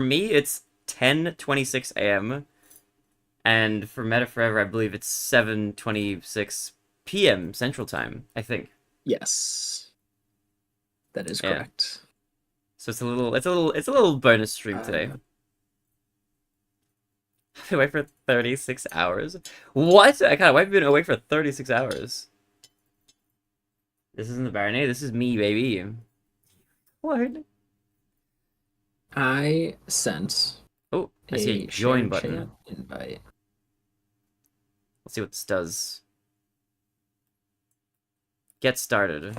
For me, it's 10:26 a.m. And for Meta Forever, I believe it's 7:26 p.m. Central Time, I think. Yes, that is Yeah. correct. So it's a little bonus stream today. Uh, I've been away for 36 hours. What? I can't. I've been away for 36 hours. This isn't the Barinade. This is me, baby. What? I sent Oh, I see a a join shared chat button. invite. Let's see what this does. Get started.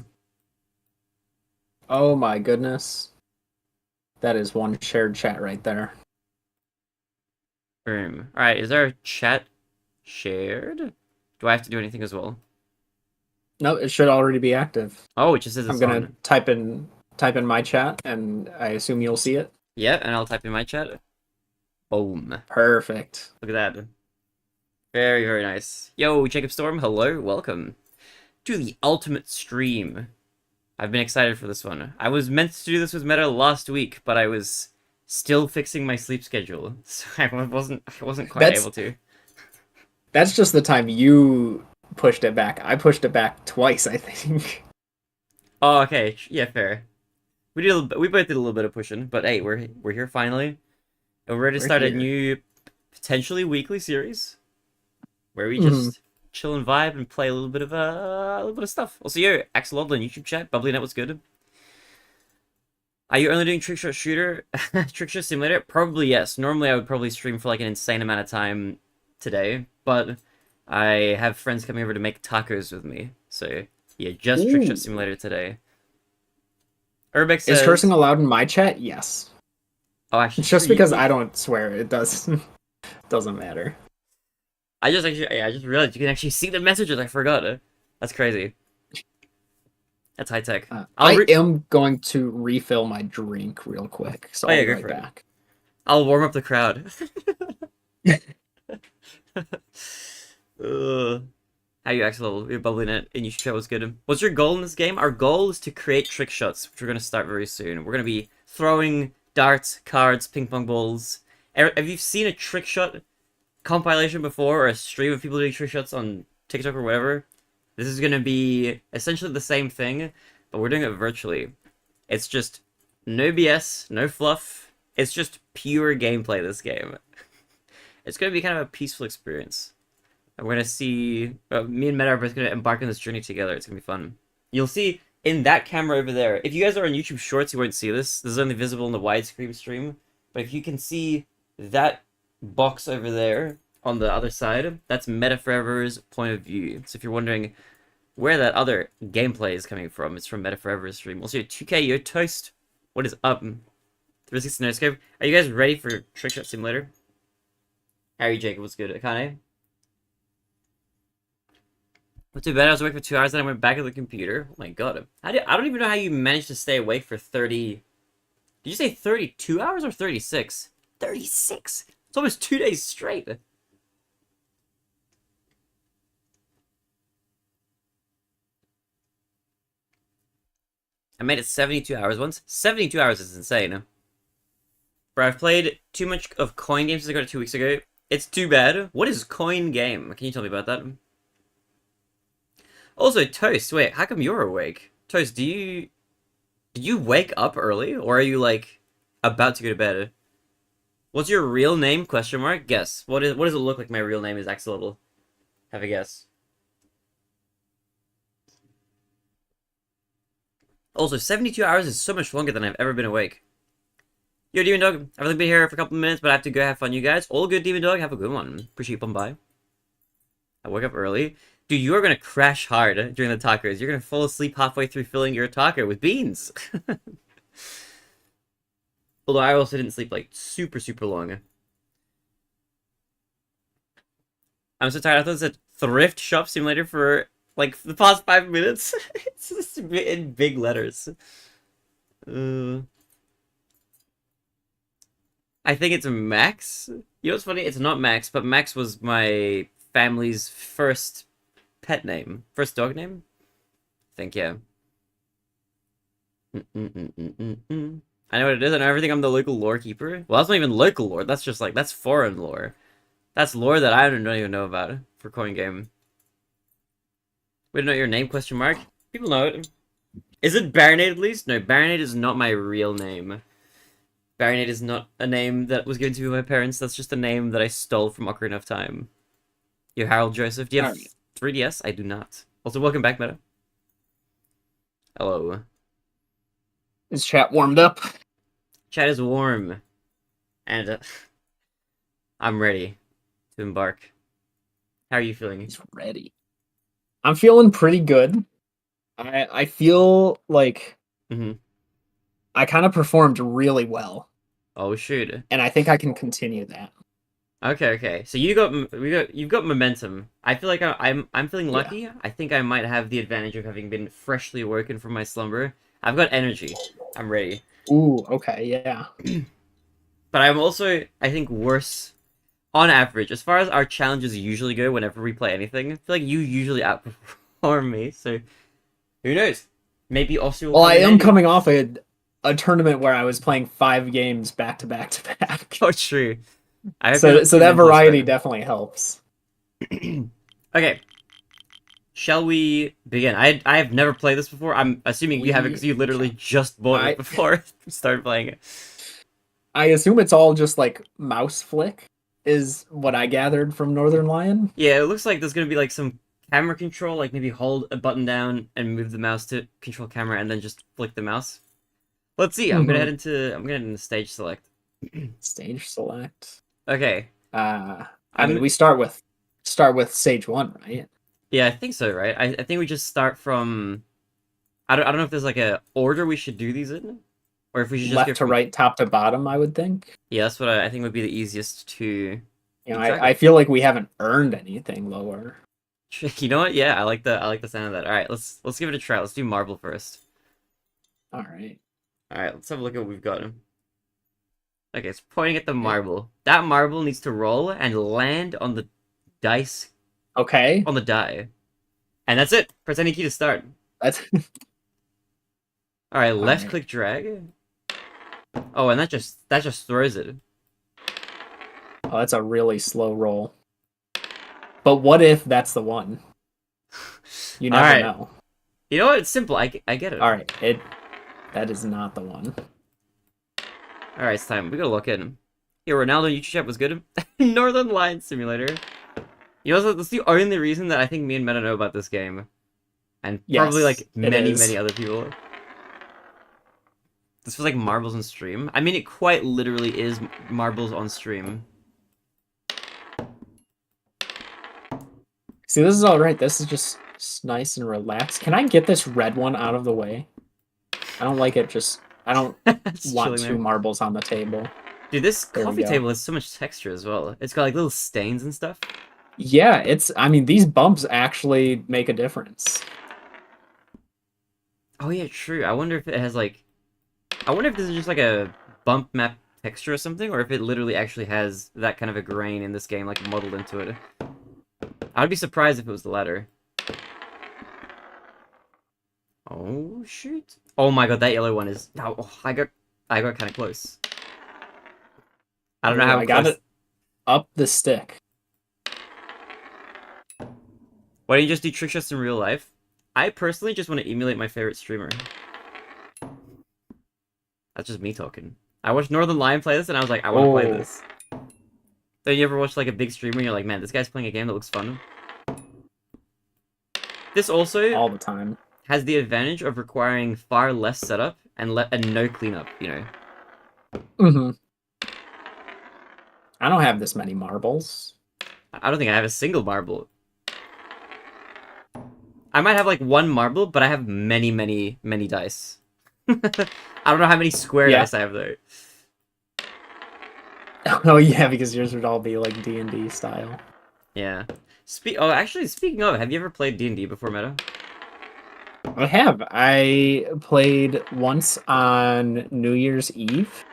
Oh my goodness. That is one shared chat right there. Boom. All right. Is our chat shared? Do I have to do anything as well? No, it should already be active. Oh, it just says I'm it's gonna on. type in my chat, and I assume you'll see it. Yeah, and I'll type in my chat. Boom. Perfect. Look at that. Very, very nice. Yo, Jacob Storm, hello, welcome to the ultimate stream. I've been excited for this one. I was meant to do this with Meta last week, but I was still fixing my sleep schedule, so I wasn't quite That's able to. that's just the time you pushed it back. I pushed it back twice, I think. Oh, okay. Yeah, fair. We both did a little bit of pushing, but hey, we're here finally, and we're ready to We're start a here. new, potentially weekly series where we Mhm. just chill and vibe and play a little bit of stuff. Also, yo, Axolotl on YouTube chat. Bubbly Net was good. Are you only doing TrickShot Shooter, TrickShot Simulator? Probably yes. Normally, I would probably stream for like an insane amount of time today, but I have friends coming over to make tacos with me, so yeah, just TrickShot Ooh. Simulator today. Urbex Is cursing says, allowed in my chat? Yes. "Oh, actually, true. Just because I don't swear, it doesn't matter. I just realized you can actually see the messages. I forgot. That's crazy. That's high tech. I am going to refill my drink real quick, so Oh I'll yeah, be go right for it. back. I'll warm up the crowd. How you actually level? You're bubbling it, and you show was good. What's your goal in this game? Our goal is to create trick shots, which we're gonna start very soon. We're gonna be throwing darts, cards, ping pong balls. Have you seen a trick shot compilation before, or a stream of people doing trick shots on TikTok or whatever? This is gonna be essentially the same thing, but we're doing it virtually. It's just no BS, no fluff. It's just pure gameplay. This game. It's gonna be kind of a peaceful experience. And we're gonna see. Me and Meta are both gonna embark on this journey together. It's gonna be fun. You'll see in that camera over there. If you guys are on YouTube Shorts, you won't see this. This is only visible in the widescreen stream. But if you can see that box over there on the other side, that's Meta Forever's point of view. So if you're wondering where that other gameplay is coming from, it's from Meta Forever's stream. Also, 2K Yo Toast. What is up? 360 No Scope. Are you guys ready for Trick Shot Simulator? Harry Jacob was good. Akane. Went to bed. I was awake for 2 hours. Then I went back to the computer. Oh my god! I don't even know how you managed to stay awake for 30. Did you say 32 hours or 36? 36. It's almost 2 days straight. I made it 72 hours once. 72 hours is insane. Bro, I've played too much of coin games since I got it 2 weeks ago. It's too bad. What is coin game? Can you tell me about that? Also, Toast, wait, how come you're awake? Toast, did you wake up early, or are you like about to go to bed? What's your real name? Question mark. Guess. What does it look like? My real name is Axolotl. Have a guess. Also, 72 hours is so much longer than I've ever been awake. Yo, Demon Dog, I've only been here for a couple of minutes, but I have to go have fun, you guys. All good, Demon Dog. Have a good one. Appreciate you popping by. I woke up early. Dude, you are gonna crash hard during the tacos. You're gonna fall asleep halfway through filling your taco with beans. Although I also didn't sleep like super, super long. I'm so tired. I thought it was a thrift shop simulator for like the past 5 minutes. It's just in big letters. Uh, I think it's Max. You know what's funny? It's not Max, but Max was my family's first pet name, first dog name. I think yeah. I know what it is. I know everything. I'm the local lore keeper. Well, that's not even local lore. That's just like that's foreign lore. That's lore that I don't even know about for coin game. We don't know your name? Question mark. People know it. Is it Barinade at least? No, Barinade is not my real name. Barinade is not a name that was given to me by my parents. That's just a name that I stole from Ocarina of Time. You Harold Joseph. Do you have 3DS? I do not. Also, welcome back, Meta. Hello. Is chat warmed up? Chat is warm. And I'm ready to embark. How are you feeling? He's ready. I'm feeling pretty good. I feel like I kind of performed really well. Oh shoot! And I think I can continue that. Okay. So you've got momentum. I feel like I'm feeling lucky. Yeah. I think I might have the advantage of having been freshly awoken from my slumber. I've got energy. I'm ready. Ooh, okay, yeah. But I'm also, I think, worse on average as far as our challenges usually go. Whenever we play anything, I feel like you usually outperform me. So who knows? Maybe also. Well, I am coming off a tournament where I was playing 5 games back to back to back. Oh, true. So that variety definitely helps. Okay. Shall we begin? I have never played this before. I'm assuming you haven't because you literally just bought it before we started playing it. I assume it's all just like mouse flick is what I gathered from Northern Lion. Yeah, it looks like there's going to be like some camera control, like maybe hold a button down and move the mouse to control camera and then just flick the mouse. Let's see. I'm going to head into stage select. Stage select. Okay. I mean, we start with stage 1, right? Yeah, I think so, right? I think we just start from. I don't know if there's like a order we should do these in, or if we should just left to right, top to bottom. I would think. Yeah, that's what I think would be the easiest to. You know, I feel like we haven't earned anything lower. You know what? Yeah, I like the sound of that. All right, let's give it a try. Let's do marble first. All right. Let's have a look at what we've got. Okay, it's pointing at the marble. That marble needs to roll and land on the dice. Okay. On the die. And that's it. Press any key to start. That's Alright, left click drag. Oh, and that just throws it. Oh, that's a really slow roll. But what if that's the one? You never know. You know what? It's simple. I get it. Alright, that is not the one. Alright, it's time. We gotta look at him. Yeah, Ronaldo YouTube chat was good. Northern Lion Simulator. You know, that's the only reason that I think me and Meta know about this game. And probably, like, many other people. This feels like marbles on stream. I mean, it quite literally is marbles on stream. See, this is alright. This is just nice and relaxed. Can I get this red one out of the way? I don't like it just... I don't want 2 marbles on the table. Dude, this coffee table has so much texture as well. It's got, like, little stains and stuff. Yeah, I mean, these bumps actually make a difference. Oh yeah, true. I wonder if it has like... I wonder if this is just like a bump map texture or something, or if it literally actually has that kind of a grain in this game, like modeled into it. I'd be surprised if it was the latter. Oh shoot. Oh my god, that yellow one is... Oh, I got kind of close. I don't know how I got it up the stick. Why don't you just do trick shots in real life? I personally just want to emulate my favorite streamer. That's just me talking. I watched Northern Lion play this, and I was like, I want to play this. Then you ever watch like a big streamer, and you're like, man, this guy's playing a game that looks fun. This also all the time has the advantage of requiring far less setup and no cleanup. You know. I don't have this many marbles. I don't think I have a single marble. I might have like 1 marble, but I have many dice. I don't know how many square dice I have though. Oh yeah, because yours would all be like D&D style. Yeah. Actually, speaking of, have you ever played D&D before, Meta? I have. I played once on New Year's Eve,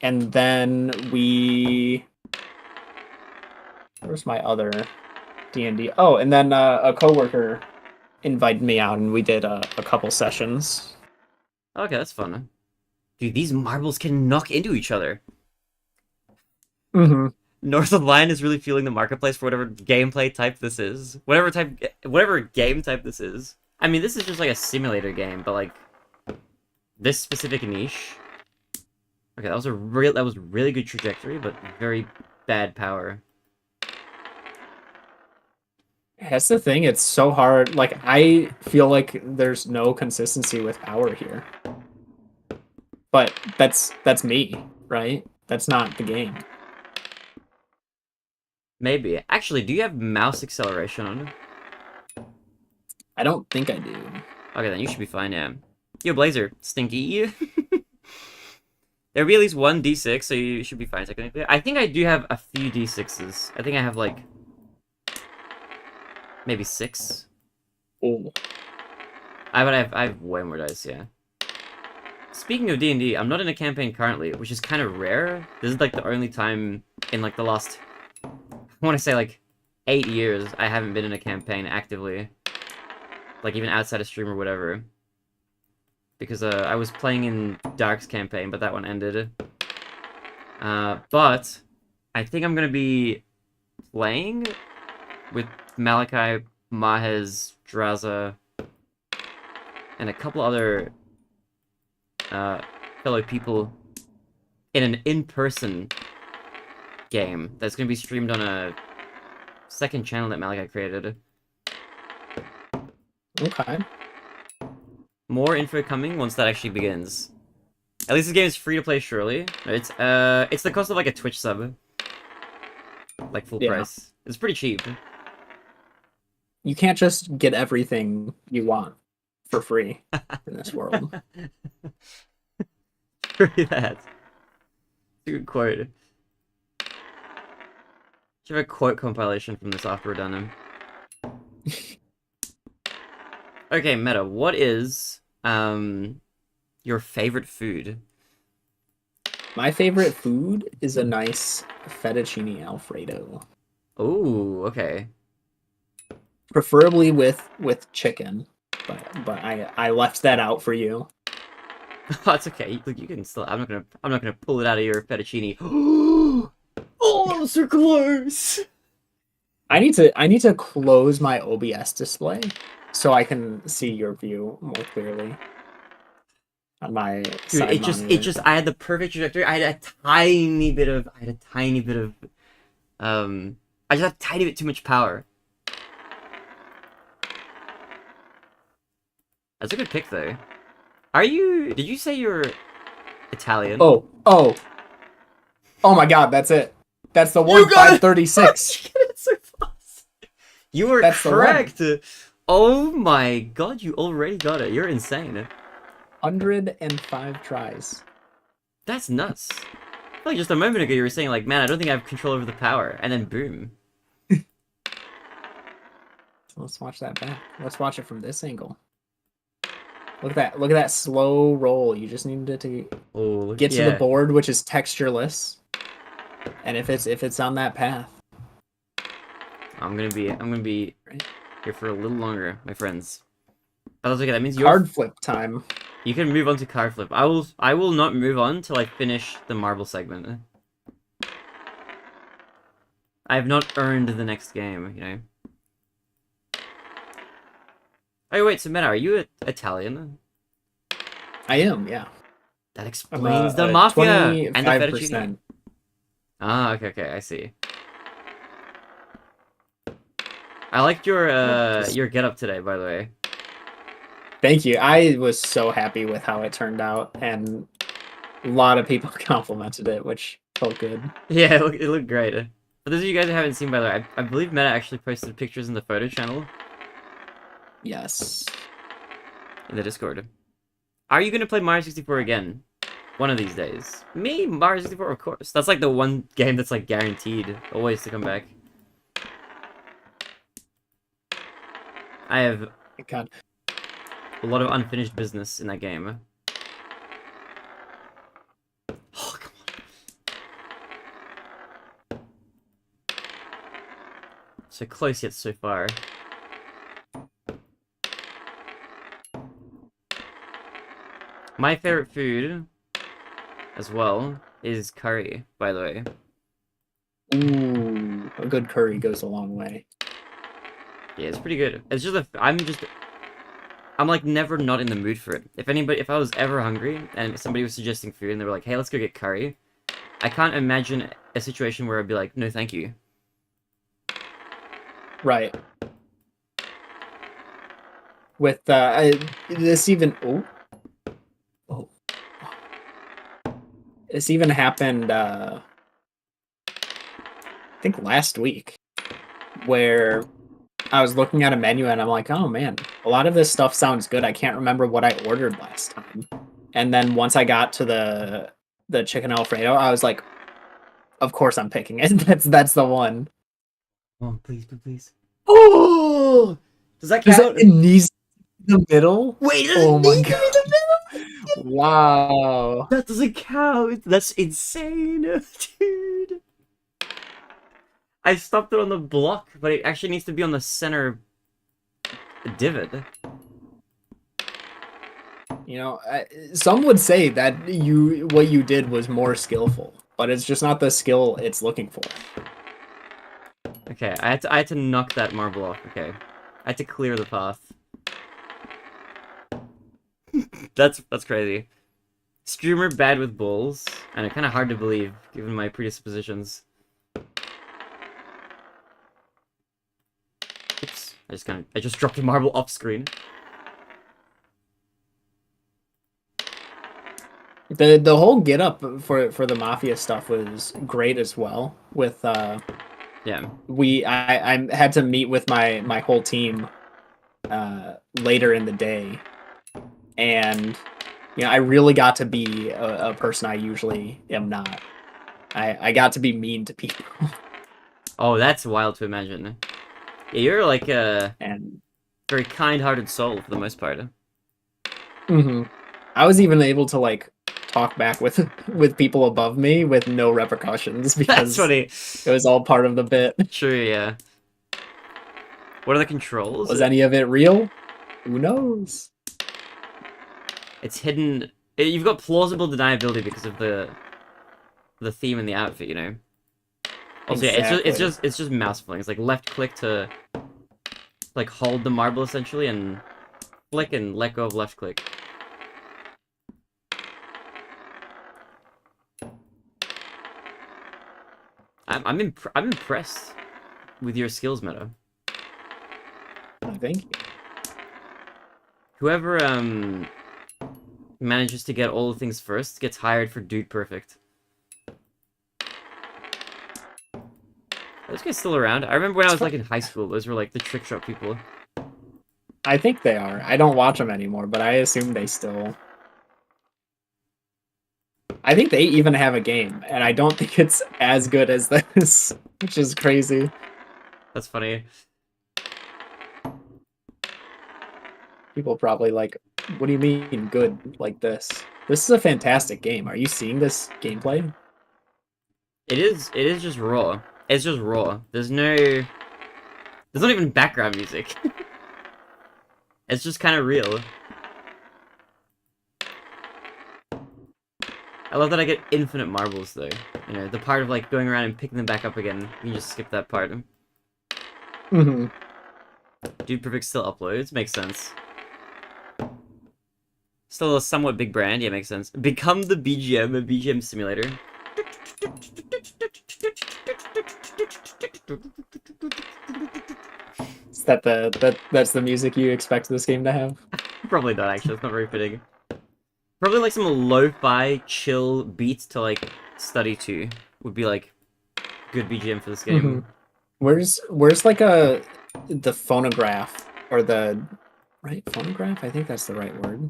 and then where's my other D&D? Oh, and then a coworker invited me out, and we did a couple sessions. Okay, that's fun. Dude, these marbles can knock into each other. Mm-hmm. North of Line is really fueling the marketplace for whatever gameplay type this is. Whatever game type this is. I mean, this is just like a simulator game, but like this specific niche. Okay, that was really good trajectory, but very bad power. That's the thing. It's so hard. Like, I feel like there's no consistency with power here. But that's me, right? That's not the game. Maybe. Actually, do you have mouse acceleration on? I don't think I do. Okay, then you should be fine, yeah. Yo, Blazer, stinky. There'll be at least one D6, so you should be fine technically. I think I do have a few D6s. I think I have like maybe 6. Oh. I have way more dice, yeah. Speaking of D&D, I'm not in a campaign currently, which is kind of rare. This is like the only time in like the last, I want to say like 8 years I haven't been in a campaign actively. Like even outside of stream or whatever. Because I was playing in Dark's campaign, but that one ended. But I think I'm going to be playing with Malachi, Mahez, Draza, and a couple other fellow people in an in-person game that's going to be streamed on a second channel that Malachi created. Okay. More info coming once that actually begins. At least this game is free to play, surely. It's the cost of like a Twitch sub. Like full price. It's pretty cheap. You can't just get everything you want for free in this world. Free that. It's a good quote. Should have a quote compilation from this after we're done. Okay, Meta, what is your favorite food? My favorite food is a nice fettuccine alfredo. Oh, okay. Preferably with chicken, but I left that out for you. Oh, it's okay. Look, you can still. I'm not gonna pull it out of your fettuccine. Oh, I'm so close. I need to close my OBS display so I can see your view more clearly on my Dude, it just I had the perfect trajectory. I had a tiny bit of I just had a tiny bit too much power. That's a good pick though. Did you say you're Italian? Oh my god, that's it. That's the one. 536. So fast. You were correct. Oh my god, you already got it. You're insane. 105 tries. That's nuts. Like just a moment ago you were saying like, man, I don't think I have control over the power, and then boom. Let's watch that back. Let's watch it from this angle. Look at that slow roll. You just needed to get to the board, which is textureless. And if it's on that path, I'm gonna be here for a little longer, my friends. But that's okay. That means card flip time. You can move on to card flip. I will not move on till I finish the marble segment. I have not earned the next game, you know. Oh wait, so Meta, are you Italian? I am, yeah. That explains the mafia and the fettuccine. 25%. Ah, okay, I see. I liked your getup today, by the way. Thank you. I was so happy with how it turned out, and a lot of people complimented it, which felt good. Yeah, it looked great. For those of you guys who haven't seen, by the way, I believe Meta actually posted pictures in the photo channel. Yes. In the Discord. Are you gonna play Mario 64 again? One of these days. Me? Mario 64, of course. That's like the one game that's like guaranteed always to come back. I have God. a lot of unfinished business in that game. Oh, come on. So close yet so far. My favorite food as well is curry, by the way. Ooh, a good curry goes a long way. Yeah, it's pretty good. It's just I'm like never not in the mood for it. If I was ever hungry and somebody was suggesting food and they were like, "Hey, let's go get curry," I can't imagine a situation where I'd be like, "No, thank you." Right. With this even oh this even happened I think last week where I was looking at a menu and I'm like, oh man, a lot of this stuff sounds good. I can't remember what I ordered last time. And then once I got to the chicken Alfredo, I was like, of course I'm picking it. That's the one. Oh, please, please, please. Oh! Does that count? It needs the middle? Wait, does Oh it my need to god. be the middle? Wow. That doesn't count. That's insane, dude. I stopped it on the block, but it actually needs to be on the center divot. You know, some would say that what you did was more skillful, but it's just not the skill it's looking for. Okay, I had to knock that marble off. Okay, I had to clear the path. That's crazy. Streamer bad with balls, and it's kind of hard to believe given my predispositions. Oops, I just dropped a marble off screen. The whole get up for the mafia stuff was great as well. With Yeah. I had to meet with my whole team later in the day, and you know I really got to be a person I usually am not. I got to be mean to people. Oh, that's wild to imagine. Yeah, you're like a And very kind-hearted soul for the most part. I was even able to like talk back with people above me with no repercussions That's because funny. it was all part of the bit. True, yeah. What are the controls? Was any of it real? Who knows? It's hidden. You've got plausible deniability because of the theme and the outfit, you know. Also, Exactly. yeah, it's just mouse flicking. It's like left click to like hold the marble essentially, and flick and let go of left click. I'm impressed with your skills, Meta. Thank you. Whoever manages to get all the things first gets hired for Dude Perfect. Are those guys still around? I remember when I was like in high school, those were like the TrickShot people. I think they are. I don't watch them anymore, but I assume they still. I think they even have a game, and I don't think it's as good as this, which is crazy. That's funny. People probably like, what do you mean good like this? This is a fantastic game. Are you seeing this gameplay? It is just raw. It's just raw. There's not even background music. It's just kind of real. I love that I get infinite marbles though. You know, the part of like going around and picking them back up again, you can just skip that part. Mm-hmm. Dude Perfect still uploads, makes sense. Still a somewhat big brand, yeah, makes sense. Become the BGM, a BGM simulator. Is that that's the music you expect this game to have? Probably not, actually. It's not very fitting. Probably like some lo-fi, chill beats to like study to would be like good BGM for this game. Mm-hmm. Where's like the phonograph or the right phonograph? I think that's the right word.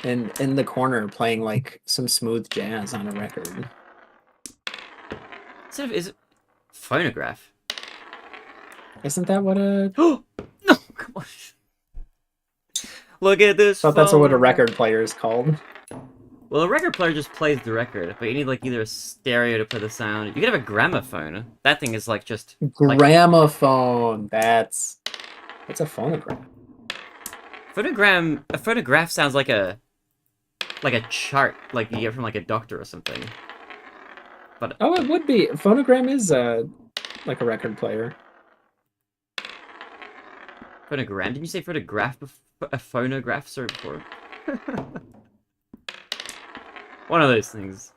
And in the corner playing like some smooth jazz on a record. Is it phonograph? Isn't that what a? Oh no! Come on. Look at this. I thought that's what a record player is called. Well, a record player just plays the record, but you need like either a stereo to play the sound. You can have a gramophone. That thing is like just gramophone. That's a phonograph. A phonograph sounds like a like a chart, like you get from like a doctor or something. But oh, it would be. Phonogram is like a record player. phonogram? Did you say photograph? A phonograph? Sorry, before. One of those things.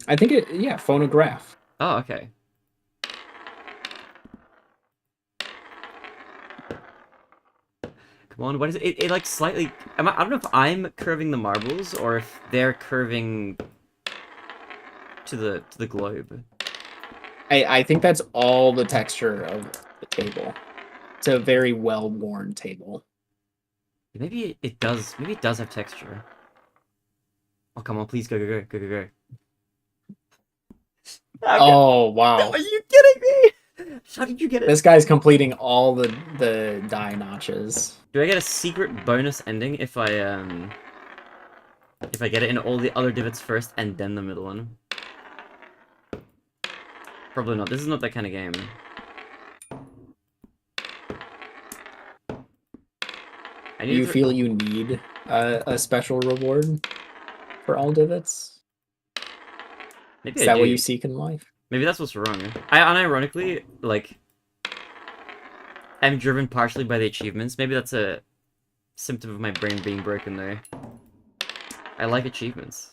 I think it. Yeah, phonograph. Oh, okay. Come on, what is it? It like slightly. I don't know if I'm curving the marbles or if they're curving to the globe. I think that's all the texture of the table. It's a very well worn table. Maybe it does. Maybe it does have texture. Oh, come on, please go, go, go, go, go, go. Oh wow! Are you kidding me? How did you get it? This guy's completing all the die notches. Do I get a secret bonus ending if I get it in all the other divots first and then the middle one? Probably not. This is not that kind of game. Do you feel you need a special reward for all divots? Maybe Is that what you seek in life? Maybe that's what's wrong. I unironically, like, I'm driven partially by the achievements. Maybe that's a symptom of my brain being broken there. I like achievements.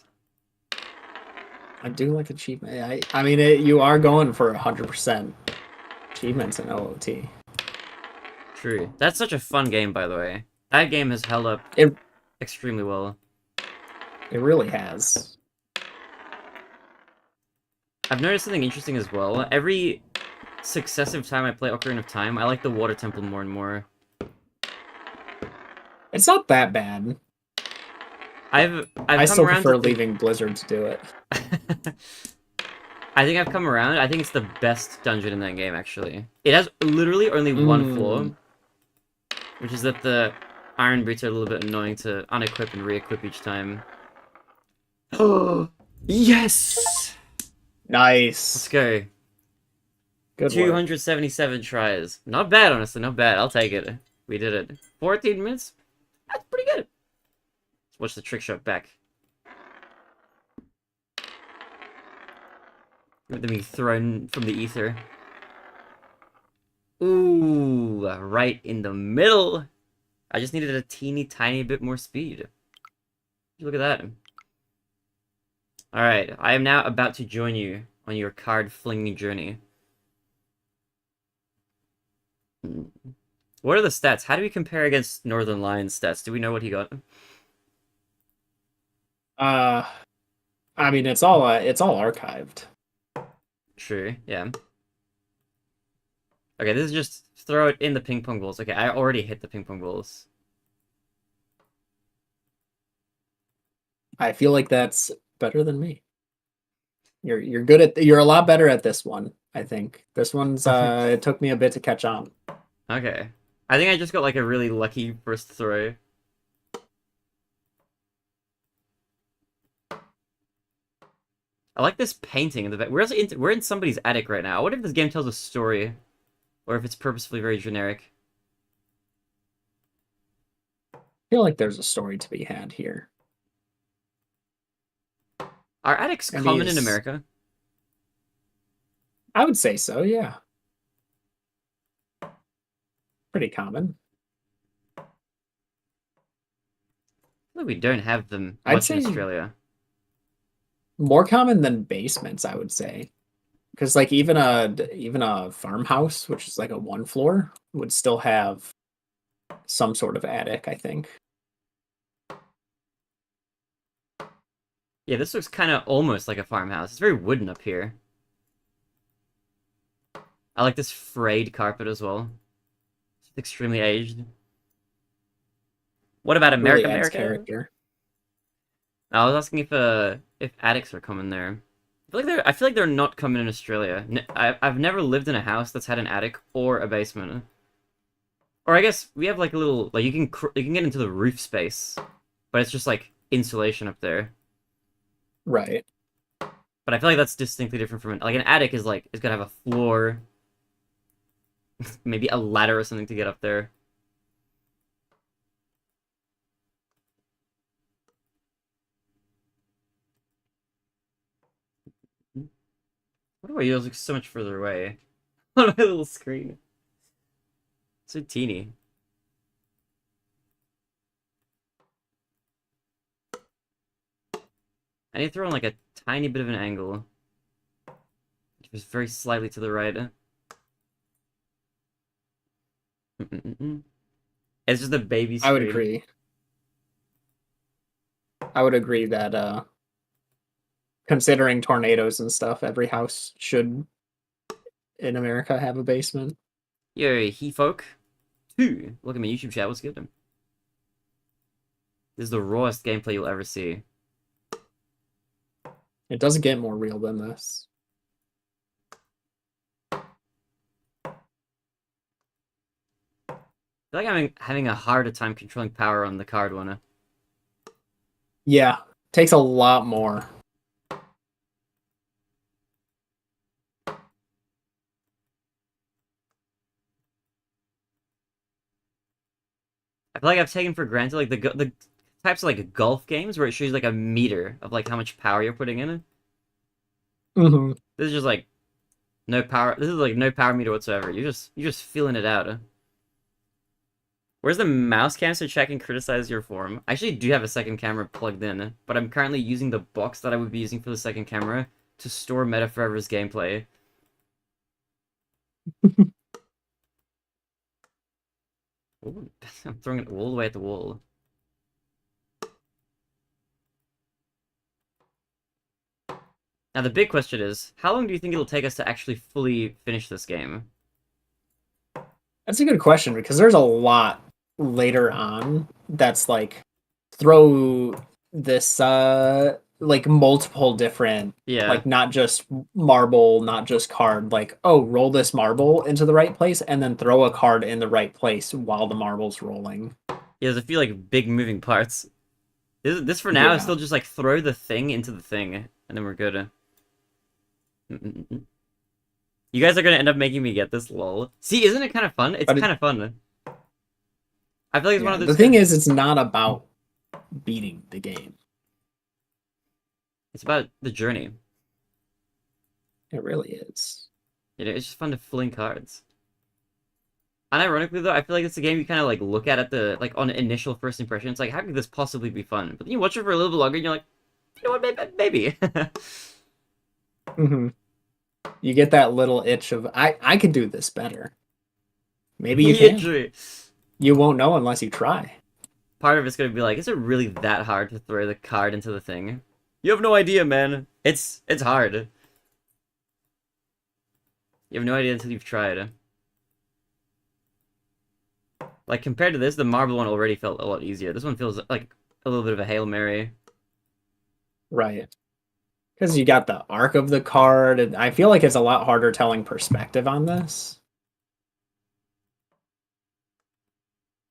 I do like achievement. I mean, you are going for 100% achievements in OOT. True. That's such a fun game, by the way. That game has held up extremely well. It really has. I've noticed something interesting as well. Every successive time I play Ocarina of Time, I like the Water Temple more and more. It's not that bad. I still prefer leaving Blizzard to do it. I think I've come around. I think it's the best dungeon in that game, actually. It has literally only one flaw, which is that the iron boots are a little bit annoying to unequip and re-equip each time. Oh, yes! Nice. Let's go. Good 277 tries. Not bad, honestly. Not bad. I'll take it. We did it. 14 minutes? That's pretty good. Let's watch the trick shot back. With them being thrown from the ether. Ooh, right in the middle. I just needed a teeny tiny bit more speed. Look at that. Alright, I am now about to join you on your card flinging journey. What are the stats? How do we compare against Northern Lion's stats? Do we know what he got? I mean, it's all archived. True, yeah. Okay, this is just throw it in the ping pong balls. Okay, I already hit the ping pong balls. I feel like that's better than me. You're good at you're a lot better at this one, I think. This one's it took me a bit to catch on. Okay. I think I just got like a really lucky first throw. I like this painting in the back. We're in somebody's attic right now. I wonder if this game tells a story, or if it's purposefully very generic. I feel like there's a story to be had here. Are attics common in America? I would say so, yeah. Pretty common. Well, we don't have them much in Australia. More common than basements, I would say. Because like even a farmhouse, which is like a one floor, would still have some sort of attic, I think. Yeah, this looks kind of almost like a farmhouse. It's very wooden up here. I like this frayed carpet as well. It's extremely aged. What about America? Really adds character. I was asking if attics are common there. I feel like they're not common in Australia. I've never lived in a house that's had an attic or a basement. Or I guess we have like a little like you can get into the roof space, but it's just like insulation up there. Right. But I feel like that's distinctly different from like an attic is like it's gonna have a floor, maybe a ladder or something to get up there. Oh, yours looks so much further away on my little screen. So teeny. I need to throw in like a tiny bit of an angle. Just very slightly to the right. It's just a baby screen. I would agree. I would agree that considering tornadoes and stuff, every house should in America have a basement. Yo, he folk. Two. Look at me, YouTube chat. What's good? This is the rawest gameplay you'll ever see. It doesn't get more real than this. I feel like I'm having a harder time controlling power on the card one. Yeah, takes a lot more. I feel like I've taken for granted like the types of like golf games where it shows like a meter of like how much power you're putting in. Mm-hmm. This is just like no power. This is like no power meter whatsoever. You're just feeling it out. Where's the mouse cam so chat can criticize your form? I actually do have a second camera plugged in, but I'm currently using the box that I would be using for the second camera to store Meta Forever's gameplay. Ooh, I'm throwing it all the way at the wall. Now the big question is, how long do you think it'll take us to actually fully finish this game? That's a good question because there's a lot later on that's like throw this like multiple different like not just marble, not just card, like oh roll this marble into the right place and then throw a card in the right place while the marble's rolling. Yeah, there's a few like big moving parts. This for now is still just like throw the thing into the thing and then we're good. You guys are gonna end up making me get this, lol. See, isn't it kind of fun? It's kind of fun. I feel like it's one of those. The thing is, it's not about beating the game. It's about the journey. It really is. You know, it's just fun to fling cards. Unironically, though, I feel like it's a game you kind of like look at the like on initial first impression. It's like, how could this possibly be fun? But then you watch it for a little bit longer, and you're like, you know what, maybe. Mm-hmm. You get that little itch of I could do this better. Maybe you can. True. You won't know unless you try. Part of it's gonna be like, is it really that hard to throw the card into the thing? You have no idea, man. It's hard. You have no idea until you've tried. Like, compared to this, the marble one already felt a lot easier. This one feels like a little bit of a Hail Mary. Right. Because you got the arc of the card, and I feel like it's a lot harder telling perspective on this.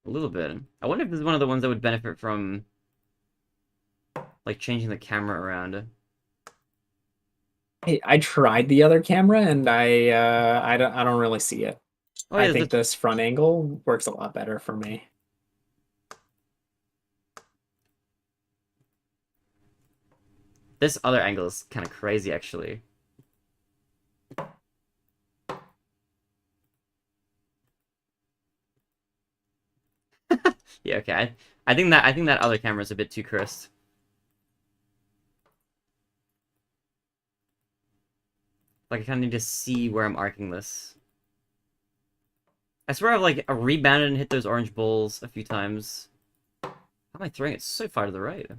A little bit. I wonder if this is one of the ones that would benefit from, like, changing the camera around. Hey, I tried the other camera, and I don't really see it. Oh, yeah, I think this front angle works a lot better for me. This other angle is kind of crazy, actually. Yeah, okay. I think that other camera is a bit too crisp. Like, I kind of need to see where I'm arcing this. I swear I've, like, rebounded and hit those orange balls a few times. How am I throwing it so far to the right?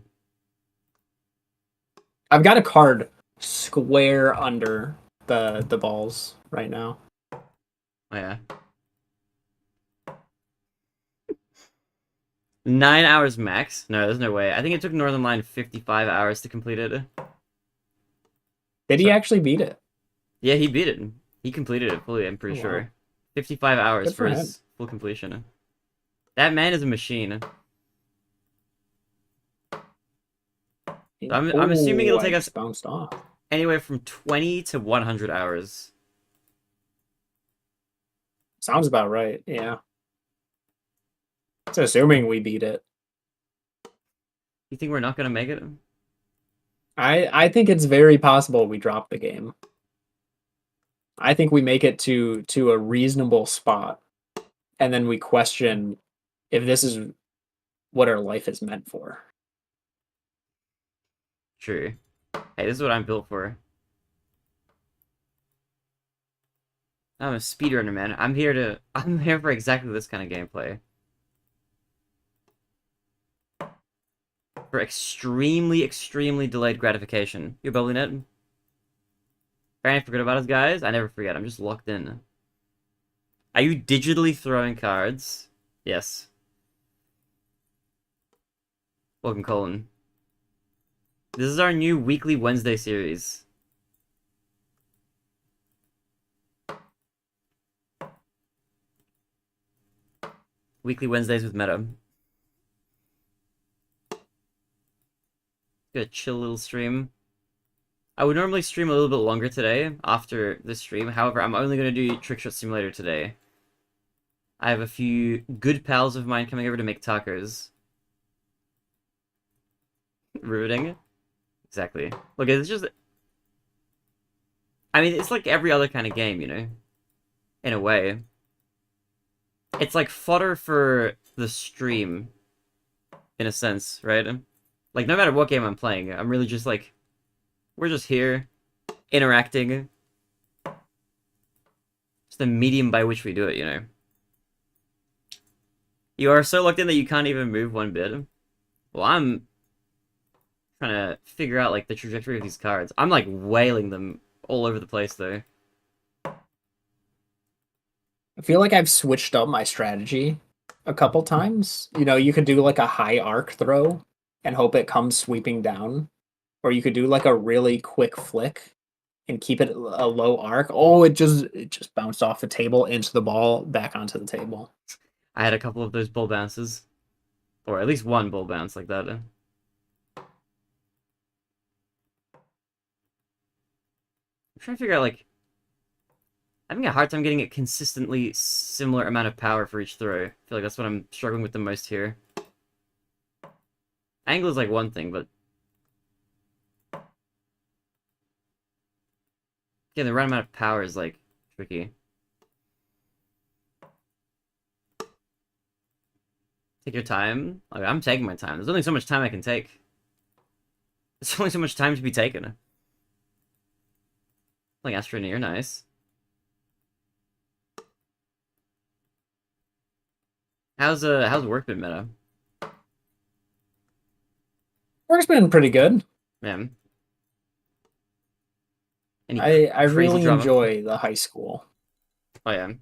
I've got a card square under the balls right now. Oh, yeah. 9 hours max? No, there's no way. I think it took Northern Line 55 hours to complete it. Did he actually beat it? Yeah, he beat it. He completed it fully, I'm pretty sure. 55 hours for his full completion. That man is a machine. I'm assuming it'll take us bounced off. Anywhere from 20 to 100 hours. Sounds about right, yeah. It's assuming we beat it. You think we're not going to make it? I think it's very possible we drop the game. I think we make it to a reasonable spot, and then we question if this is what our life is meant for. True. Hey, this is what I'm built for. I'm a speedrunner, man. I'm here for exactly this kind of gameplay. For extremely, extremely delayed gratification. You bubbling it? I forget about us, guys. I never forget. I'm just locked in. Are you digitally throwing cards? Yes. Welcome, Colin. This is our new weekly Wednesday series. Weekly Wednesdays with Meta. Good chill little stream. I would normally stream a little bit longer today after this stream. However, I'm only going to do TrickShot Simulator today. I have a few good pals of mine coming over to make tacos. Riveting. Exactly. Look, it's just... I mean, it's like every other kind of game, you know? In a way. It's like fodder for the stream. In a sense, right? Like, no matter what game I'm playing, I'm really just like... We're just here, interacting. It's the medium by which we do it, you know? You are so locked in that you can't even move one bit. Well, I'm trying to figure out, like, the trajectory of these cards. I'm, like, wailing them all over the place, though. I feel like I've switched up my strategy a couple times. You know, you could do, like, a high arc throw and hope it comes sweeping down. Or you could do, like, a really quick flick and keep it a low arc. Oh, it just bounced off the table into the ball, back onto the table. I had a couple of those ball bounces. Or at least one ball bounce like that. I'm trying to figure out, like... I'm having a hard time getting a consistently similar amount of power for each throw. I feel like that's what I'm struggling with the most here. Angle is like one thing, but... Yeah, the right amount of power is, like, tricky. Take your time. Like, I'm taking my time. There's only so much time I can take. There's only so much time to be taken. Like, Astroneer, nice. How's work been, Meta? Work's been pretty good. Man. I really enjoy the high school. Oh, yeah.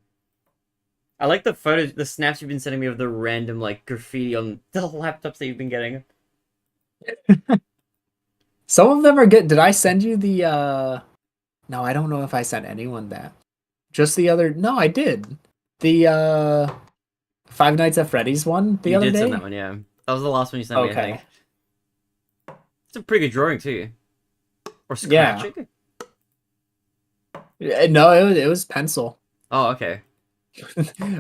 I like the photos, the snaps you've been sending me of the random, like, graffiti on the laptops that you've been getting. Some of them are good. Did I send you the, No, I don't know if I sent anyone that. Just the other... No, I did. The, Five Nights at Freddy's one the other day? You did send that one, yeah. That was the last one you sent me, I think. It's a pretty good drawing, too. Or scratching? Yeah. No, it was pencil. Oh, okay.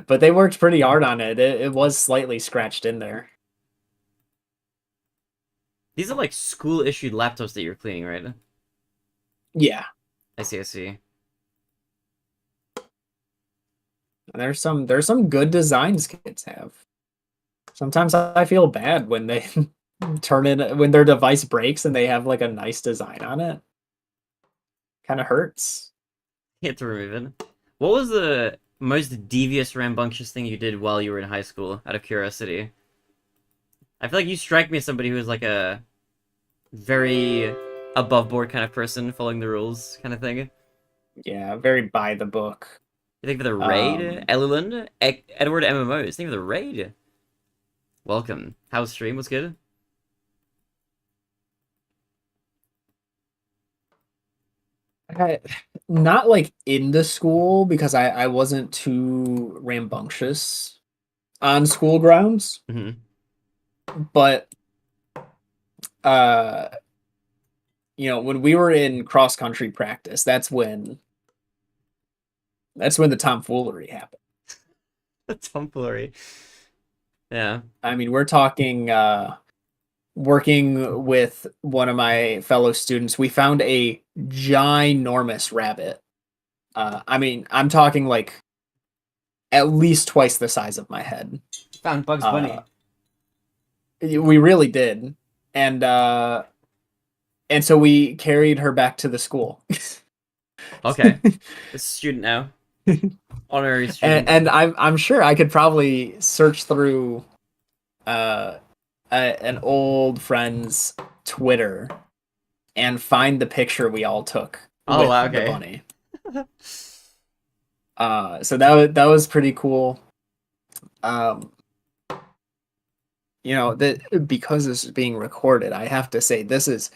But they worked pretty hard on it. It was slightly scratched in there. These are like school-issued laptops that you're cleaning, right? Yeah. I see. There's some good designs kids have. Sometimes I feel bad when they when their device breaks and they have like a nice design on it. Kind of hurts. You have to remove it. What was the most devious, rambunctious thing you did while you were in high school, out of curiosity? I feel like you strike me as somebody who is like a very above board kind of person, following the rules kind of thing. Yeah, very by the book. You think of the raid, Eliland, Edward MMOs. Think of the raid. Welcome. How's stream? What's good? Not like in the school because I wasn't too rambunctious on school grounds. But you know, when we were in cross country practice, that's when the tomfoolery happened. The tomfoolery. Yeah. I mean, we're talking working with one of my fellow students, we found a ginormous rabbit I mean, I'm talking like at least twice the size of my head. Found Bugs Bunny. We really did, and so we carried her back to the school. Okay, a student now, honorary student. And I'm sure I could probably search through an old friend's Twitter and find the picture we all took Oh with wow, the okay. bunny. So that was pretty cool. You know, that because this is being recorded, I have to say this is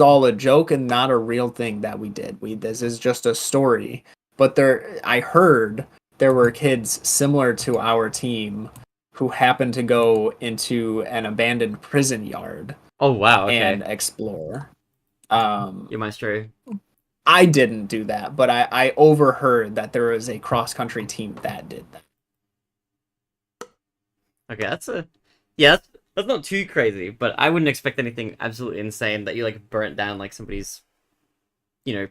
all a joke and not a real thing that we did. This is just a story. But I heard there were kids similar to our team who happened to go into an abandoned prison yard Oh wow, and okay. explore. You might stray. I didn't do that, but I overheard that there was a cross country team that did that. Okay, yeah, that's not too crazy, but I wouldn't expect anything absolutely insane that you like burnt down like somebody's, you know,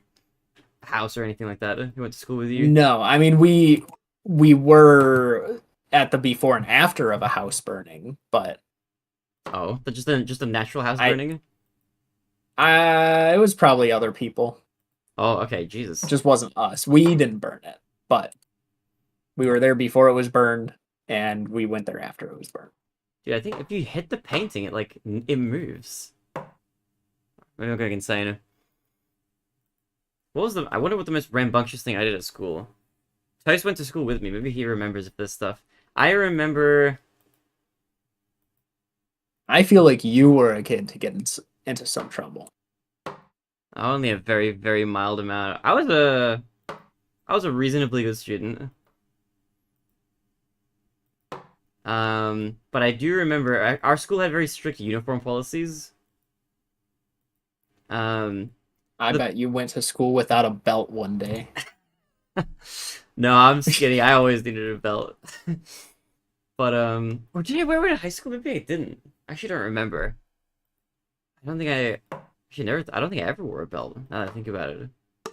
house or anything like that. Who went to school with you? No, I mean we were at the before and after of a house burning, but Oh, but just a natural house I burning. it was probably other people. Oh, okay, Jesus. It just wasn't us. We didn't burn it, but we were there before it was burned, and we went there after it was burned. Dude, I think if you hit the painting, it moves. Maybe I'm going insane. What was I wonder what the most rambunctious thing I did at school. Tice went to school with me. Maybe he remembers this stuff. I remember. I feel like you were a kid to get into some trouble. Only a very, very mild amount. I was a reasonably good student. But I do remember our school had very strict uniform policies. I bet you went to school without a belt one day. No, I'm skinny. I always needed a belt. But or did I wear it in high school? Maybe I didn't. I actually don't remember. I don't think I actually never. I don't think I ever wore a belt. Now that I think about it. Oh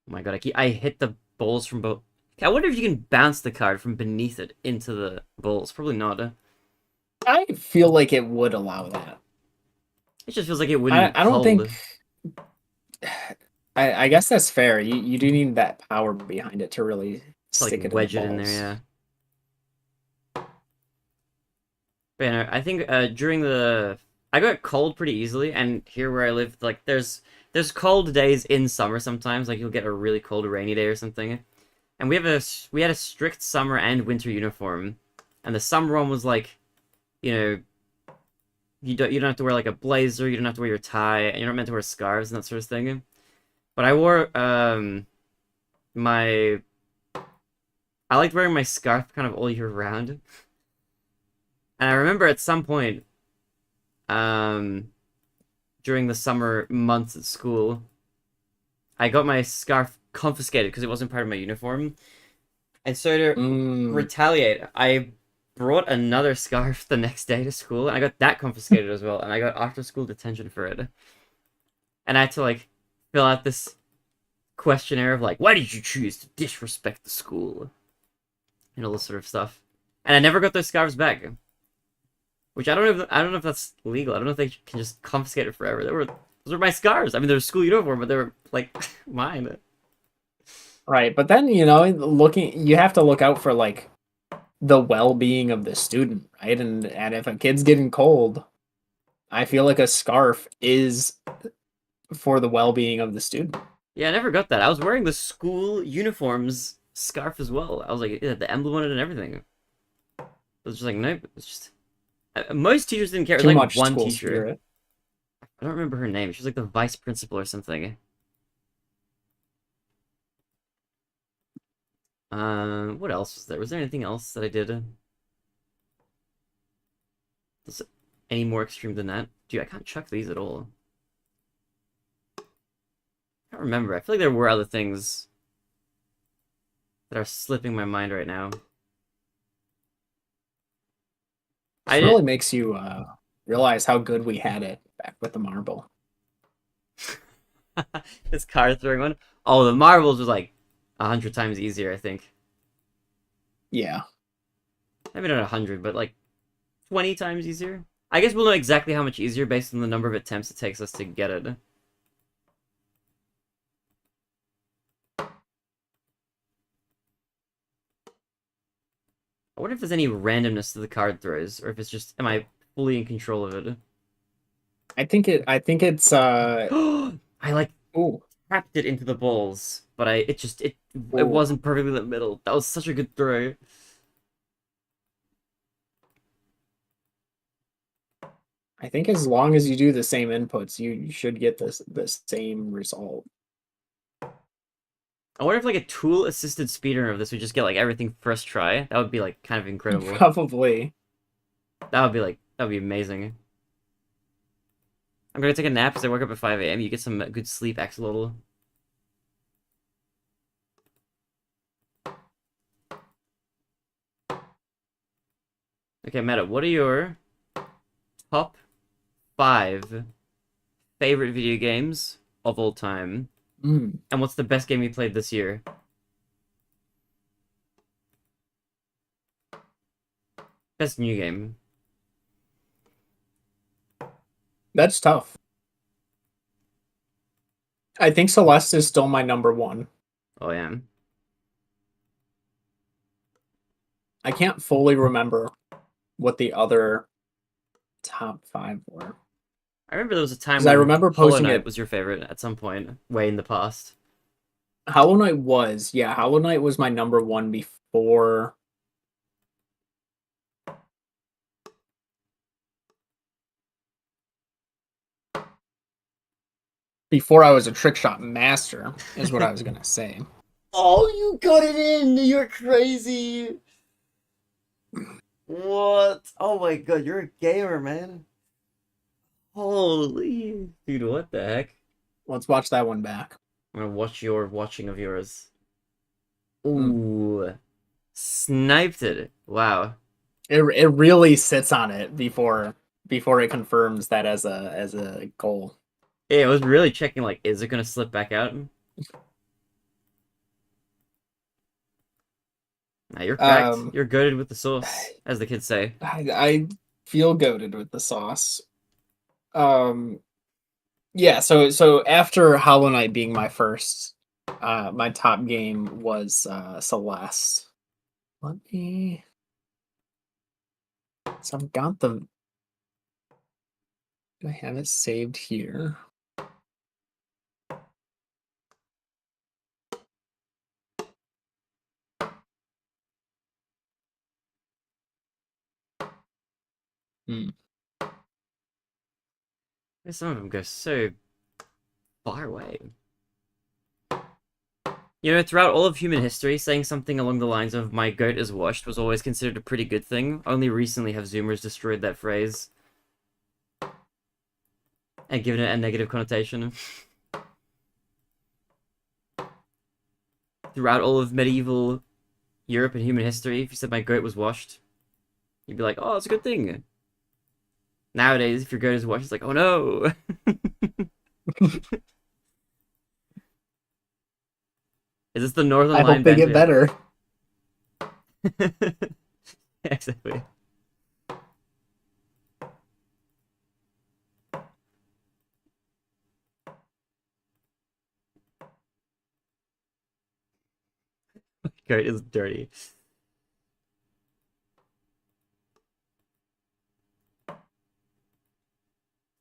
my god! I hit the balls from both. I wonder if you can bounce the card from beneath it into the balls. Probably not. I feel like it would allow that. It just feels like it wouldn't I don't hold. think. I guess that's fair. You do need that power behind it to really To, like stick it wedge in it the in balls. there. Yeah. But yeah, I think during I got cold pretty easily, and here where I live, like there's cold days in summer sometimes. Like you'll get a really cold rainy day or something, and we had a strict summer and winter uniform, and the summer one was like, you know, you don't have to wear like a blazer, you don't have to wear your tie, and you're not meant to wear scarves and that sort of thing. But I wore my I liked wearing my scarf kind of all year round. And I remember at some point, um, during the summer months at school, I got my scarf confiscated because it wasn't part of my uniform. And so to retaliate, I brought another scarf the next day to school, and I got that confiscated as well, and I got after school detention for it. And I had to like fill out this questionnaire of like, why did you choose to disrespect the school? And all this sort of stuff. And I never got those scarves back. Which I don't know if that's legal. I don't know if they can just confiscate it forever. Those were my scarves. I mean, they're school uniform, but they were like mine. Right, but then you have to look out for like the well-being of the student, right? And if a kid's getting cold, I feel like a scarf is for the well-being of the student. Yeah, I never got that. I was wearing the school uniforms scarf as well. I was like, yeah, the emblem on it and everything. It was just like, nope. It's just most teachers didn't care. It was Too like much one school teacher. spirit. I don't remember her name. She was like the vice principal or something. What else was there? Was there anything else that I did? Was it any more extreme than that? Dude, I can't chuck these at all. I can't remember. I feel like there were other things that are slipping my mind right now. It really makes you realize how good we had it back with the marble. This card throwing one. Oh, the marbles was like 100 times easier, I think. Yeah. Maybe not 100, but like 20 times easier. I guess we'll know exactly how much easier based on the number of attempts it takes us to get it. I wonder if there's any randomness to the card throws, or if it's just, am I fully in control of it? I think it's I like ooh. tapped it into the balls, but it Ooh. wasn't perfectly in the middle. That was such a good throw. I think as long as you do the same inputs, you should get the same result. I wonder if like a tool assisted speedrun of this would just get like everything first try. That would be like kind of incredible. Probably. That would be amazing. I'm gonna take a nap because I wake up at 5 a.m. You get some good sleep, Axolotl. Okay, Meta, what are your top 5 favorite video games of all time? Mm. And what's the best game you played this year? Best new game. That's tough. I think Celeste is still my number one. Oh, yeah. I can't fully remember what the other top 5 were. I remember there was a time Because I when remember Hollow posting Knight it. was your favorite at some point, way in the past. Hollow Knight was, yeah, Hollow Knight was my number one before I was a TrickShot master, is what I was gonna say. Oh, you got it in! You're crazy! What? Oh my god, you're a gamer, man. Holy. Dude, what the heck? Let's watch that one back. I'm gonna watch your watching of yours. Mm. Ooh. Sniped it. Wow. It really sits on it before it confirms that as a goal. Yeah, I was really checking, like, is it gonna slip back out? Nah, you're cracked. You're goated with the sauce, as the kids say. I feel goated with the sauce. Yeah, so after Hollow Knight being my first, my top game was Celeste. Let me. So I've got the. Do I have it saved here? Hmm. Some of them go so far away. You know, throughout all of human history, saying something along the lines of "my goat is washed" was always considered a pretty good thing. Only recently have Zoomers destroyed that phrase and given it a negative connotation. Throughout all of medieval Europe and human history, if you said my goat was washed, you'd be like, "Oh, it's a good thing." Nowadays, if your goat is washed, it's like, "Oh no." Is this the Northern I Line hope they get banter? better. Exactly. Goat is dirty.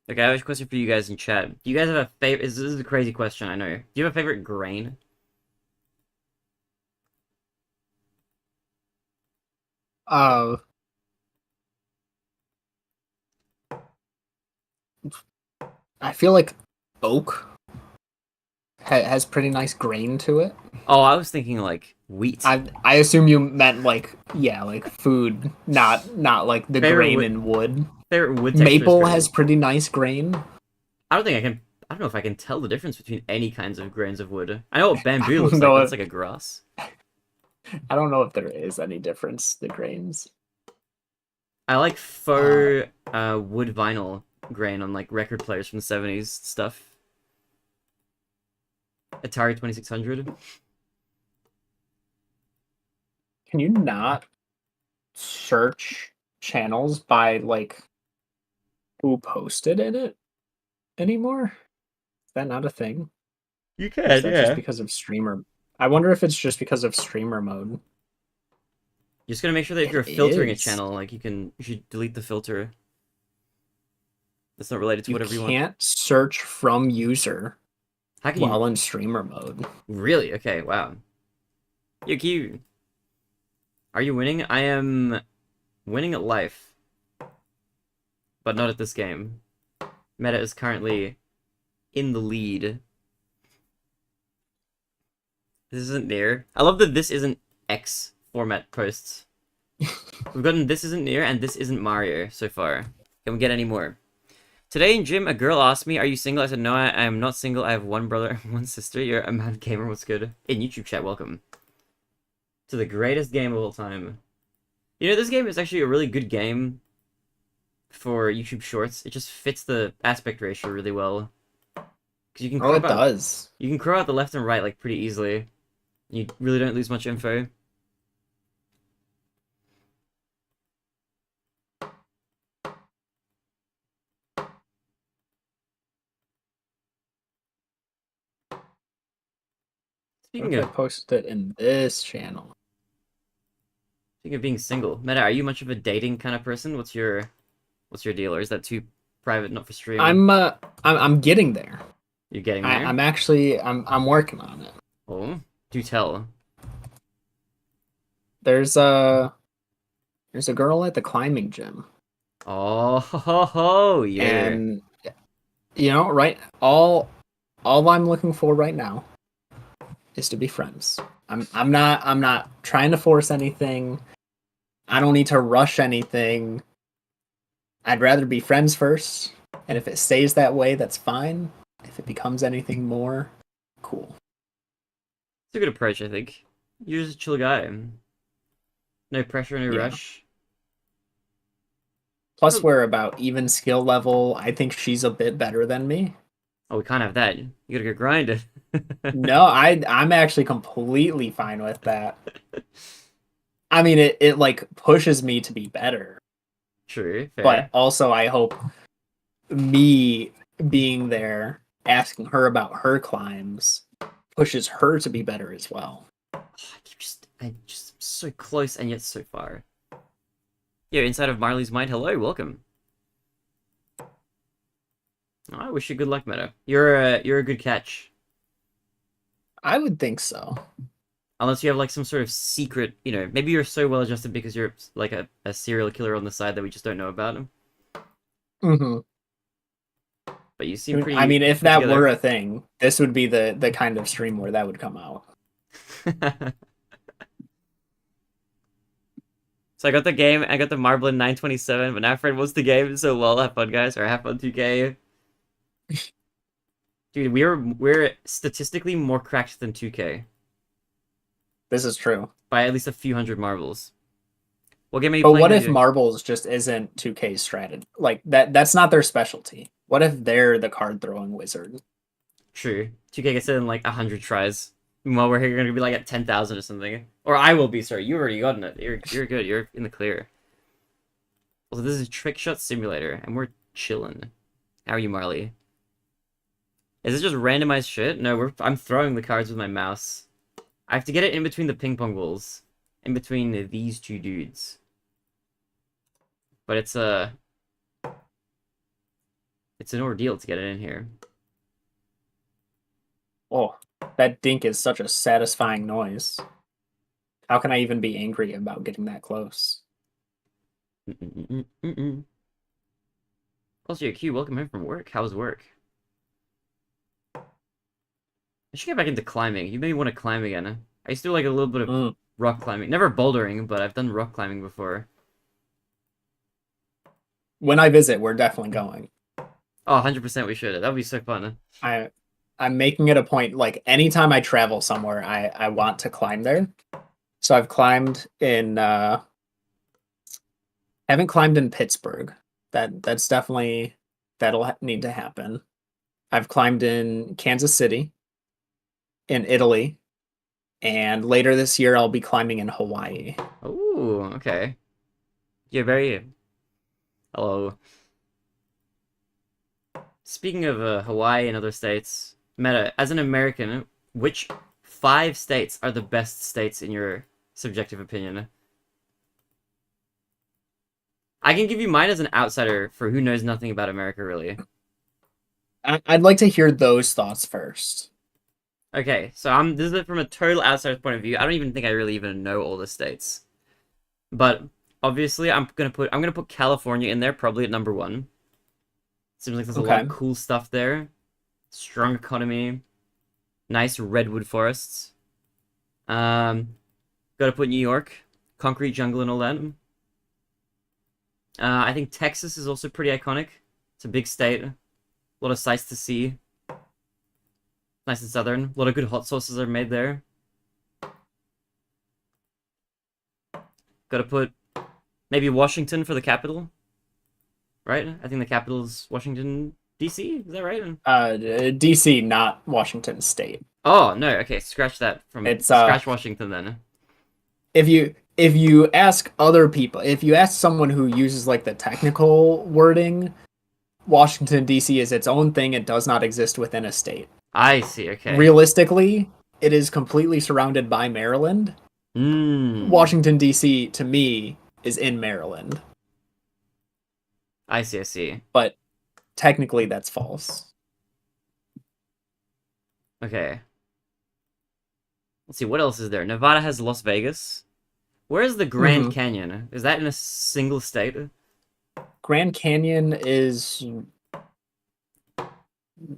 Okay, I have a question for you guys in chat. Do you guys have a favorite? This is a crazy question, I know. Do you have a favorite grain? Uh, I feel like oak has pretty nice grain to it. Oh, I was thinking like wheat. I assume you meant like, yeah, like food, not like the Favorite grain wood, in wood. favorite wood texture is Maple great. has pretty nice grain. I don't think I can. I don't know if I can tell the difference between any kinds of grains of wood. I know what I bamboo don't looks like. know That's if like a grass. I don't know if there is any difference, the grains. I like Uh, faux wood vinyl grain on like record players from the 70s stuff. Atari 2600. Can you not search channels by like who posted in it anymore? Is that not a thing? You Or is can, that just yeah. because of streamer? I wonder if it's just because of streamer mode. You're just gonna make sure that if It you're filtering a is. channel, like you should delete the filter. That's not related to You whatever you want. can't search from user How can you while in streamer mode. really? Okay, wow. You're cute. Are you winning? I am winning at life, but not at this game. Meta is currently in the lead. This isn't near. I love that this isn't X format posts. We've gotten this isn't near and this isn't Mario so far. Can we get any more? Today in gym, a girl asked me, "Are you single?" I said, "No, I am not single. I have one brother and one sister." You're a mad gamer. What's good? In YouTube chat, welcome to the greatest game of all time. You know, this game is actually a really good game for YouTube Shorts. It just fits the aspect ratio really well because you can Oh, crop it out does. you can crop out the left and right like pretty easily. You really don't lose much info. What Speaking if I of posted it in this channel? speaking of being single, Meta, are you much of a dating kind of person? What's your deal, or is that too private, not for stream? I'm getting there. You're getting there. I'm working on it. Oh, do tell. There's a there's a girl at the climbing gym, Oh, ho, ho, ho, yeah. and right, all I'm looking for right now is to be friends. I'm not trying to force anything. I don't need to rush anything. I'd rather be friends first, and if it stays that way, that's fine. If it becomes anything more, cool. It's a good approach, I think. You're just a chill guy. No pressure, no Yeah. rush. Plus, we're about even skill level. I think she's a bit better than me. Oh, we can't have that. You gotta get grinded. No, I'm actually completely fine with that. I mean, it like pushes me to be better, True, but fair. also I hope me being there, asking her about her climbs, pushes her to be better as well. Oh, I just so close and yet so far. Yeah, inside of Marley's mind. Hello, welcome. Oh, I wish you good luck, Meta. You're a good catch. I would think so. Unless you have like some sort of secret, maybe you're so well adjusted because you're like a serial killer on the side that we just don't know about him. Hmm. But you seem I pretty mean, if put that were together. a thing, this would be the kind of stream where that would come out. So I got the game, I got the marble in 927, but now Fred wants the game, so lol, have fun guys, or have fun 2K. Dude, we're statistically more cracked than 2K. This is true. By at least a few hundred marbles. What game are you But playing what now, if Jake? marbles just isn't 2K's strategy? Like that's not their specialty. What if they're the card throwing wizard? True. 2K gets it in like 100 tries. Meanwhile, we're here gonna be like at 10,000 or something. Or I will be, sorry. You already gotten it. You're good. You're in the clear. Also, this is TrickShot Simulator, and we're chilling. How are you, Marley? Is it just randomized shit? No, I'm throwing the cards with my mouse. I have to get it in between the ping pong balls. In between these two dudes. But it's an ordeal to get it in here. Oh, that dink is such a satisfying noise. How can I even be angry about getting that close? Also, your Q, welcome home from work. How's work? I should get back into climbing. You made me want to climb again. I used to do like a little bit of rock climbing. Never bouldering, but I've done rock climbing before. When I visit, we're definitely going. Oh, 100% we should. That would be so fun. I'm making it a point, like anytime I travel somewhere, I want to climb there. So I've climbed in haven't climbed in Pittsburgh. That's definitely that'll need to happen. I've climbed in Kansas City, in Italy, And later this year, I'll be climbing in Hawaii. Oh, okay. You're very... Hello. Speaking of Hawaii and other states, Meta, as an American, which 5 states are the best states in your subjective opinion? I can give you mine as an outsider for who knows nothing about America, really. I'd like to hear those thoughts first. Okay, so this is from a total outsider's point of view. I don't even think I really even know all the states. But obviously I'm gonna put California in there, probably at number 1. Seems like there's a lot of cool stuff there. Strong economy. Nice redwood forests. Gotta put New York. Concrete jungle and all that. I think Texas is also pretty iconic. It's a big state. A lot of sights to see. Nice and southern. A lot of good hot sauces are made there. Gotta put maybe Washington for the capital. Right? I think the capital is Washington, D.C.? Is that right? D.C., not Washington State. Oh, no. Okay, scratch that scratch Washington then. If you ask other people, if you ask someone who uses like the technical wording, Washington D.C. is its own thing. It does not exist within a state. I see. Okay. Realistically, it is completely surrounded by Maryland. Washington D.C. to me is in Maryland. I see. I see. But technically, that's false. Okay. Let's see. What else is there? Nevada has Las Vegas. Where's the Grand Canyon? Is that in a single state? Grand Canyon is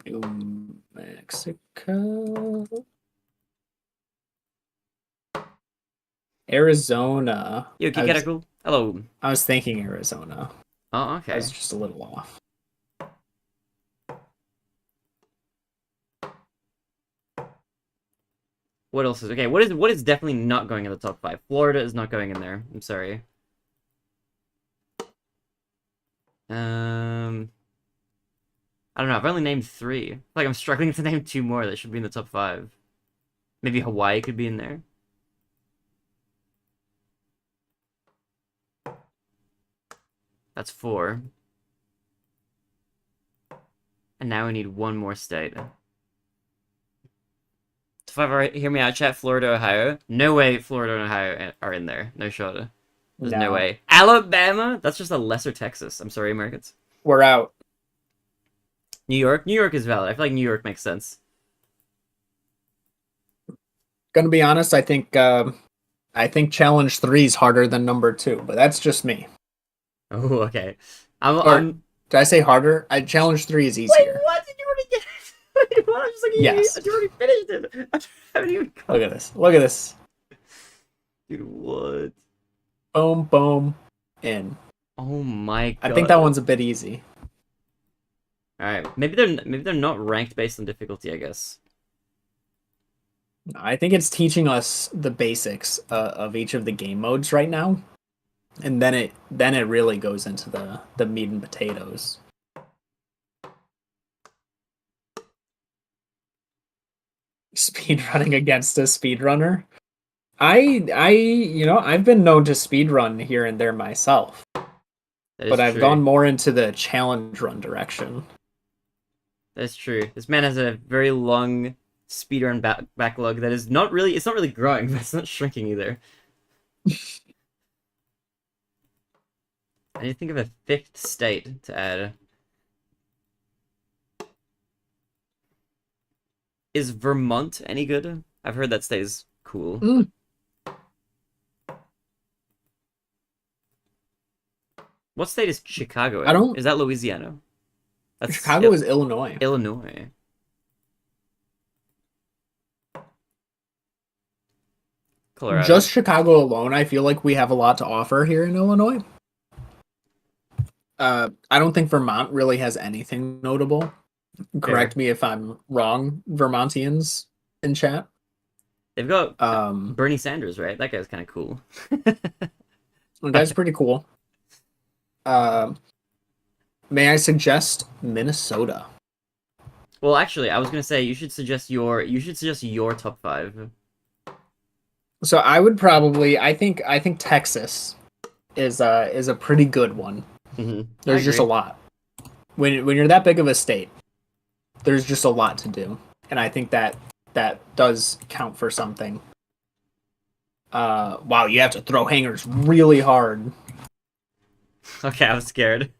New Mexico, Arizona. Yo, Kikeraku. Hello. I was thinking Arizona. Oh, okay. I was just a little off. What else is okay? What is definitely not going in the top 5? Florida is not going in there. I'm sorry. I don't know. I've only named 3. Like I'm struggling to name 2 more that should be in the top 5. Maybe Hawaii could be in there. That's 4. And now we need 1 more state. If I hear me out, chat, Florida, Ohio. No way Florida and Ohio are in there. No shot. There's no way. Alabama? That's just a lesser Texas. I'm sorry, Americans. We're out. New York? New York is valid. I feel like New York makes sense. Gonna be honest, I think challenge 3 is harder than number 2, but that's just me. Oh, okay. Did I say harder? Challenge 3 is easier. Wait, what? Did you already get it? What? I'm just like, yes. You already finished it. I haven't even Look at this. Look at this. Dude, what? Boom, boom, in. Oh my god. I think that one's a bit easy. Alright, maybe they're not ranked based on difficulty, I guess. I think it's teaching us the basics of each of the game modes right now. And then it really goes into the meat and potatoes. Speedrunning against a speedrunner. I've been known to speedrun here and there myself. But I've gone more into the challenge run direction. That's true. This man has a very long speedrun backlog that is not really growing, but it's not shrinking either. I need to think of a 5th state to add. Is Vermont any good? I've heard that state is cool. What state is Chicago in? Is that Louisiana? Chicago is Illinois. Illinois. Colorado. Just Chicago alone, I feel like we have a lot to offer here in Illinois. I don't think Vermont really has anything notable. Correct me if I'm wrong, Vermontians in chat. They've got Bernie Sanders, right? That guy's kind of cool. That guy's pretty cool. May I suggest Minnesota? Well, actually, I was gonna say you should suggest your top 5. So I would probably I think Texas is a pretty good one. I There's just a agree. lot. When you're that big of a state, there's just a lot to do. And I think that does count for something. Wow, you have to throw hangers really hard. Okay, I was scared.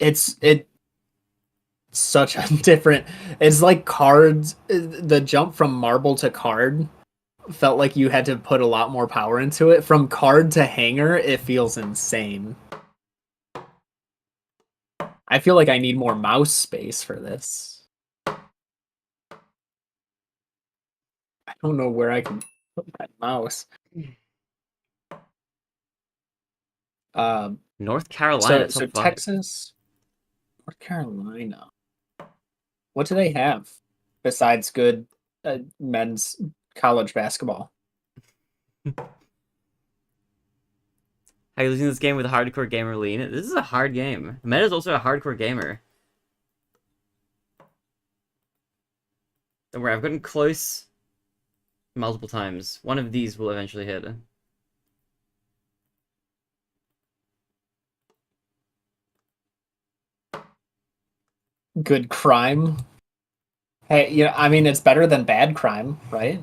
It's such a different. It's like cards. The jump from marble to card felt like you had to put a lot more power into it. From card to hanger, it feels insane. I feel like I need more mouse space for this. I don't know where I can put that mouse. Um, North Carolina, so top 5. Texas, North Carolina. What do they have besides good men's college basketball? Are you losing this game with a hardcore gamer lean? This is a hard game. Meta is also a hardcore gamer. Don't worry, I've gotten close multiple times. One of these will eventually hit. Good crime. Hey, I mean, it's better than bad crime, right?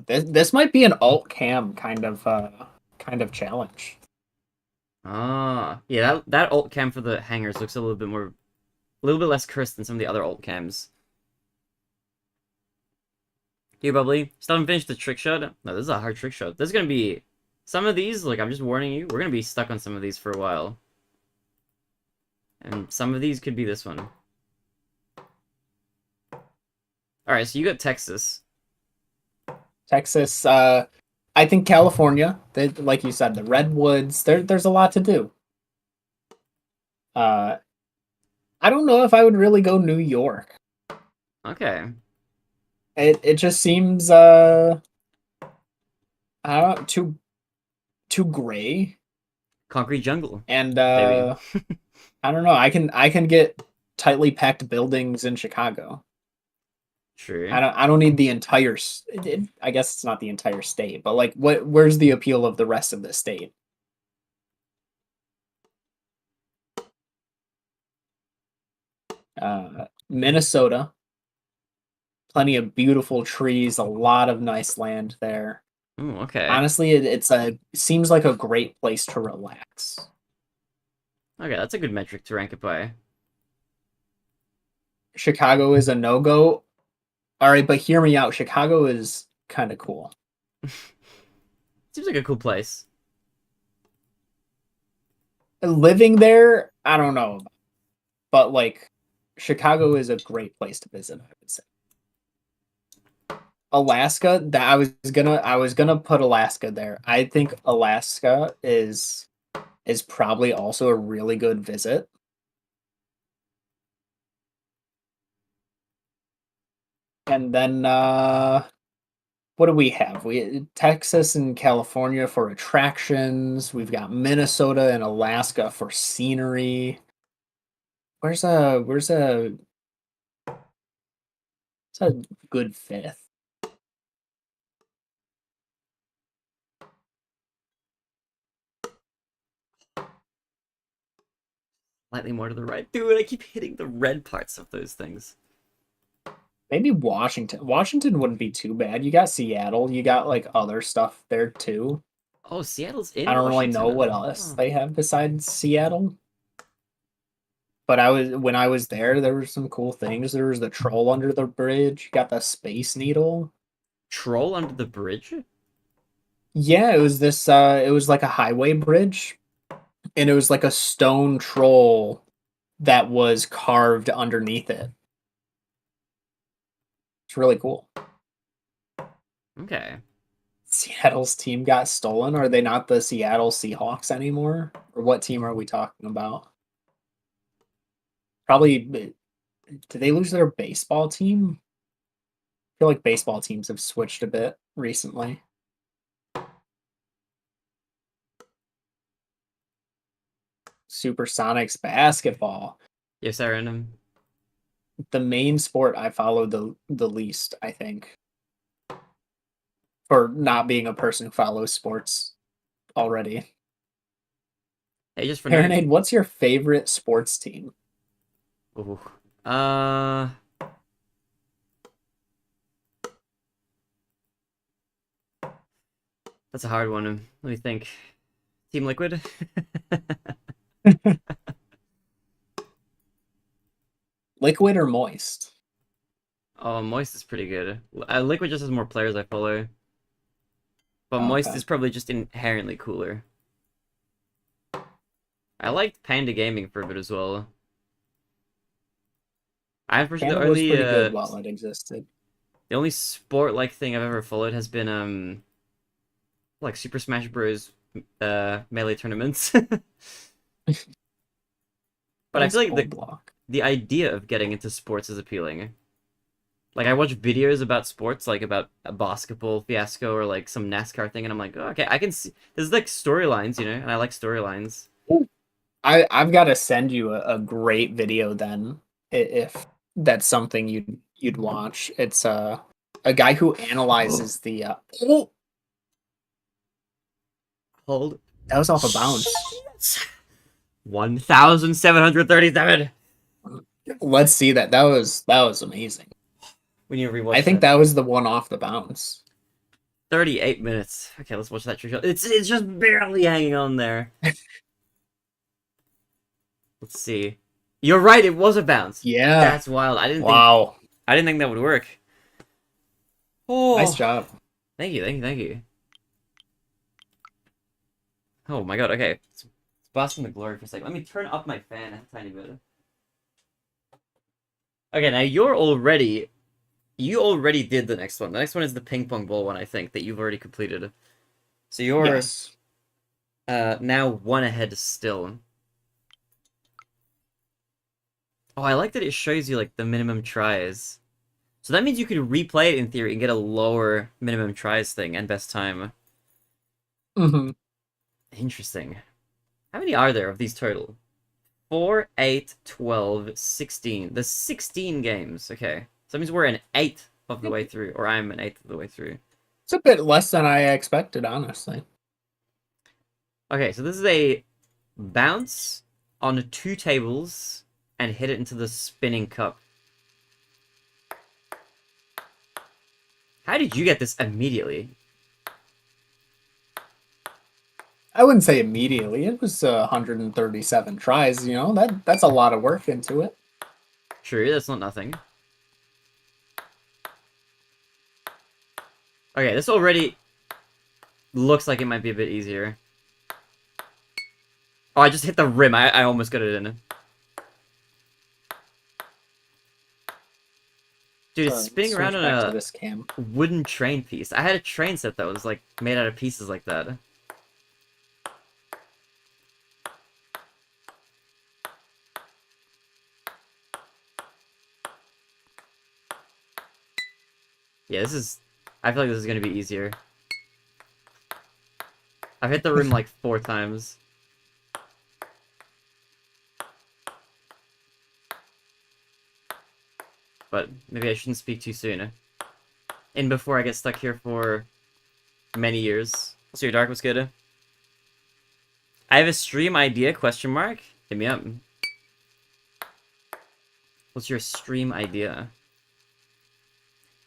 This might be an alt cam kind of challenge. Ah, yeah, that alt cam for the hangers looks a little bit less crisp than some of the other alt cams. Here, Bubbly, still haven't finished the trick shot. No, this is a hard trick shot. There's gonna be some of these, like I'm just warning you, we're gonna be stuck on some of these for a while. And some of these could be this one. Alright, so you got Texas. Texas, I think California, like you said, the redwoods. There's a lot to do. Uh, I don't know if I would really go New York. Okay. It just seems I don't know, too gray, Concrete jungle, and baby. I don't know. I can get tightly packed buildings in Chicago. True. I don't need the entire. I guess it's not the entire state, but like, Where's the appeal of the rest of the state? Minnesota, plenty of beautiful trees, a lot of nice land there. Ooh, okay. Honestly, seems like a great place to relax. Okay, that's a good metric to rank it by. Chicago is a no go. All right, but hear me out. Chicago is kind of cool. Seems like a cool place. Living there, I don't know, but like Chicago is a great place to visit, I would say. Alaska, that I was gonna put Alaska there. I think Alaska is probably also a really good visit. And then what do we have? We Texas and California for attractions. We've got Minnesota and Alaska for scenery. Where's a good fifth? Slightly more to the right. Dude, I keep hitting the red parts of those things. Maybe Washington. Washington wouldn't be too bad. You got Seattle. You got like other stuff there too. Oh, Seattle's in I don't really know what Washington. else Oh. they have besides Seattle. But when I was there, there were some cool things. There was the troll under the bridge. You got the Space Needle. Troll under the bridge? Yeah, it was like a highway bridge, and it was like a stone troll that was carved underneath it. It's really cool. Okay. Seattle's team got stolen. Are they not the Seattle Seahawks anymore? Or what team are we talking about? Probably, did they lose their baseball team? I feel like baseball teams have switched a bit recently. Supersonics basketball. Yes, I random. the main sport I follow the least, I think, for not being a person who follows sports already. Hey, just for knowing. Barinade, what's your favorite sports team? Ooh. Uh, that's a hard one. Let me think. Team Liquid. Liquid or moist? Oh, Moist is pretty good. Liquid just has more players I follow, but Moist Okay. is probably just inherently cooler. I liked Panda Gaming for a bit as well. I'm pretty Panda was pretty good while it existed. the only sport like thing I've ever followed has been like Super Smash Bros. Melee tournaments. But I Nice feel like gold block. the idea of getting into sports is appealing. Like I watch videos about sports, like about a basketball fiasco or like some NASCAR thing, and I'm like, oh, okay, I can see. There's like storylines, and I like storylines. I've got to send you a great video then if that's something you'd watch. It's a guy who analyzes the oh, Hold. that was off a bounce. 1,737. Let's see that. That was amazing. We need to I rewatch think that. that was the one off the bounce. 38 minutes. Okay, let's watch that trick shot. It's just barely hanging on there. Let's see. You're right, it was a bounce. Yeah. That's wild. Wow. I didn't think that would work. Nice Oh, job. thank you. Oh my god, okay. Let's bask in the glory for a second. Let me turn up my fan a tiny bit. Okay, now you already did the next one. The next one is the ping pong ball one, I think, that you've already completed. So you're Yes. now one ahead still. Oh, I like that it shows you like the minimum tries. So that means you could replay it in theory and get a lower minimum tries thing and best time. Mm-hmm. Interesting. How many are there of these total? 4, 8, 12, 16. There's 16 games. Okay. So that means we're an eighth of the way through, or I'm an eighth of the way through. It's a bit less than I expected, honestly. Okay, so this is a bounce on 2 tables and hit it into the spinning cup. How did you get this immediately? I wouldn't say immediately. It was 137 tries. That's a lot of work into it. True, that's not nothing. Okay, this already looks like it might be a bit easier. Oh, I just hit the rim. I almost got it in. Dude, it's spinning around on back to a this cam. wooden train piece. I had a train set that was like made out of pieces like that. Yeah, I feel like this is gonna be easier. I've hit the rim like 4 times. But maybe I shouldn't speak too soon. And before I get stuck here for many years. So your dark was good. I have a stream idea, question mark? Hit me up. What's your stream idea?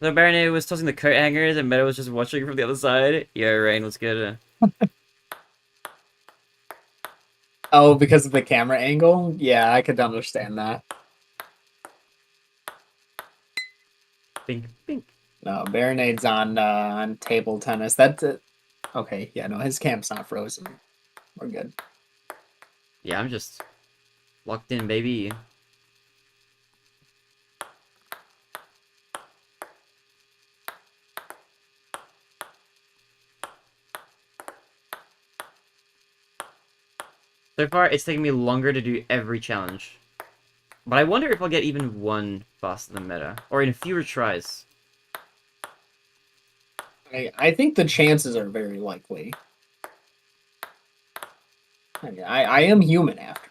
TheBarinade was tossing the coat hangers and Meadow was just watching from the other side. Yeah, Rain was good. Oh, because of the camera angle? Yeah, I could understand that. Bink, bink. No, Barinade's on table tennis. That's it. Okay, yeah, no, his cam's not frozen. We're good. Yeah, I'm just locked in, baby. So far, it's taking me longer to do every challenge. But I wonder if I'll get even one faster than meta. Or in fewer tries. I think the chances are very likely. I am human after.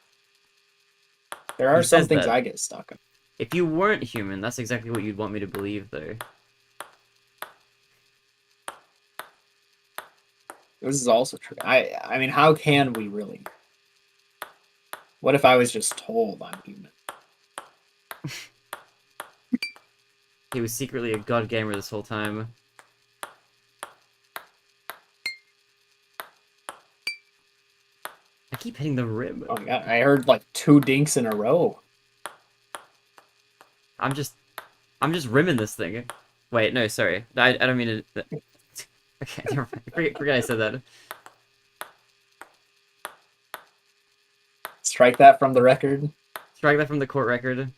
There Who are some says things that? I get stuck on. If you weren't human, that's exactly what you'd want me to believe, though. This is also true. I mean, how can we really? What if I was just told I'm human? He was secretly a god gamer this whole time. I keep hitting the rim. Oh my god, I heard like 2 dinks in a row. I'm just rimming this thing. Wait, no, sorry. I don't mean to... Okay, never mind. Forget I said that. Strike that from the record. Strike that from the court record.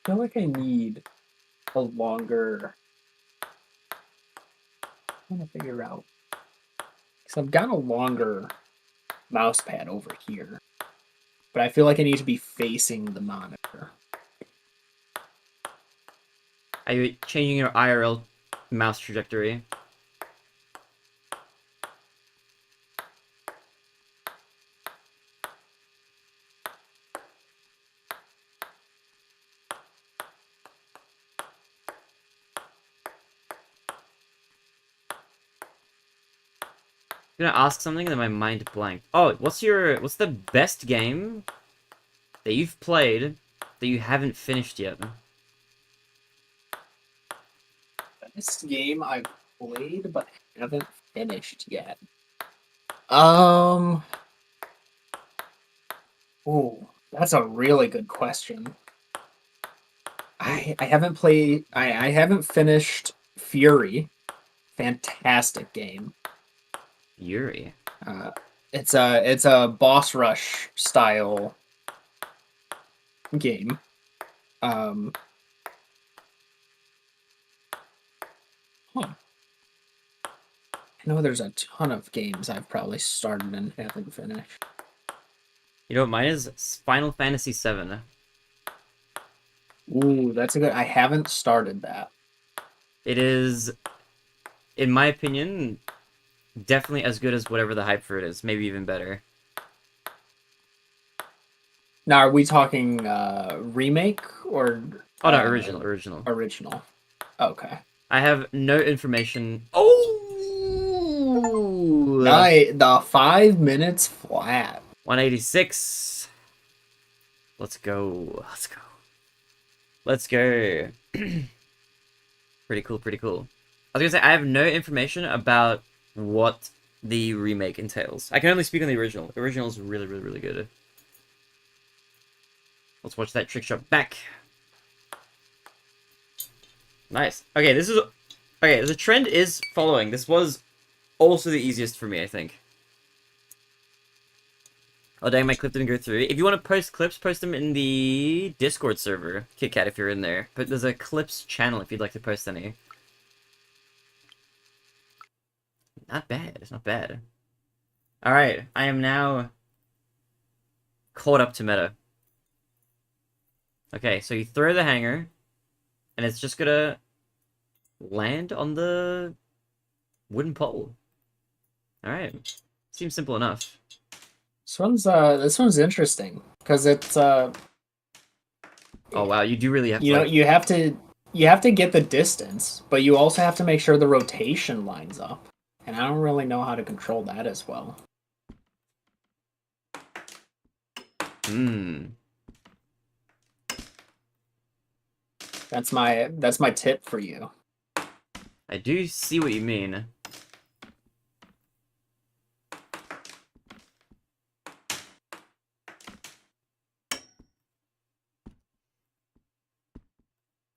I feel like I need a longer... I'm trying to figure out. Because I've got a longer mouse pad over here. But I feel like I need to be facing the monitor. Are you changing your IRL mouse trajectory? I'm gonna ask something and then my mind blanked. Oh, what's the best game that you've played that you haven't finished yet? Best game I've played but haven't finished yet. Oh, that's a really good question. I haven't played. I haven't finished Fury. Fantastic game. Yuri. It's a boss rush style game. Huh. I know there's a ton of games I've probably started and haven't finished. You know what mine is? Final Fantasy VII. Ooh, that's a good... I haven't started that. It is, in my opinion, definitely as good as whatever the hype for it is. Maybe even better. Now, are we talking remake or... Oh, no, original. Original. Okay. I have no information. Oh! The 5 minutes flat. 186. Let's go. Let's go. Pretty cool. I was gonna say, I have no information about what the remake entails. I can only speak on the original. The original is really good. Let's watch that trick shot back. Nice. Okay, the trend is following. This was also the easiest for me, I think. Oh dang, my clip didn't go through. If you want to post clips, post them in the Discord server. KitKat, if you're in there. But there's a clips channel if you'd like to post any. Not bad. Alright, I am now caught up to meta. Okay, so you throw the hanger, and it's just gonna land on the wooden pole. Alright. Seems simple enough. This one's interesting because it's oh wow, you do really have to, you know, you have to get the distance, but you also have to make sure the rotation lines up. And I don't really know how to control that as well. That's my tip for you. I do see what you mean.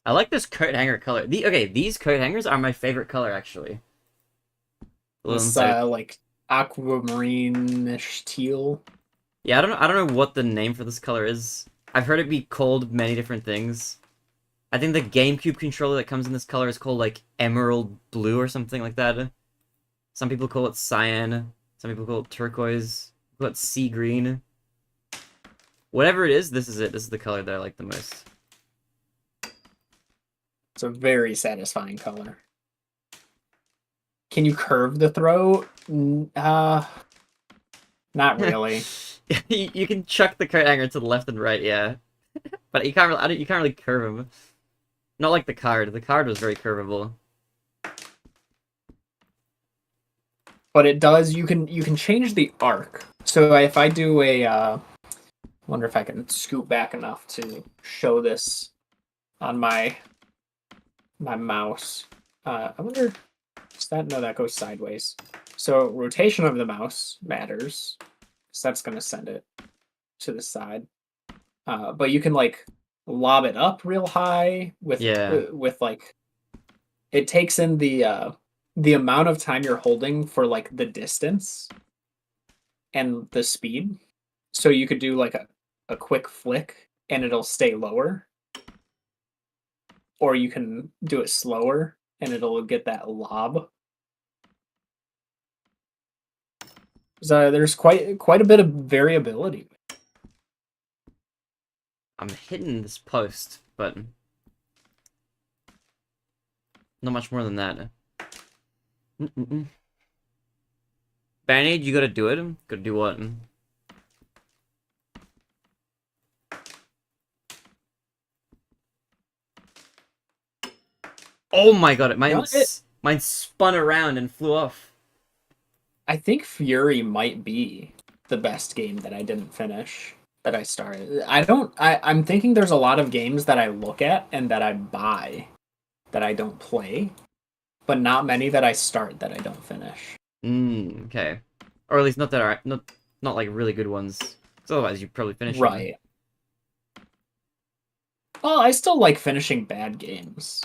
I like this coat hanger color. These coat hangers are my favorite color, actually. This like aquamarine-ish teal. Yeah, I don't know what the name for this color is. I've heard it be called many different things. I think the GameCube controller that comes in this color is called like emerald blue or something like that. Some people call it cyan. Some people call it turquoise. Call it sea green. Whatever it is, this is it. This is the color that I like the most. It's a very satisfying color. Can you curve the throw? Not really. You can chuck the card hanger to the left and right, yeah. But you can't really, you can't really curve him. Not like the card. The card was very curvable. But it does. You can change the arc. So if I do a, wonder if I can scoot back enough to show this on my mouse. I wonder. Is that no? That goes sideways. So rotation of the mouse matters. So that's gonna send it to the side. But you can like lob it up real high with like it takes in the amount of time you're holding for like the distance and the speed. So you could do like a quick flick and it'll stay lower. Or you can do it slower and it'll get that lob. So there's quite a bit of variability. I'm hitting this post, but not much more than that. Barinade, you gotta do it. Gotta do what? Oh my god! Mine spun around and flew off. I think Fury might be the best game that I didn't finish that I started. I'm thinking there's a lot of games that I look at and that I buy that I don't play, but not many that I start that I don't finish. Okay. Or at least not that are not like really good ones. Because otherwise you'd probably finish them. Right. Well, I still like finishing bad games.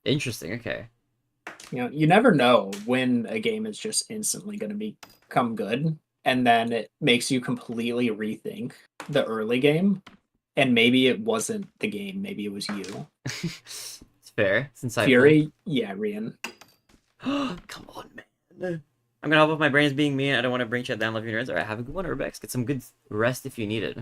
Interesting, okay. You know, you never know when a game is just instantly going to become good, and then it makes you completely rethink the early game, and maybe it wasn't the game, maybe it was you. It's fair. It's insightful. Fury? Yeah, Rian. Come on, man. I'm gonna help with my brains being mean. I don't want to bring chat down, love your nerds. Alright, have a good one, Urbex. Get some good rest if you need it.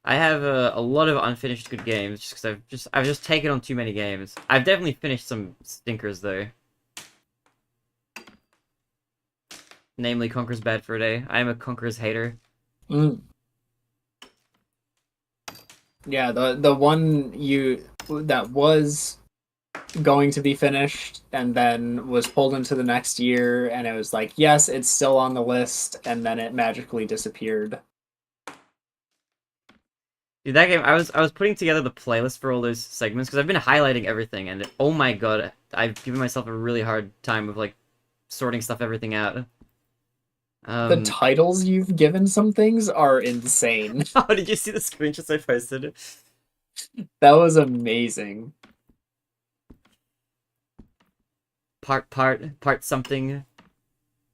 I have a lot of unfinished good games just because I've just taken on too many games. I've definitely finished some stinkers though. Namely, Conker's Bad for a Day. I am a Conker's hater. Yeah, the one that was going to be finished and then was pulled into the next year, and it was like, yes, it's still on the list, and then it magically disappeared. Dude, that game, I was putting together the playlist for all those segments because I've been highlighting everything, and oh my god, I've given myself a really hard time of like sorting everything out. The titles you've given some things are insane. Oh, did you see the screenshots I posted? That was amazing. Part something.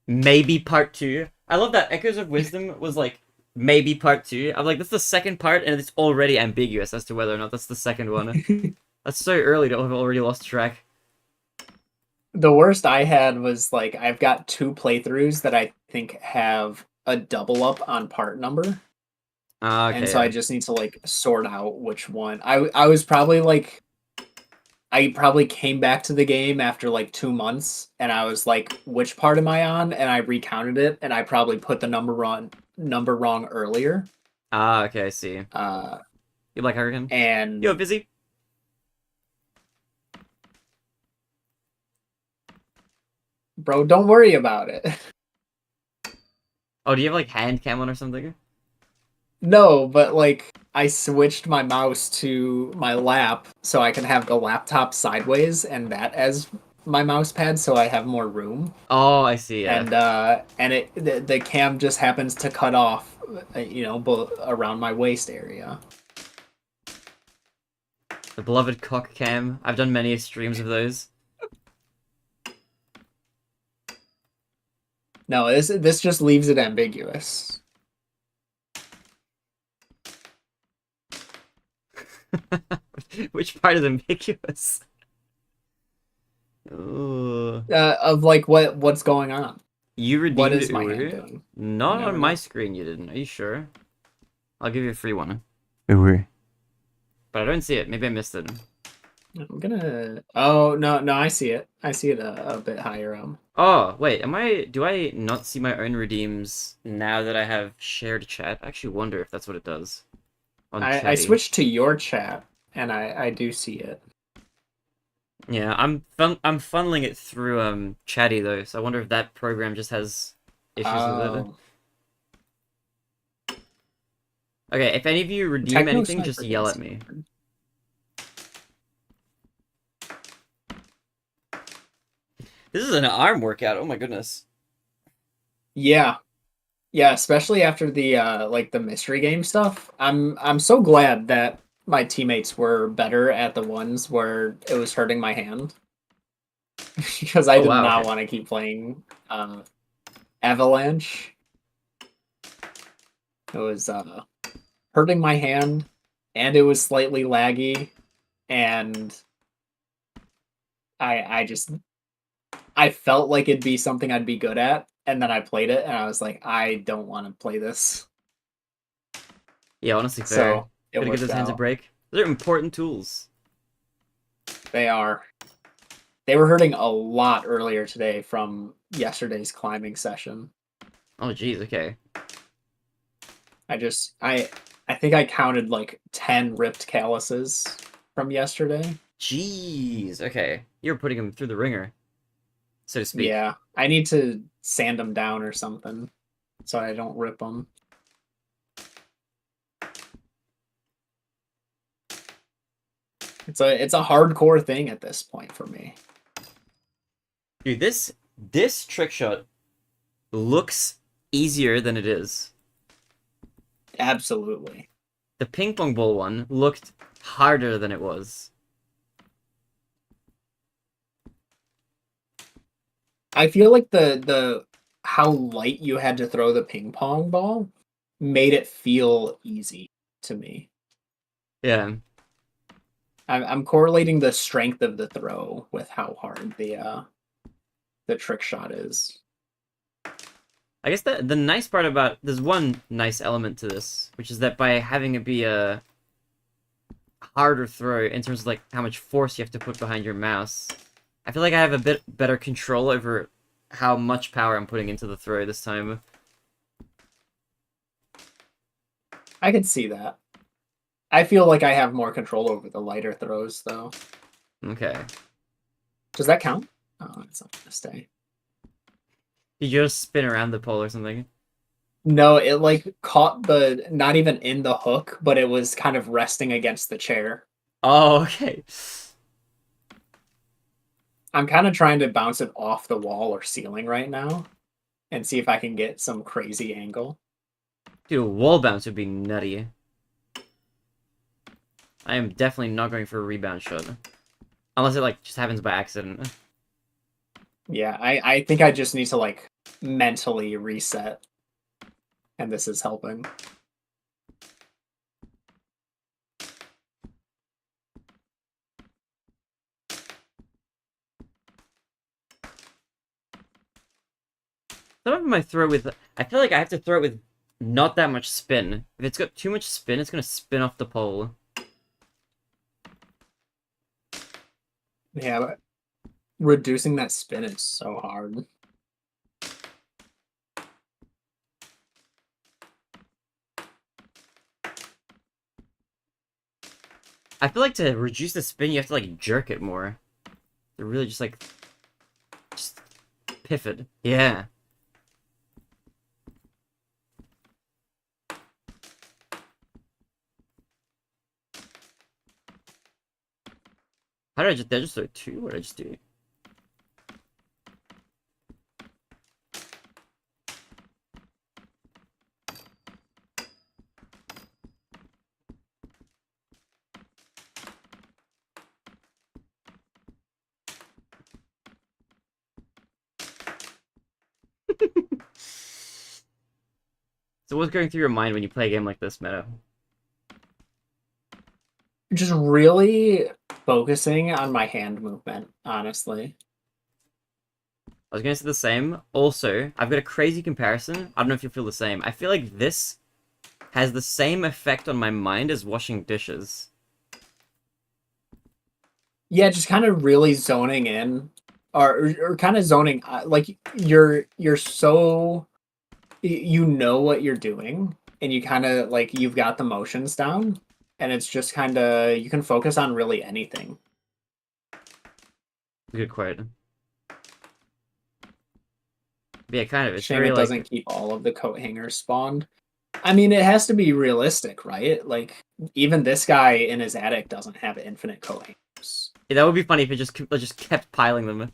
Maybe part 2. I love that Echoes of Wisdom was like maybe part 2. I'm like, that's the second part, and it's already ambiguous as to whether or not that's the second one. That's so early to have already lost track. The worst I had was like, I've got 2 playthroughs that I think have a double up on part number. Okay, and so I just need to like sort out which one. I was probably like, I probably came back to the game after like 2 months, and I was like, which part am I on? And I recounted it, and I probably put the number wrong earlier. Okay, I see. You like Hurricane? And yo, busy. Bro, don't worry about it. Oh, do you have like hand cam on or something? No, but like I switched my mouse to my lap so I can have the laptop sideways and that as my mouse pad so I have more room. Oh, I see. Yeah. And the cam just happens to cut off, you know, around my waist area. The beloved cock cam. I've done many streams of those. No, this just leaves it ambiguous. Which part is ambiguous? Of like what's going on. You redeemed what is it, my hand doing? Not on my screen you didn't. Are you sure? I'll give you a free one. But I don't see it. Maybe I missed it. I'm gonna. Oh no, I see it. I see it a bit higher. Oh, wait, do I not see my own redeems now that I have shared chat? I actually wonder if that's what it does on I Chatty. switched to your chat, and I do see it. Yeah, I'm funneling it through Chatty though, so I wonder if that program just has issues with it. Oh, Okay, if any of you redeem Techno anything, just Sniper yell did at seem me. weird. This is an arm workout. Oh my goodness. Yeah, yeah, especially after the like the mystery game stuff. I'm so glad that my teammates were better at the ones where it was hurting my hand because I Oh did wow, not okay. want to keep playing Avalanche. It was hurting my hand, and it was slightly laggy, and I just I felt like it'd be something I'd be good at, and then I played it, and I was like, I don't want to play this. Yeah, honestly fair. So it Gotta give worked those hands a out. break. They're important tools. They are. They were hurting a lot earlier today from yesterday's climbing session. Oh geez, okay. I think I counted like 10 ripped calluses from yesterday. Jeez, okay. You're putting them through the ringer, so to speak. Yeah, I need to sand them down or something so I don't rip them. It's a hardcore thing at this point for me. Dude, this trick shot looks easier than it is. Absolutely. The ping pong ball one looked harder than it was. I feel like the how light you had to throw the ping pong ball made it feel easy to me. Yeah. I'm correlating the strength of the throw with how hard the trick shot is. I guess the nice part about there's one nice element to this, which is that by having it be a harder throw in terms of like how much force you have to put behind your mouse, I feel like I have a bit better control over how much power I'm putting into the throw this time. I could see that. I feel like I have more control over the lighter throws though. Okay. Does that count? Oh, it's not gonna stay. Did you just spin around the pole or something? No, it like caught the not even in the hook, but it was kind of resting against the chair. Oh, okay. I'm kind of trying to bounce it off the wall or ceiling right now and see if I can get some crazy angle. Dude, a wall bounce would be nutty. I am definitely not going for a rebound shot. Unless it like just happens by accident. Yeah, I think I just need to like mentally reset, and this is helping. Some of them I throw with... I feel like I have to throw it with not that much spin. If it's got too much spin, it's gonna spin off the pole. Yeah, but reducing that spin is so hard. I feel like to reduce the spin, you have to like jerk it more. To really just like... Just pivot. Yeah. How did I just throw two? What did I just do? So what's going through your mind when you play a game like this, Meta? Just really focusing on my hand movement, honestly. I was gonna say the same. Also, I've got a crazy comparison. I don't know if you feel the same. I feel like this has the same effect on my mind as washing dishes. Yeah, just kind of really zoning in, or kind of zoning like you're so you know what you're doing, and you kind of like you've got the motions down, and it's just kind of you can focus on really anything. Good quote. Yeah, kind of. It's Shame very it like. doesn't keep all of the coat hangers spawned. I mean, it has to be realistic, right? Like even this guy in his attic doesn't have infinite coat hangers. Yeah, that would be funny if it just kept piling them.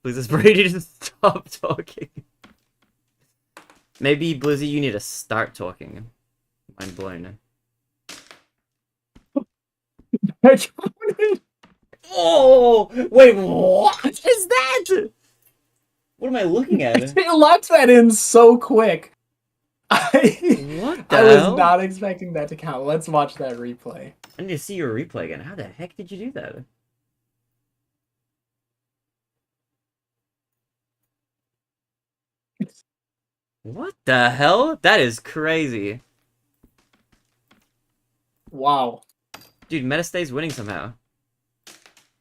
Please, this Brady just stop talking. Maybe Blizzy, you need to start talking. Mind blown. Oh, wait, what is that? What am I looking at? He locked that in so quick. I What the I was hell? not expecting that to count. Let's watch that replay. I need to see your replay again. How the heck did you do that? What the hell? That is crazy. Wow. Dude, Metastay's winning somehow.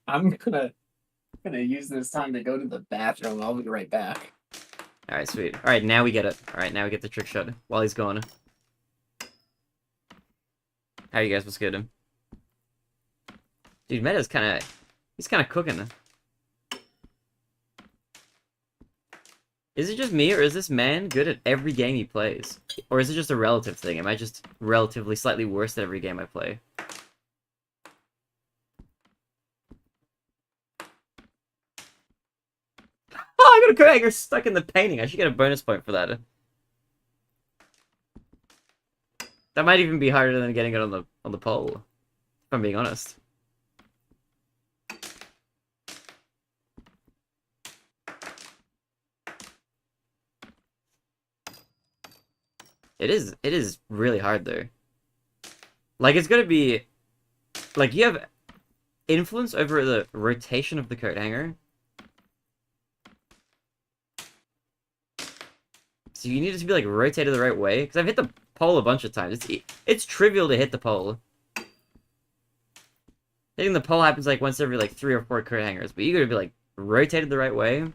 I'm gonna use this time to go to the bathroom. I'll be right back. Alright, sweet. Alright, now we get it. Alright, now we get the trick shot while he's gone. How you guys? What's good? Dude, Meta's he's kinda cooking. Is it just me, or is this man good at every game he plays? Or is it just a relative thing? Am I just relatively slightly worse at every game I play? Oh, I got a co-hanger stuck in the painting. I should get a bonus point for that. That might even be harder than getting it on the pole, if I'm being honest. It is really hard though. Like it's gonna be like you have influence over the rotation of the coat hanger. So you need it to be like rotated the right way. Because I've hit the pole a bunch of times. It's trivial to hit the pole. Hitting the pole happens like once every like 3 or 4 coat hangers, but you gotta be like rotated the right way.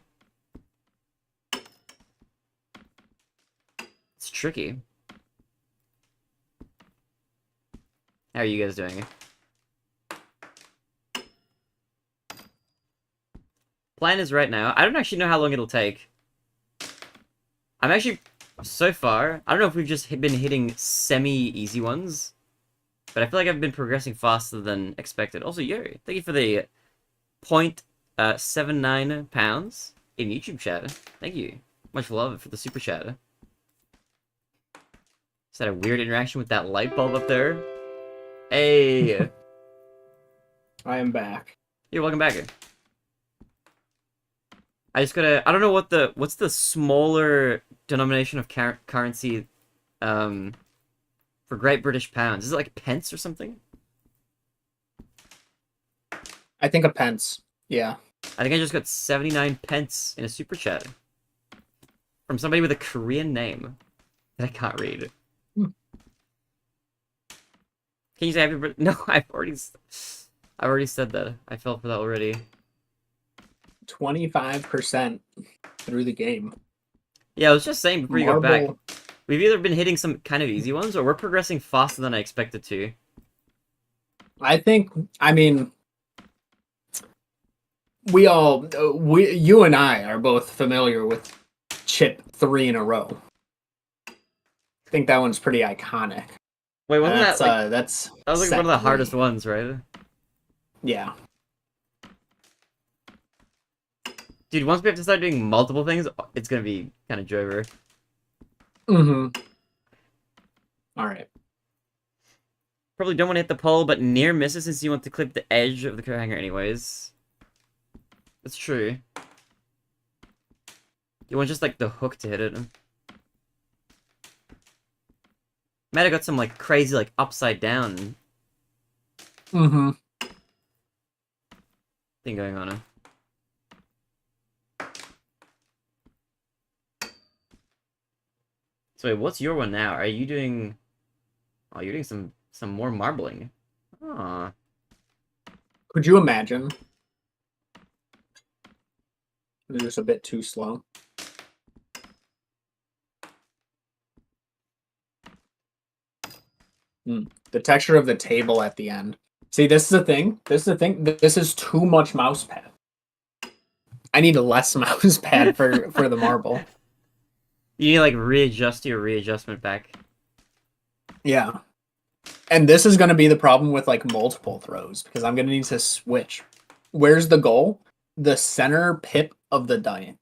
It's tricky. How are you guys doing? Plan is right now. I don't actually know how long it'll take. I'm actually, so far, I don't know if we've just been hitting semi-easy ones, but I feel like I've been progressing faster than expected. Also, yo, thank you for the £0.79 in YouTube chat. Thank you. Much love for the super chat. Just had a weird interaction with that light bulb up there. Hey! I am back. You're welcome back. I just gotta, I don't know what's the smaller denomination of currency, for Great British Pounds. Is it like pence or something? I think a pence. Yeah. I think I just got 79 pence in a super chat from somebody with a Korean name that I can't read. Can you say happy birthday? No, I've already said that. I fell for that already. 25% through the game. Yeah, I was just saying before you got back. Marble. We've either been hitting some kind of easy ones, or we're progressing faster than I expected to. I think, I mean, you and I are both familiar with chip 3 in a row. I think that one's pretty iconic. Wait, wasn't that like that's that was like one of the hardest ones, right? Yeah. Dude, once we have to start doing multiple things, it's gonna be kind of jover. Mm-hmm. All right. Probably don't want to hit the pole, but near misses since you want to clip the edge of the coat hanger anyways. That's true. You want just like the hook to hit it. Might have got some like crazy like upside down Mm-hmm. thing going on. So wait, what's your one now? Are you doing? Oh, you're doing some more marbling. Ah. Could you imagine? It's just a bit too slow. The texture of the table at the end. See, this is the thing. This is the thing. This is too much mouse pad. I need a less mouse pad for the marble. You need like readjust your readjustment back. Yeah. And this is going to be the problem with like multiple throws because I'm going to need to switch. Where's the goal? The center pip of the die.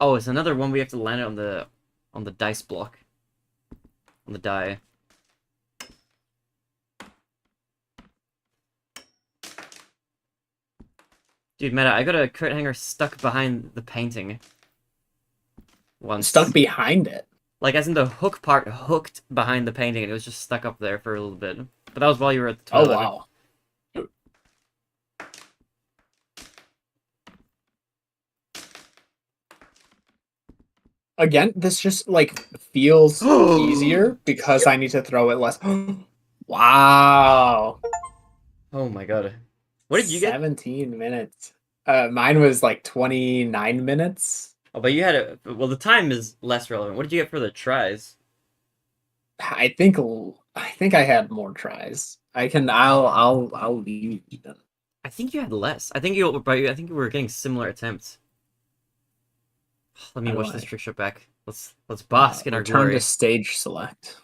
Oh, it's another one we have to land it on the dice block. On the die. Dude, Meta, I got a coat hanger stuck behind the painting. Once. Stuck behind it? Like, as in the hook part hooked behind the painting, and it was just stuck up there for a little bit. But that was while you were at the toilet. Oh, wow. Again, this just, like, feels easier because I need to throw it less. Wow. Oh my god. What did you get? 17 minutes. Mine was, like, 29 minutes. Oh, but you had a... Well, the time is less relevant. What did you get for the tries? I think I had more tries. I'll leave them. I think you had less. I think you were getting similar attempts. Let me watch this trick shot back. Let's bask in our glory. Return to stage select.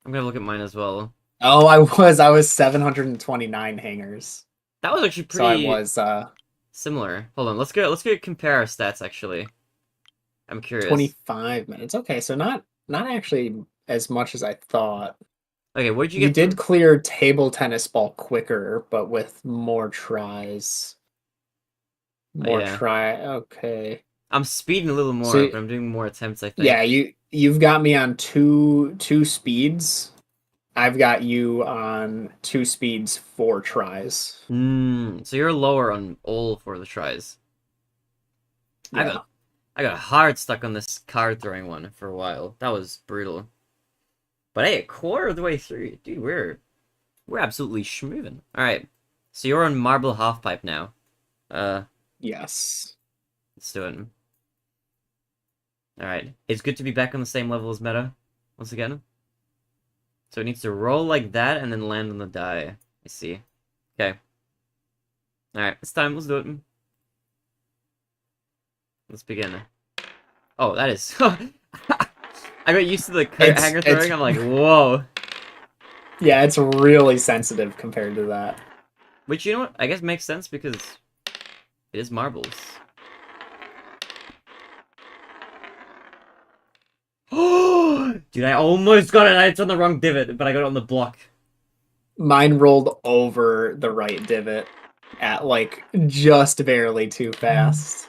I'm gonna look at mine as well. Oh, I was 729 hangers. That was actually pretty. So I was similar. Hold on, let's go compare our stats actually. I'm curious. 25 minutes. Okay, so not actually as much as I thought. Okay, what did you get? You did clear table tennis ball quicker, but with more tries. Okay. I'm speeding a little more, but I'm doing more attempts, I think. Yeah, you've got me on two speeds. I've got you on 2 speeds, 4 tries. So you're lower on all 4 of the tries. Yeah. I got hard stuck on this card throwing one for a while. That was brutal. But hey, a quarter of the way through, dude, we're absolutely schmoving. All right, so you're on marble halfpipe now. Yes. Let's do it. All right, it's good to be back on the same level as Meta once again. So it needs to roll like that and then land on the die. I see. Okay. All right, it's time. Let's do it. Let's begin. Oh, that is. I got used to the hanger throwing. I'm like, whoa. Yeah, it's really sensitive compared to that. Which, you know what? I guess makes sense because it is marbles. Oh, dude, I almost got it. It's on the wrong divot, but I got it on the block. Mine rolled over the right divot at like just barely too fast.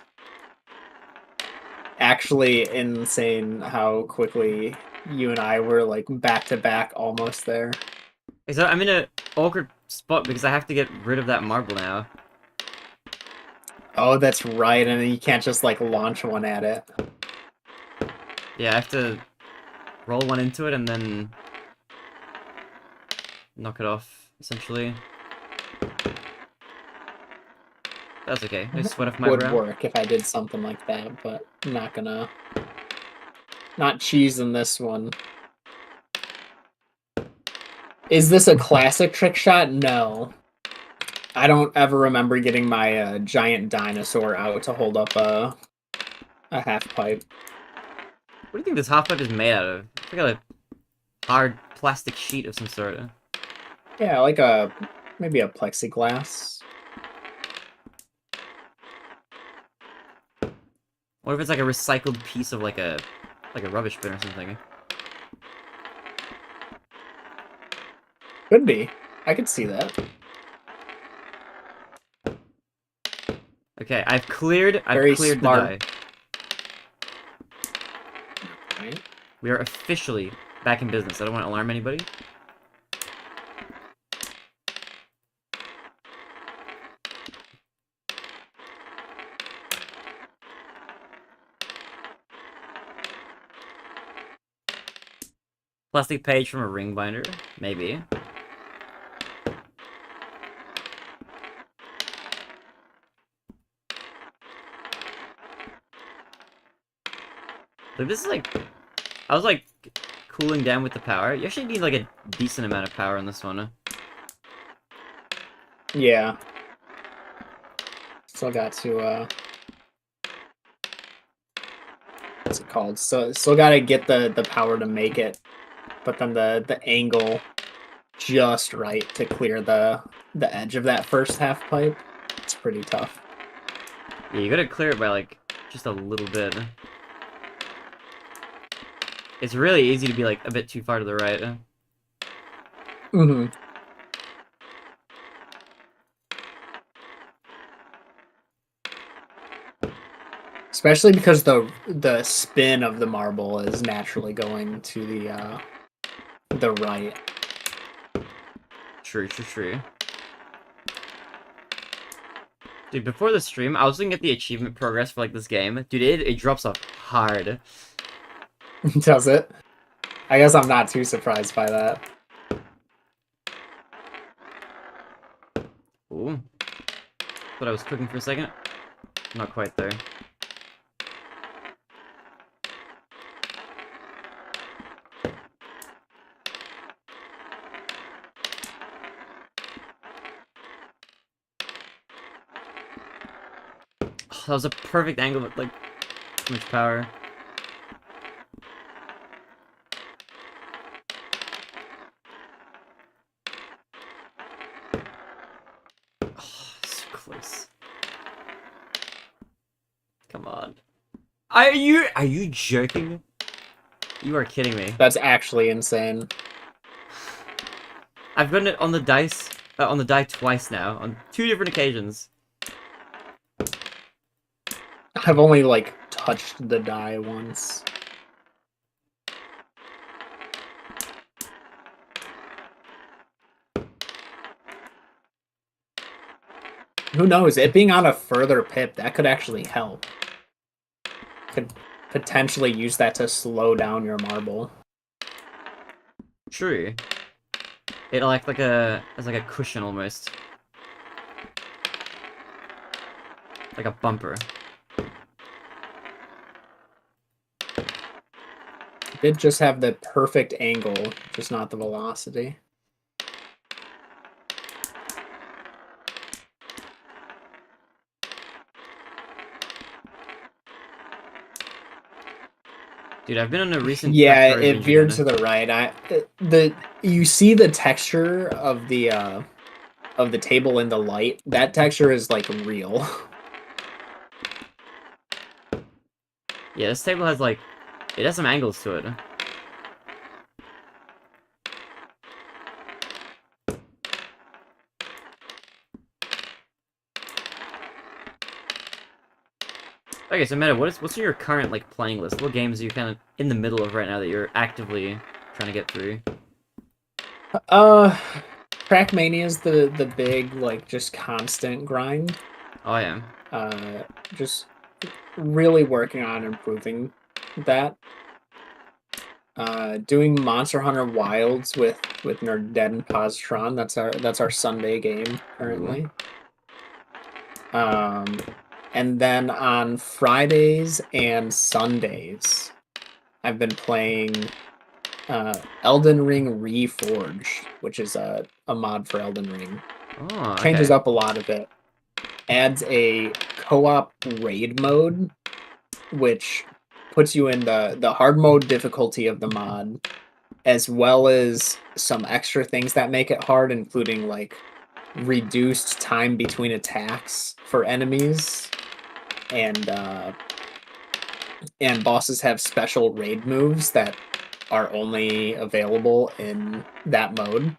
Actually insane how quickly you and I were like back to back almost there. So I'm in an awkward spot because I have to get rid of that marble now. Oh, that's right, and you can't just like launch one at it. Yeah, I have to roll one into it and then knock it off, essentially. That's okay. I sweat off my brow. Would work if I did something like that, but I'm not gonna. Not cheesing this one. Is this a classic trick shot? No. I don't ever remember getting my giant dinosaur out to hold up a half pipe. What do you think this half pipe is made out of? It's like a hard plastic sheet of some sort. Yeah, like maybe a plexiglass. What if it's like a recycled piece of like a rubbish bin or something? Could be. I could see that. Okay, I've cleared the die. Right. We are officially back in business. I don't want to alarm anybody. Plastic page from a ring binder, maybe. Like this is like, I was like cooling down with the power. You actually need like a decent amount of power in this one. Yeah. Still got to what's it called? Still got to get the power to make it, but then the angle just right to clear the edge of that first half pipe. It's pretty tough. Yeah, you gotta clear it by like just a little bit. It's really easy to be like a bit too far to the right. Mm-hmm. Especially because the spin of the marble is naturally going to the right. True. Dude, before the stream, I was looking at the achievement progress for like this game. Dude, it drops off hard. Does it? I guess I'm not too surprised by that. Ooh. Thought I was cooking for a second. Not quite there. Oh, that was a perfect angle with like too much power. Oh, so close. Come on. Are you joking? You are kidding me. That's actually insane. I've gotten it on the dice, on the die twice now, on 2 different occasions. I've only like touched the die once. Who knows? It being on a further pip, that could actually help. Could potentially use that to slow down your marble. True. It like a as like a cushion almost. Like a bumper. It did just have the perfect angle, just not the velocity. Dude, I've been on a recent Yeah, Factorio it binge veered again. to the right. You see the texture of the table in the light. That texture is like real. Yeah, this table has like, it has some angles to it. Okay, so Meta, what's your current like playing list? What games are you kind of in the middle of right now that you're actively trying to get through? Trackmania is the big like just constant grind. Oh yeah. Just really working on improving that. Doing Monster Hunter Wilds with Nerd Dead and Positron. That's our Sunday game currently. Ooh. And then on Fridays and Sundays, I've been playing Elden Ring Reforged, which is a mod for Elden Ring. Oh, Changes okay. up a lot of it. Adds a co-op raid mode, which puts you in the hard mode difficulty of the mod, as well as some extra things that make it hard, including like reduced time between attacks for enemies, and bosses have special raid moves that are only available in that mode.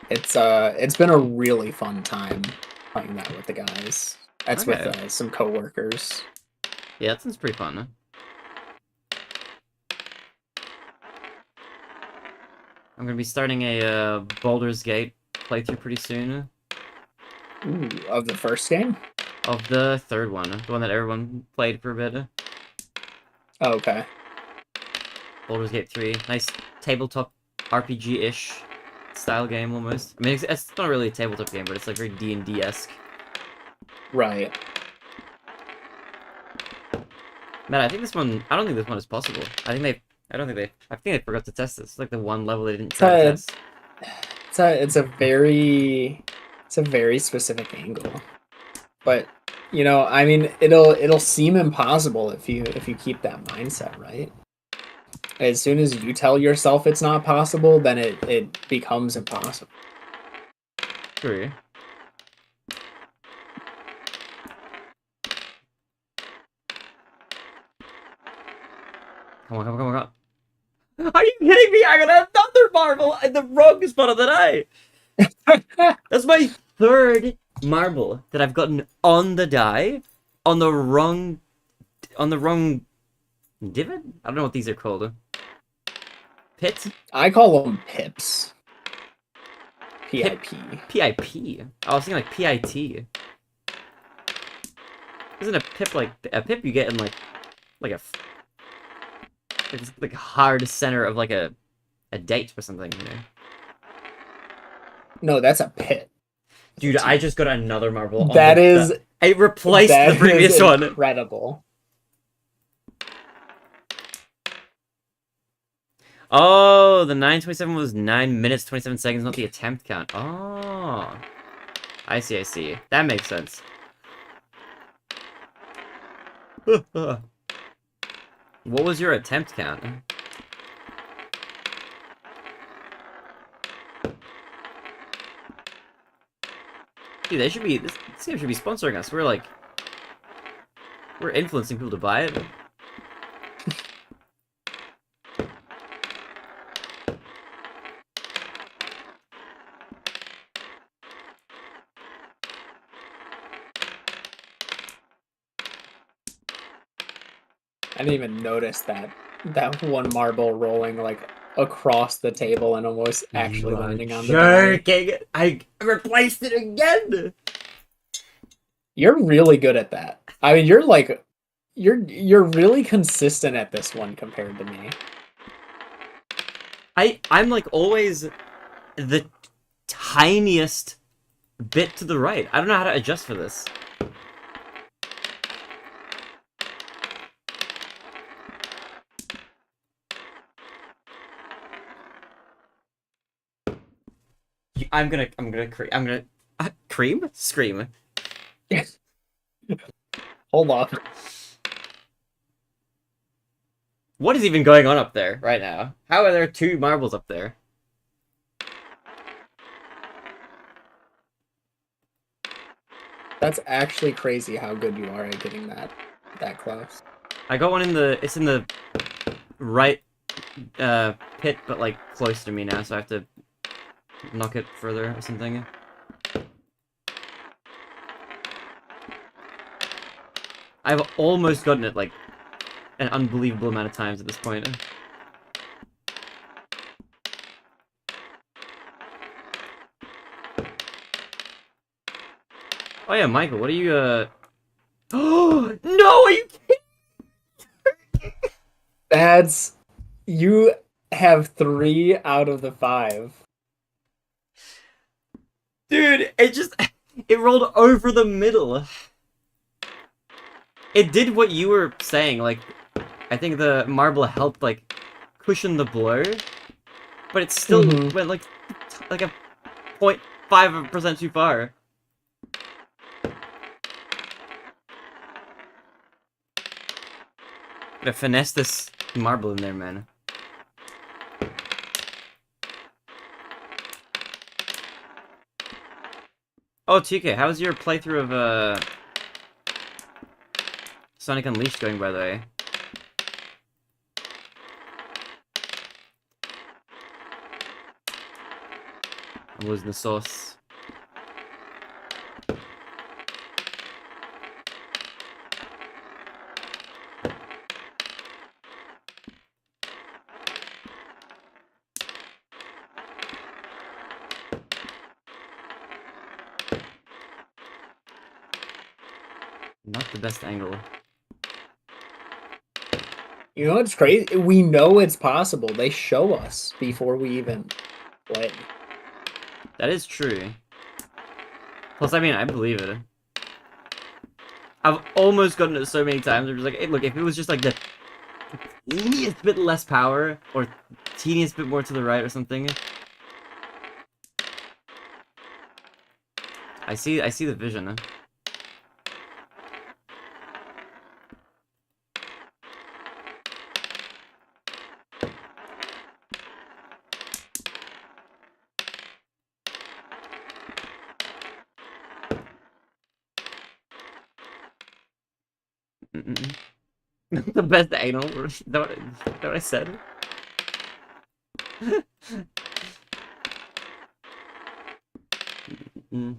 It's been a really fun time playing that with the guys. That's Okay. with some coworkers. Yeah, that sounds pretty fun. I'm gonna be starting a Baldur's Gate playthrough pretty soon. Ooh, of the first game? Of the third one, the one that everyone played for a bit. Oh, okay. Baldur's Gate 3. Nice tabletop RPG-ish style game almost. I mean, it's not really a tabletop game, but it's like very D&D-esque. Right. Man, I think this one. I don't think this one is possible. I think they. I don't think they. I think they forgot to test this. It's like the one level they didn't try to test. It's a very specific angle, but you know, I mean, it'll seem impossible if you keep that mindset, right? As soon as you tell yourself it's not possible, then it becomes impossible. True. Come on, come on, come on, come on. Are you kidding me? I got another marble in the wrong spot of the die. That's my third marble that I've gotten on the die, on the wrong divot? I don't know what these are called. Pit? I call them pips. P-I-P. P-I-P? Oh, I was thinking like P-I-T. Isn't a pip like... A pip you get in like a... It's like a hard center of like a date or something, you know? No, that's a pit. Dude, I just got another marble. That is... It replaced the previous one. Incredible. Oh, the 9:27 was 9 minutes 27 seconds, not the attempt count. Oh, I see, I see. That makes sense. What was your attempt count? Dude, they should be. This game should be sponsoring us. We're influencing people to buy it. I didn't even notice that one marble rolling like across the table and almost actually landing on the die. I replaced it again. You're really good at that. I mean, you're really consistent at this one compared to me. I'm like always the tiniest bit to the right. I don't know how to adjust for this. I'm gonna cream? Scream. Hold on. What is even going on up there right now? How are there two marbles up there? That's actually crazy how good you are at getting that close. I got one it's in the right pit, but like close to me now, so I have to knock it further or something. I've almost gotten it like an unbelievable amount of times at this point. Oh yeah, Michael, what are you Oh no, are you kidding? You have 3 out of the 5. Dude, it rolled over the middle. It did what you were saying, like, I think the marble helped, like, cushion the blow, but it still went, like a 0.5% too far. Gotta finesse this marble in there, man. Oh, TK, how's your playthrough of, Sonic Unleashed going, by the way? I'm losing the sauce. Not the best angle. You know what's crazy? We know it's possible. They show us before we even play. That is true. Plus, I mean, I believe it. I've almost gotten it so many times. I'm just like, hey, look, if it was just like the teeniest bit less power, or teeniest bit more to the right or something. I see the vision. The best anal. Is that what I said? Mm.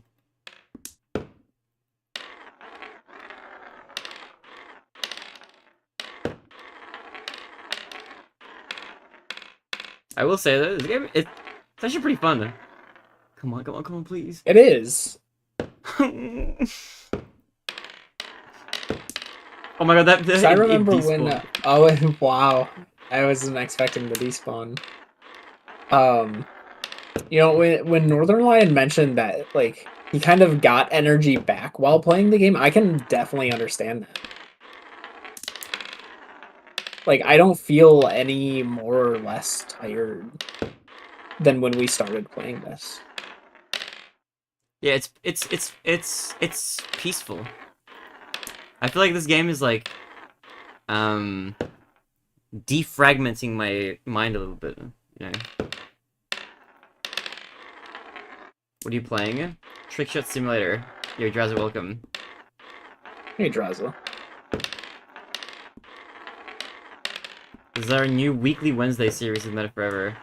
I will say that this game, it's actually pretty fun. Come on, please. It is. Oh my god, that I remember when. Oh wow, I wasn't expecting the despawn. You know, when Northern Lion mentioned that, like, he kind of got energy back while playing the game, I can definitely understand that. Like, I don't feel any more or less tired than when we started playing this. Yeah, it's peaceful. I feel like this game is like, defragmenting my mind a little bit, you know. What are you playing? TrickShot Simulator. Yo, Drazza, welcome. Hey, Drazza. This is our new weekly Wednesday series with Meta Forever.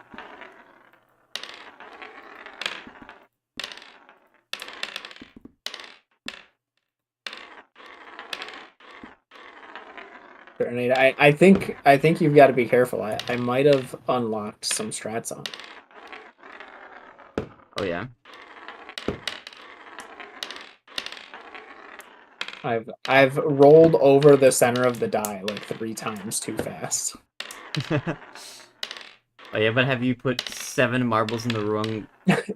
I think you've got to be careful. I might have unlocked some strats on. Oh yeah. I've rolled over the center of the die like 3 times too fast. Oh yeah, but have you put 7 marbles in the wrong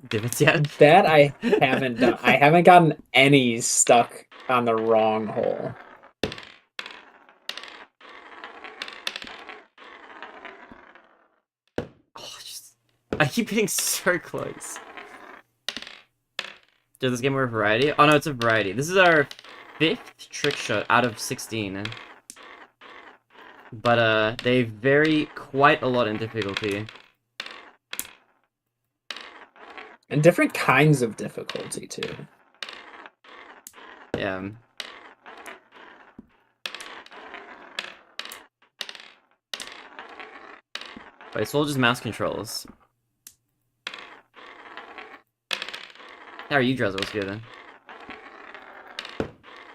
divots yet? That I haven't done. I haven't gotten any stuck on the wrong hole. Oh, I keep hitting so close. Does this game have a variety? Oh no, it's a variety. This is our 5th trick shot out of 16. But they vary quite a lot in difficulty. And different kinds of difficulty too. Yeah. But it's all just mouse controls. How are you, Drazza? What's good then?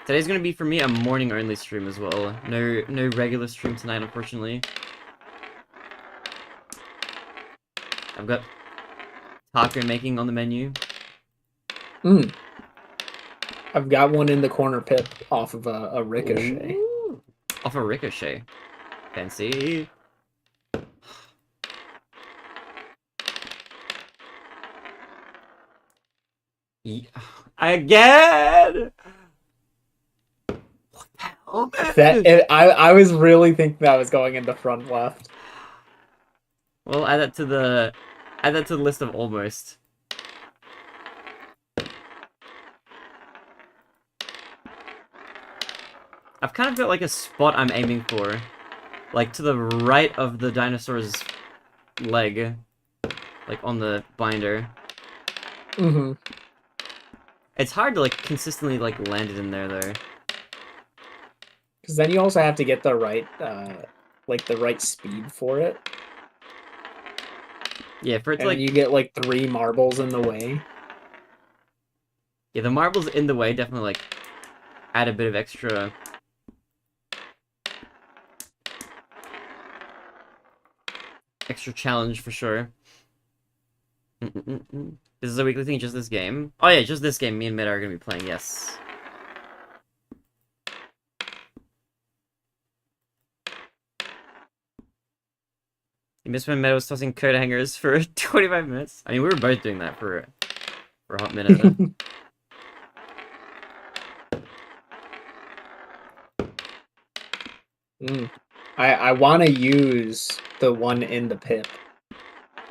Today's gonna be for me a morning only stream as well. No regular stream tonight, unfortunately. I've got taco making on the menu. I've got one in the corner pit off of a ricochet. Ooh. Off a ricochet. Fancy. Yeah. Again! What the hell, man? I was really thinking that was going in the front left. Well, add that to the list of almost. I've kind of got like a spot I'm aiming for. Like to the right of the dinosaur's leg. Like on the binder. Mm-hmm. It's hard to like consistently like land it in there though. Because then you also have to get the right like the right speed for it. Yeah, for it to and like you get like 3 marbles in the way. Yeah, the marbles in the way definitely like add a bit of extra challenge for sure. This is a weekly thing, just this game. Oh yeah, just this game. Me and Mid are gonna be playing. Yes. You missed when Meadow was tossing coat hangers for 25 minutes. I mean, we were both doing that for a hot minute. I want to use the one in the pip,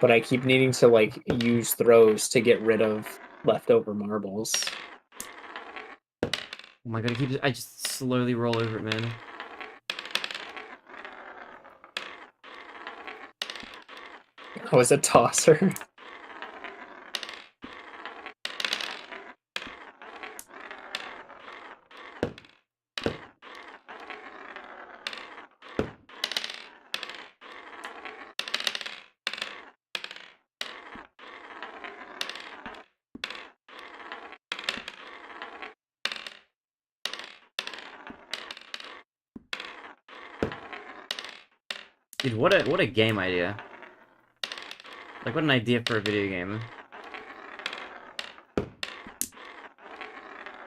but I keep needing to like use throws to get rid of leftover marbles. Oh my god, I just slowly roll over it, man. Oh, it's a tosser. Dude, what a game idea. Like, what an idea for a video game.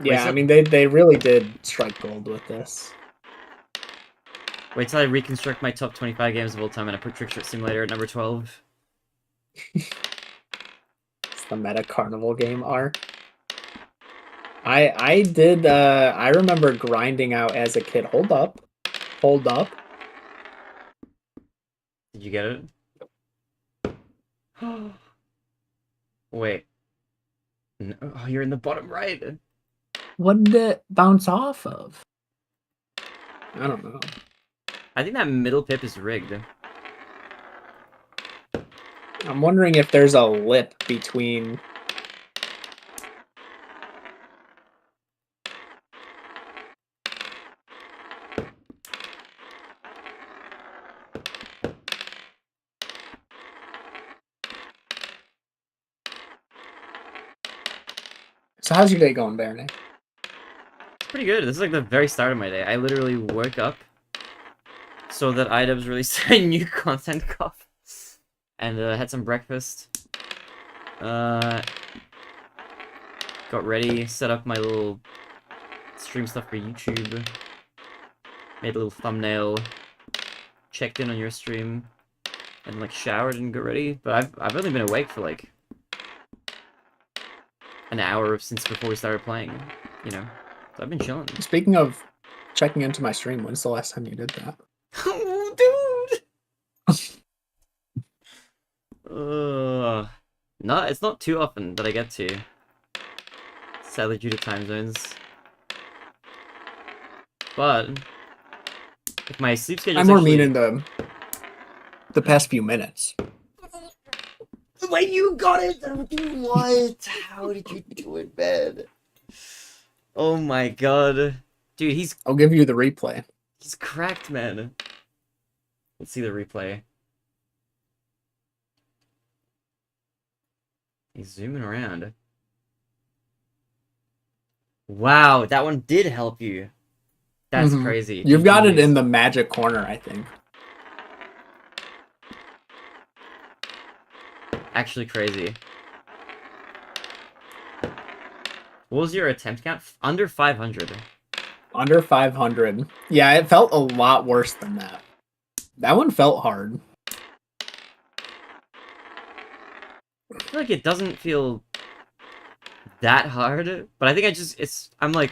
Yeah, I mean, they really did strike gold with this. Wait till I reconstruct my top 25 games of all time and I put TrickShot Simulator at number 12. It's the meta carnival game arc. I remember grinding out as a kid. Hold up. Hold up. Did you get it? Wait. No, oh, you're in the bottom right. What did it bounce off of? I don't know. I think that middle pip is rigged. I'm wondering if there's a lip between... So how's your day going, Barinade? It's pretty good. This is like the very start of my day. I literally woke up so that iDubbbz released a new content cup and had some breakfast. Got ready, set up my little stream stuff for YouTube. Made a little thumbnail. Checked in on your stream. And like showered and got ready. But I've only been awake for like an hour since before we started playing, you know. So I've been chilling. Speaking of checking into my stream, when's the last time you did that? Oh, dude! No, it's not too often that I get to. Sadly, due to time zones. But if my sleep schedule, I'm more mean in the past few minutes. Wait, you got it! What? How did you do it, man? Oh my god. Dude, I'll give you the replay. He's cracked, man. Let's see the replay. He's zooming around. Wow, that one did help you. That's crazy. You've got it in the magic corner, I think. Actually crazy. What was your attempt count? Under 500. Under 500. Yeah, it felt a lot worse than that. That one felt hard. I feel like it doesn't feel that hard, but I think I'm like,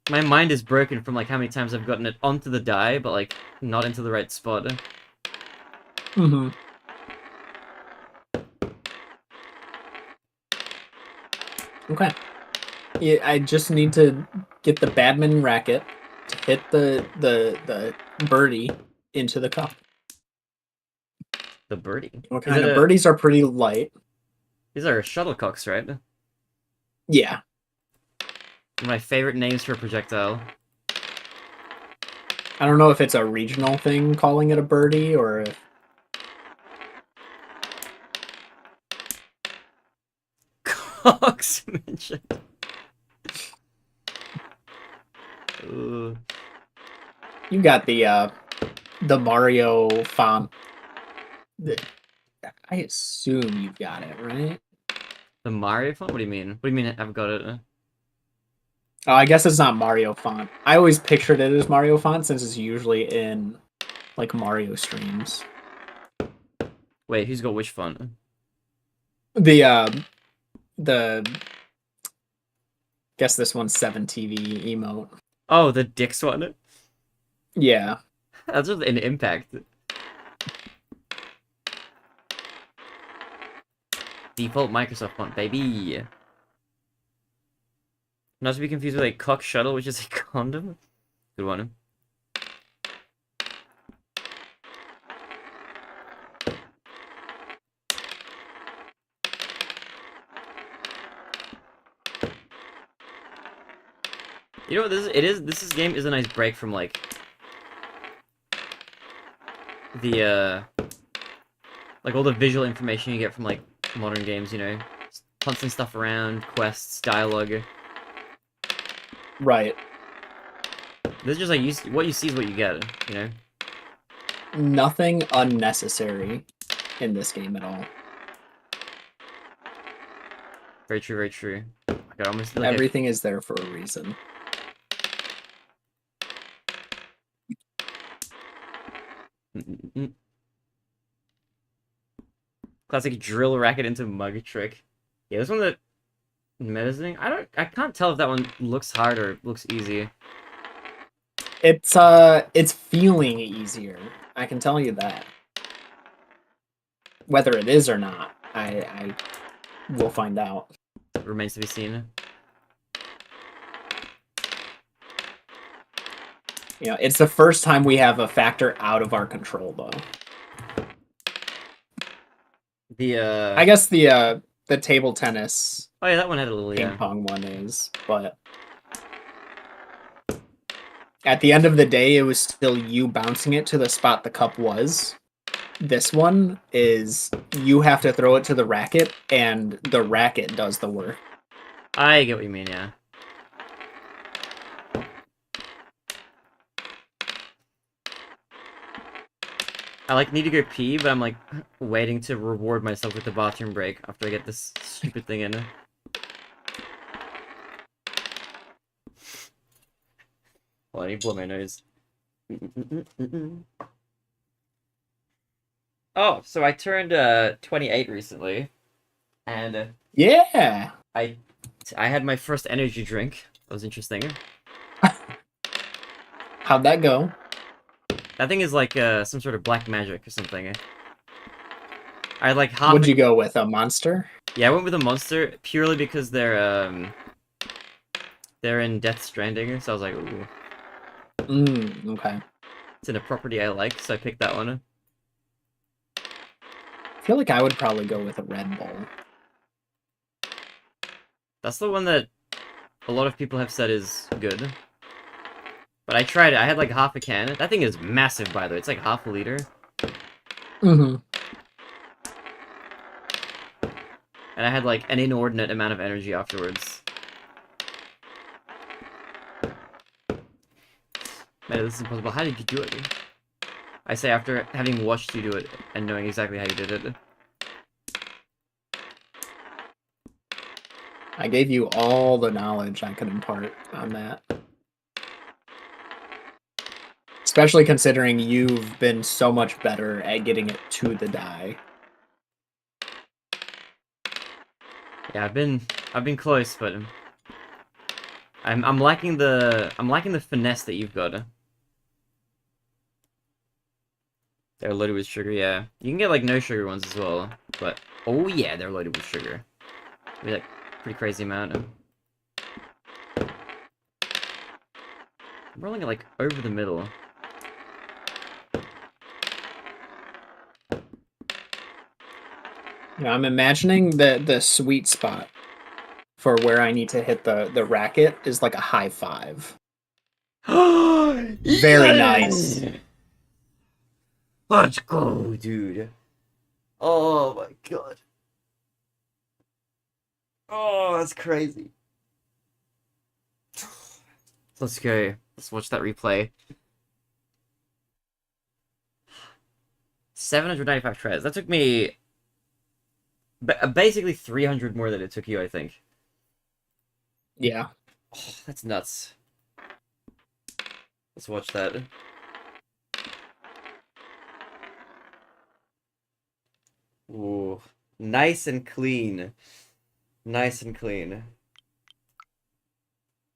my mind is broken from like how many times I've gotten it onto the die, but like not into the right spot. Okay. Yeah, I just need to get the badminton racket to hit the birdie into the cup. The birdie? What kind of birdies are pretty light? These are shuttlecocks, right? Yeah. One of my favorite names for a projectile. I don't know if it's a regional thing calling it a birdie or if... Cox mentioned. You got the Mario font. I assume you've got it, right? The Mario font? What do you mean? What do you mean I've got it? Oh, I guess it's not Mario font. I always pictured it as Mario font since it's usually in like Mario streams. Wait, who's got which font? The guess this one's 7TV emote. Oh, the Dix one. Yeah. That's just an impact. Default Microsoft font, baby. Not to be confused with a cock shuttle, which is a condom. Good one. You know what this is? This game is a nice break from like the like all the visual information you get from like modern games, you know, punching stuff around, quests, dialogue. Right. This is just like what you see is what you get, you know. Nothing unnecessary in this game at all. Very true, very true. I almost like everything is there for a reason. Classic drill racket into mug trick. Yeah, this one that menacing. I can't tell if that one looks hard or looks easy. It's feeling easier. I can tell you that. Whether it is or not, I will find out. Remains to be seen. You know, it's the first time we have a factor out of our control, though. I guess the table tennis. Oh yeah, that one had a little ping pong one is, but at the end of the day, it was still you bouncing it to the spot the cup was. This one is you have to throw it to the racket, and the racket does the work. I get what you mean, yeah. I like need to go pee, but I'm like waiting to reward myself with the bathroom break after I get this stupid thing in. Well, I need to blow my nose. Oh, so I turned 28 recently, and yeah, I had my first energy drink. That was interesting. How'd that go? That thing is like some sort of black magic or something. I had like half. Would you go with a Monster? Yeah, I went with a Monster purely because they're in Death Stranding, so I was like, ooh. Okay. It's in a property I like, so I picked that one. I feel like I would probably go with a Red Bull. That's the one that a lot of people have said is good. But I tried it. I had like half a can. That thing is massive, by the way. It's like half a liter. And I had like an inordinate amount of energy afterwards. Man, this is impossible. How did you do it? I say after having watched you do it and knowing exactly how you did it. I gave you all the knowledge I could impart on that. Especially considering you've been so much better at getting it to the die. Yeah, I've been close, but I'm lacking the finesse that you've got. They're loaded with sugar, yeah. You can get like no sugar ones as well, but oh yeah, they're loaded with sugar. Be like pretty crazy amount. I'm rolling it like over the middle. Yeah, I'm imagining the sweet spot for where I need to hit the racket is like a high 5. Very nice. Let's go, dude. Oh my god. Oh, that's crazy. Let's go. Let's watch that replay. 795 treads. That took me basically 300 more than it took you, I think. Yeah. Oh, that's nuts. Let's watch that. Ooh, nice and clean. Nice and clean.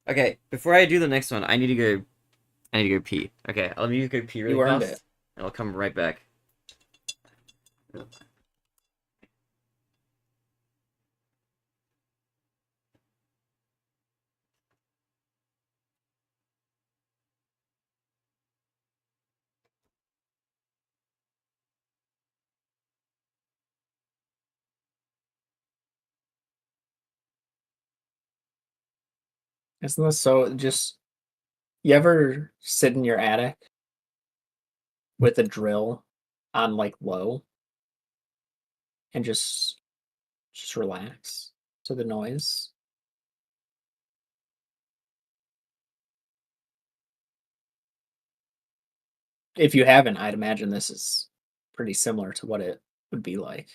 Okay, before I do the next one, I need to go. I need to go pee. Okay, let me go pee really You earned it. fast, and I'll come right back. Isn't this so just you ever sit in your attic with a drill on like low and just relax to the noise? If you haven't, I'd imagine this is pretty similar to what it would be like.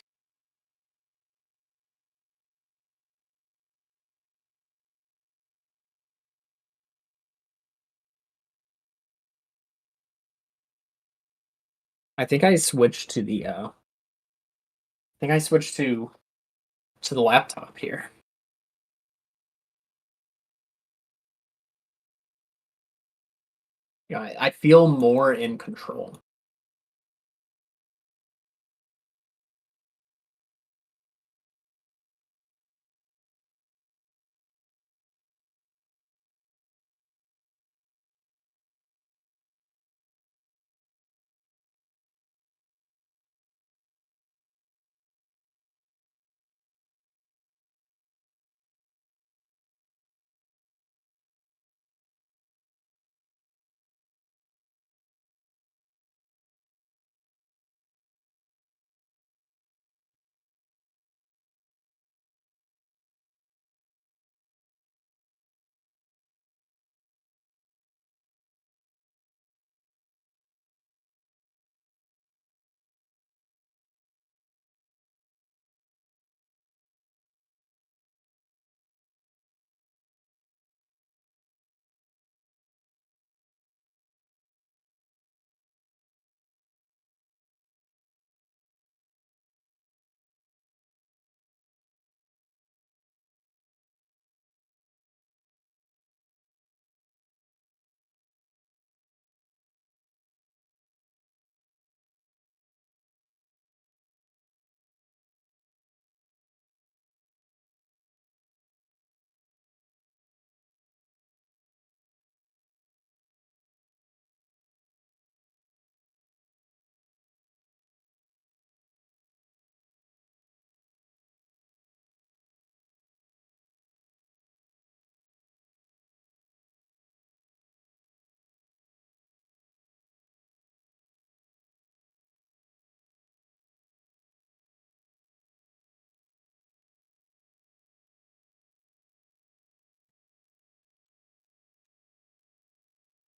I think I switched to the I think I switched to the laptop here. Yeah, I feel more in control.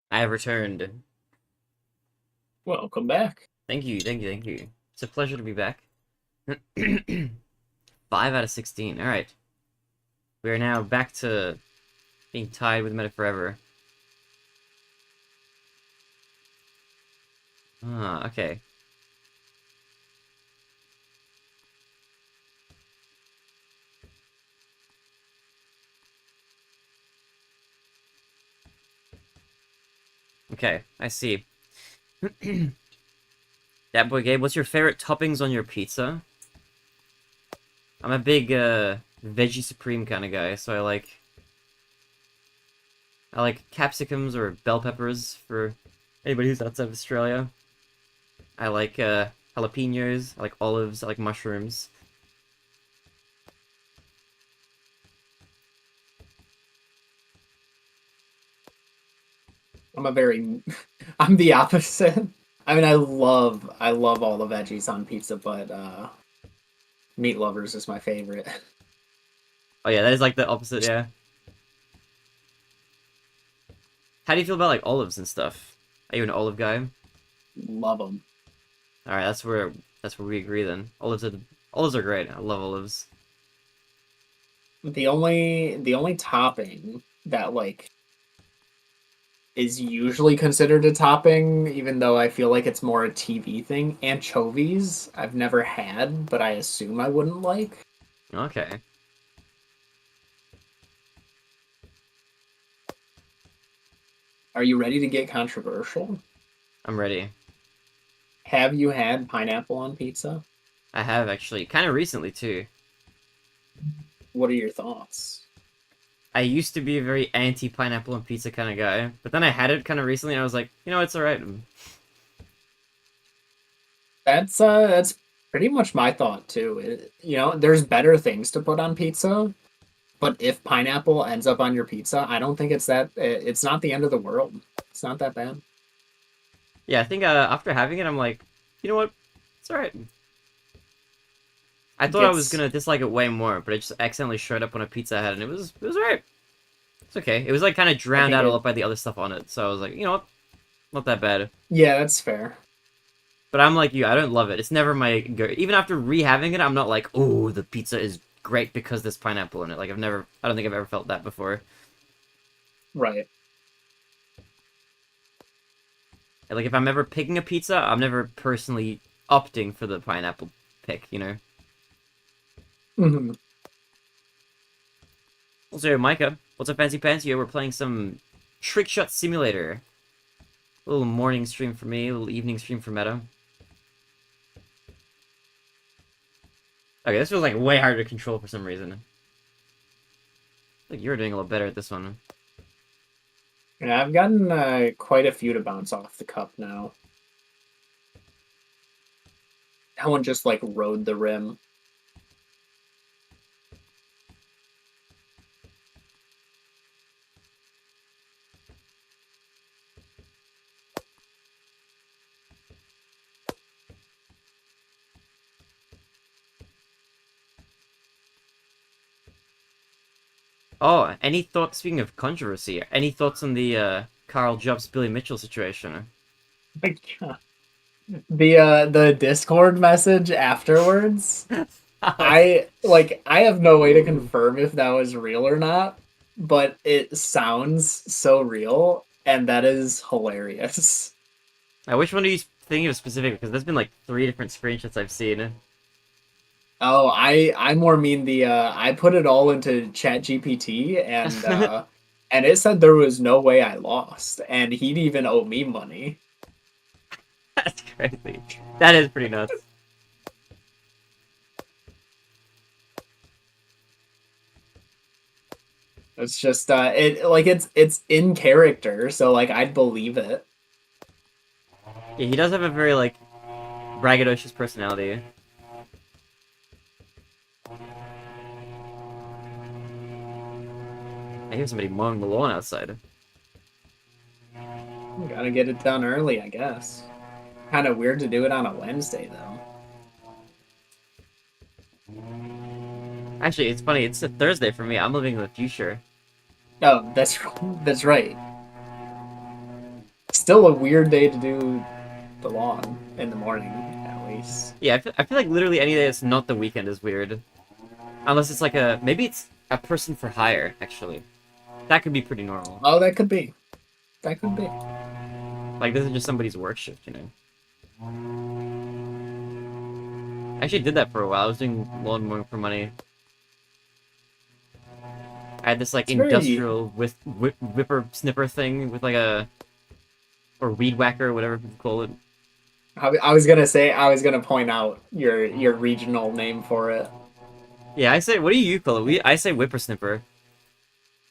I have returned. Welcome back. Thank you, thank you, thank you. It's a pleasure to be back. 5 out of 16. All right. We are now back to being tied with Meta forever. Ah, okay. Okay, I see. That boy Gabe, what's your favorite toppings on your pizza? I'm a big veggie supreme kind of guy, so I like capsicums or bell peppers for anybody who's outside of Australia. I like jalapenos, I like olives, I like mushrooms. I'm the opposite. I mean, I love all the veggies on pizza, but meat lovers is my favorite. Oh yeah, that is like the opposite, yeah. How do you feel about like olives and stuff? Are you an olive guy? Love them. All right, that's where we agree then. Olives are great. I love olives. The only topping that like is usually considered a topping, even though I feel like it's more a TV thing. Anchovies, I've never had, but I assume I wouldn't like. Okay. Are you ready to get controversial? I'm ready. Have you had pineapple on pizza? I have actually, kind of recently too. What are your thoughts? I used to be a very anti-pineapple on pizza kind of guy, but then I had it kind of recently and I was like, you know, it's alright. That's pretty much my thought too. There's better things to put on pizza, but if pineapple ends up on your pizza, I don't think it's not the end of the world. It's not that bad. Yeah, I think after having it, I'm like, you know what? It's alright. I thought I was gonna dislike it way more, but it just accidentally showed up on a pizza I had, and it was alright. It's okay. It was like kind of drowned out a lot by the other stuff on it, so I was like, you know what? Not that bad. Yeah, that's fair. But I'm like you, I don't love it. It's never my go. Even after rehaving it, I'm not like, oh, the pizza is great because there's pineapple in it. Like I don't think I've ever felt that before. Right. Like if I'm ever picking a pizza, I'm never personally opting for the pineapple pick, you know? Mm-hmm. So, Micah, what's up, Fancy Pants? We're playing some TrickShot Simulator. A little morning stream for me, a little evening stream for Meta. Okay, this feels like way harder to control for some reason. Like you're doing a little better at this one. Yeah, I've gotten quite a few to bounce off the cup now. That one just like rode the rim. Oh, any thoughts, speaking of controversy, any thoughts on the Carl Jobs Billy Mitchell situation? My God. The Discord message afterwards. I have no way to confirm if that was real or not, but it sounds so real, and that is hilarious. Which one are you thinking of specifically? Because there's been like 3 different screenshots I've seen. Oh, I more mean I put it all into ChatGPT and it said there was no way I lost, and he'd even owe me money. That's crazy. That is pretty nuts. It's just it's in character, so like I'd believe it. Yeah, he does have a very like braggadocious personality. I hear somebody mowing the lawn outside. Gotta get it done early, I guess. Kind of weird to do it on a Wednesday, though. Actually, it's funny. It's a Thursday for me. I'm living in the future. Oh, that's right. Still a weird day to do the lawn in the morning, at least. Yeah, I feel like literally any day that's not the weekend is weird. Unless it's like maybe it's a person for hire, actually. That could be pretty normal. Oh, that could be. That could be. Like, this is just somebody's work shift, you know? I actually did that for a while. I was doing lawn mowing for money. I had this, like, industrial whipper snipper thing with, like, or weed whacker, whatever people call it. I was gonna point out your regional name for it. Yeah, what do you call it? I say whippersnipper.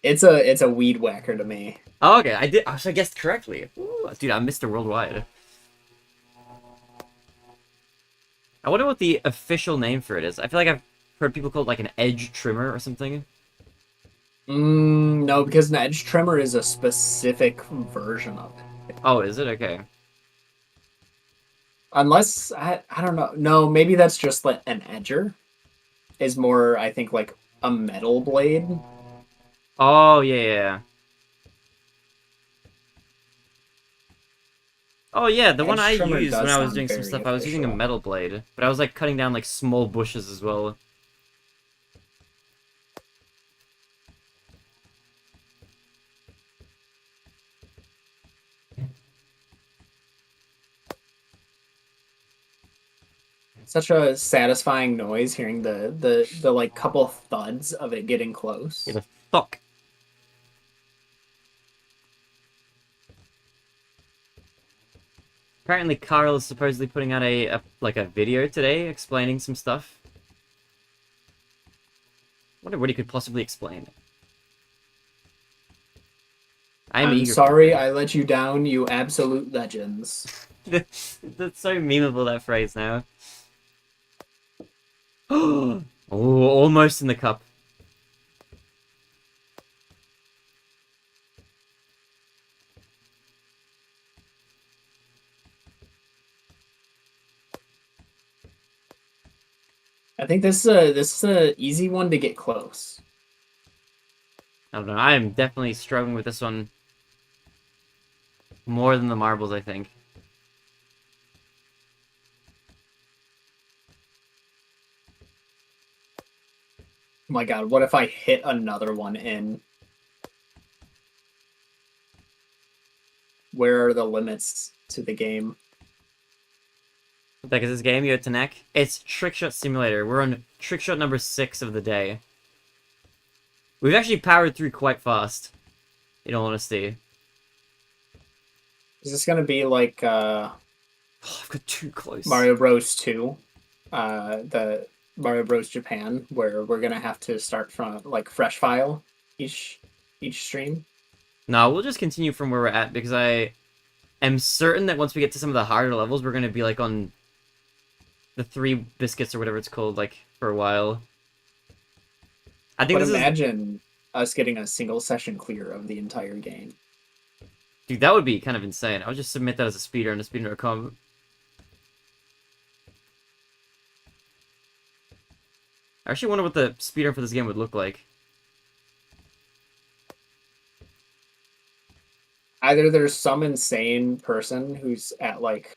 It's a weed whacker to me. Oh, okay. I guessed correctly. Ooh, dude, I'm Mr. Worldwide. I wonder what the official name for it is. I feel like I've heard people call it like an edge trimmer or something. No, because an edge trimmer is a specific version of it. Oh, is it? Okay. Unless I don't know. No, maybe that's just like an edger. Is more, I think, like a metal blade. Oh, yeah. Oh, yeah, the one I used when I was doing some stuff, I was using a metal blade. But I was, like, cutting down, like, small bushes as well. Such a satisfying noise hearing the like couple thuds of it getting close. Yeah, the fuck. Apparently, Carl is supposedly putting out a video today explaining some stuff. I wonder what he could possibly explain. I'm I'm eager sorry for I let you down, you absolute legends. it. That's so memeable, that phrase now. Oh, almost in the cup. I think this is a easy one to get close. I don't know. I am definitely struggling with this one more than the marbles, I think. Oh my god, what if I hit another one in? Where are the limits to the game? What the heck is this game? You have Tanek? It's TrickShot Simulator. We're on TrickShot number 6 of the day. We've actually powered through quite fast, in all honesty. Is this gonna be like I've got too close. Mario Bros. 2? The Mario Bros. Japan, where we're gonna have to start from like fresh file each stream. No, we'll just continue from where we're at because I am certain that once we get to some of the harder levels, we're gonna be like on the 3 biscuits or whatever it's called, like for a while. I think But this imagine us getting a single session clear of the entire game. Dude, that would be kind of insane. I would just submit that as a speedrun to speedrun.com. I actually wonder what the speedrun for this game would look like. Either there's some insane person who's at like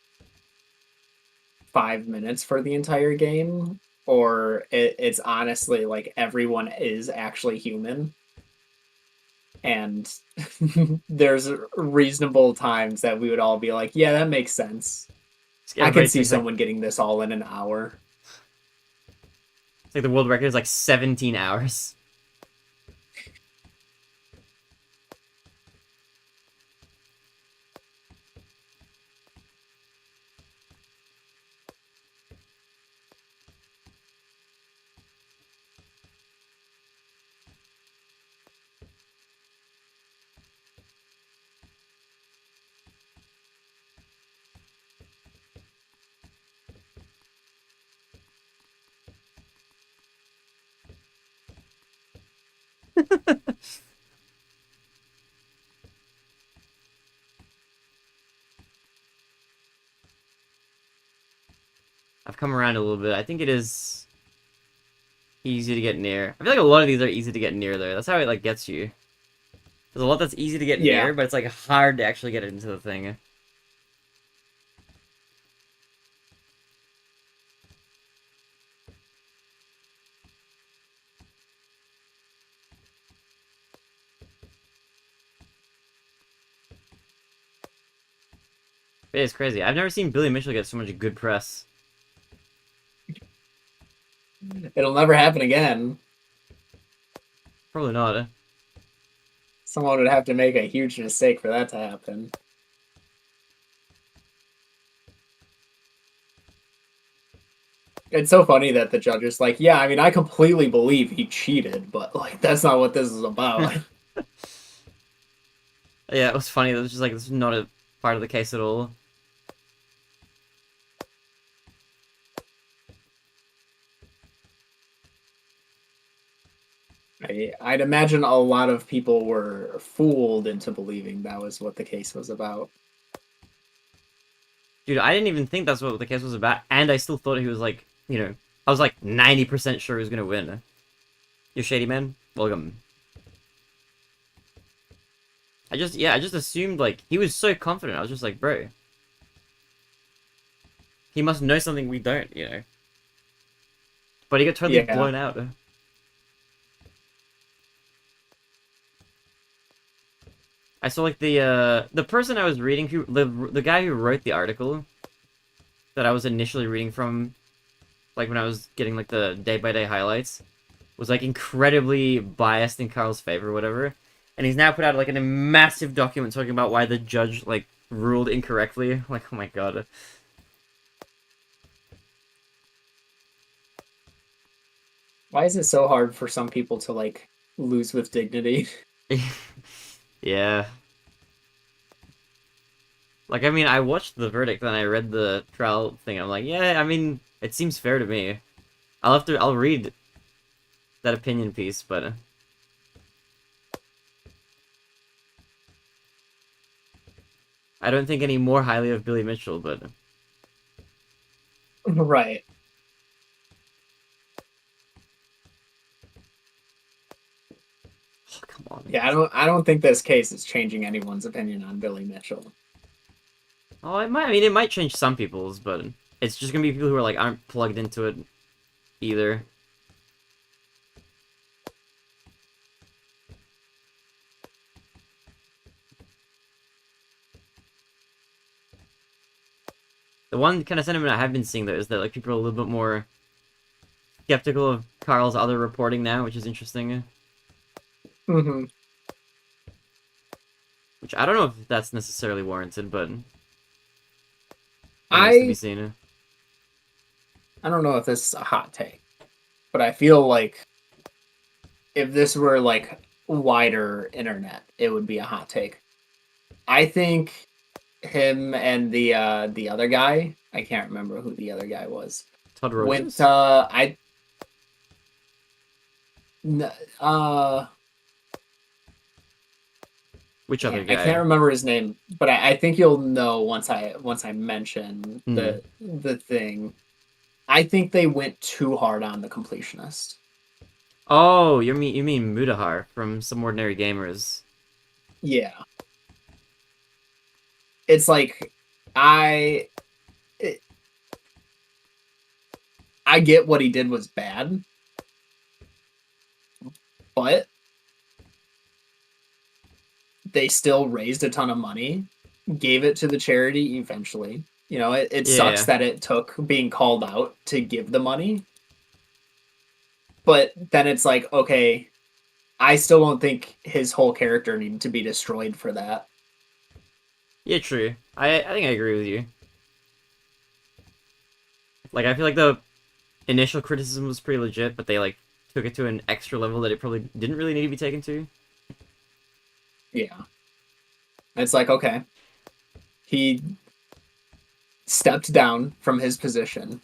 5 minutes for the entire game, or it's honestly like everyone is actually human. And there's reasonable times that we would all be like, yeah, that makes sense. I can see someone getting this all in an hour. It's like the world record is like 17 hours. I've come around a little bit. I think it is easy to get near. I feel like a lot of these are easy to get near, though. That's how it, like, gets you. There's a lot that's easy to get near, but it's, like, hard to actually get into the thing. It is crazy. I've never seen Billy Mitchell get so much good press. It'll never happen again. Probably not. Someone would have to make a huge mistake for that to happen. It's so funny that the judge is like, yeah, I mean, I completely believe he cheated, but like that's not what this is about. Yeah, it was funny. It was just like, this is not a part of the case at all. I'd imagine a lot of people were fooled into believing that was what the case was about. Dude, I didn't even think that's what the case was about, and I still thought he was like, you know, I was like 90% sure he was gonna win. You shady man? Welcome. I just assumed, like, he was so confident. I was just like, bro. He must know something we don't, you know. But he got totally blown out. I saw, like, the person I was reading, the guy who wrote the article that I was initially reading from, like when I was getting like the day-by-day highlights, was like incredibly biased in Carl's favor or whatever. And he's now put out like a massive document talking about why the judge like ruled incorrectly. Like, oh my god. Why is it so hard for some people to like lose with dignity? Yeah. Like, I mean, I watched the verdict and I read the trial thing. I'm like, yeah, I mean, it seems fair to me. I'll read that opinion piece, but I don't think any more highly of Billy Mitchell, but Right. oh, come on. Yeah, I don't think this case is changing anyone's opinion on Billy Mitchell. Oh, it might. I mean, it might change some people's, but it's just gonna be people who are like aren't plugged into it either. The one kind of sentiment I have been seeing though is that like people are a little bit more skeptical of Carl's other reporting now, which is interesting. Mm-hmm. Which I don't know if that's necessarily warranted, but I remains to be seen. I don't know if this is a hot take, but I feel like if this were like wider internet, it would be a hot take. I think him and the other guy, I can't remember who the other guy was. Todd Went Rogers? Which other I guy? can't remember his name, but I think you'll know once I mention the thing. I think they went too hard on the completionist. Oh, you mean Mudahar from Some Ordinary Gamers? Yeah. It's like I get what he did was bad, but they still raised a ton of money, gave it to the charity eventually. You know, it sucks that it took being called out to give the money. But then it's like, okay, I still don't think his whole character needed to be destroyed for that. Yeah, true. I think I agree with you. Like, I feel like the initial criticism was pretty legit, but they, like, took it to an extra level that it probably didn't really need to be taken to. Yeah. It's like, okay, he stepped down from his position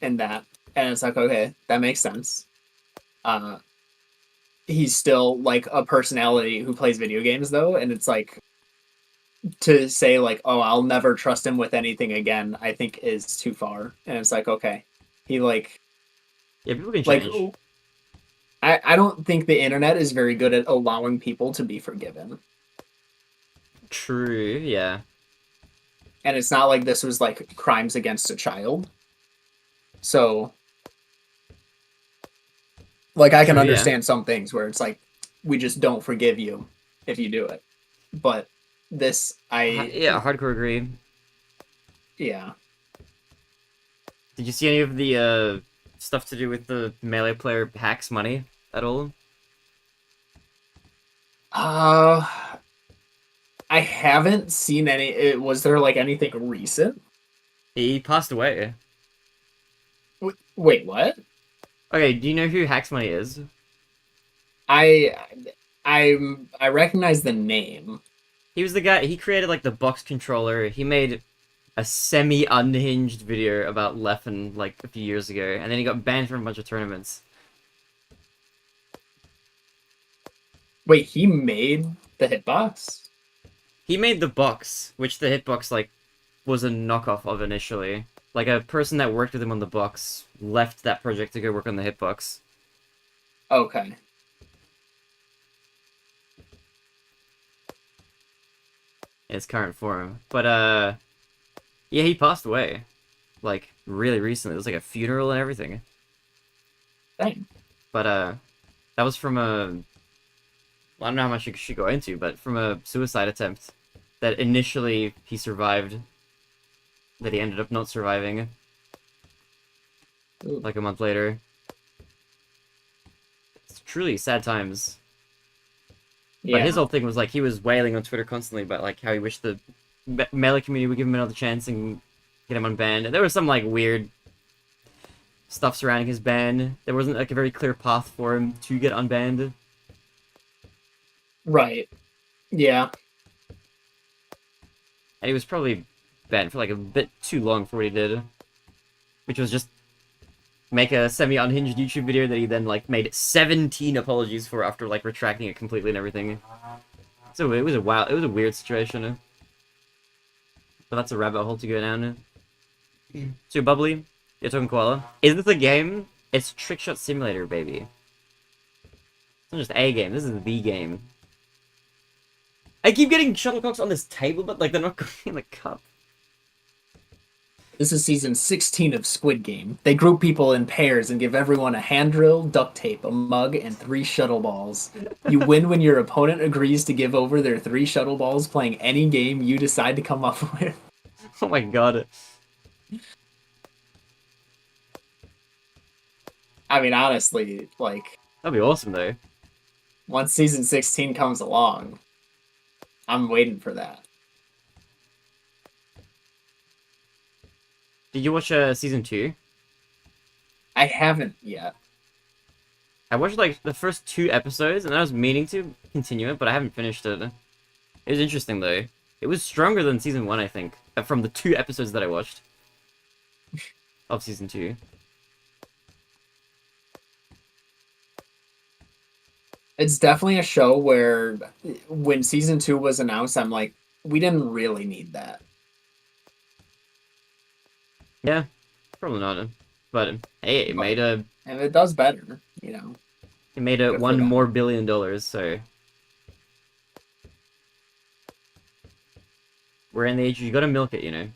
in that, and it's like, okay, that makes sense. He's still, like, a personality who plays video games, though, and it's like, to say, like, oh, I'll never trust him with anything again, I think is too far. And it's like, okay, he, like... Yeah, people can change. Like, I don't think the internet is very good at allowing people to be forgiven. True, yeah. And it's not like this was, like, crimes against a child. So... Like, I can understand some things where it's like, we just don't forgive you if you do it. But this, Yeah, hardcore agree. Yeah. Did you see any of the stuff to do with the Melee player hacks money at all? I haven't seen any. Was there, like, anything recent? He passed away. Wait, what? Okay, do you know who Hacks Money is? I recognize the name. He was the guy, he created, like, the box controller. He made a semi-unhinged video about Leffen, like, a few years ago, and then he got banned from a bunch of tournaments. Wait, he made the hitbox? He made the box, which the hitbox, like, was a knockoff of initially. Like, a person that worked with him on the box left that project to go work on the hitbox. Okay. In its current form. But, yeah, he passed away. Like, really recently. It was like a funeral and everything. Dang. But, that was from a... Well, I don't know how much you should go into, but from a suicide attempt that initially he survived, that he ended up not surviving. Ooh. like a month later. It's truly sad times. But his Yeah. whole thing was like he was wailing on Twitter constantly about like how he wished the Melee community would give him another chance and get him unbanned. There was some like weird stuff surrounding his ban. There wasn't like a very clear path for him to get unbanned. Right. Yeah. And he was probably banned for like a bit too long for what he did. Which was just make a semi-unhinged YouTube video that he then like made 17 apologies for after like retracting it completely and everything. So it was a weird situation. But that's a rabbit hole to go down. So Bubbly, you're talking Koala. Is this a game? It's TrickShot Simulator, baby. It's not just a game, this is the game. I keep getting shuttlecocks on this table, but like they're not going in the cup. This is season 16 of Squid Game. They group people in pairs and give everyone a hand drill, duct tape, a mug, and 3 shuttle balls. You win when your opponent agrees to give over their 3 shuttle balls playing any game you decide to come up with. Oh my god. I mean, honestly, like... That'd be awesome, though. Once season 16 comes along, I'm waiting for that. Did you watch season 2? I haven't yet. I watched like the first 2 episodes, and I was meaning to continue it, but I haven't finished it. It was interesting though. It was stronger than season 1, I think, from the 2 episodes that I watched of season 2. It's definitely a show where when season 2 was announced, I'm like, we didn't really need that. Yeah, probably not. But hey, it made a... And it does better, you know. It made a $1 more billion, so... We're in the age you gotta milk it, you know.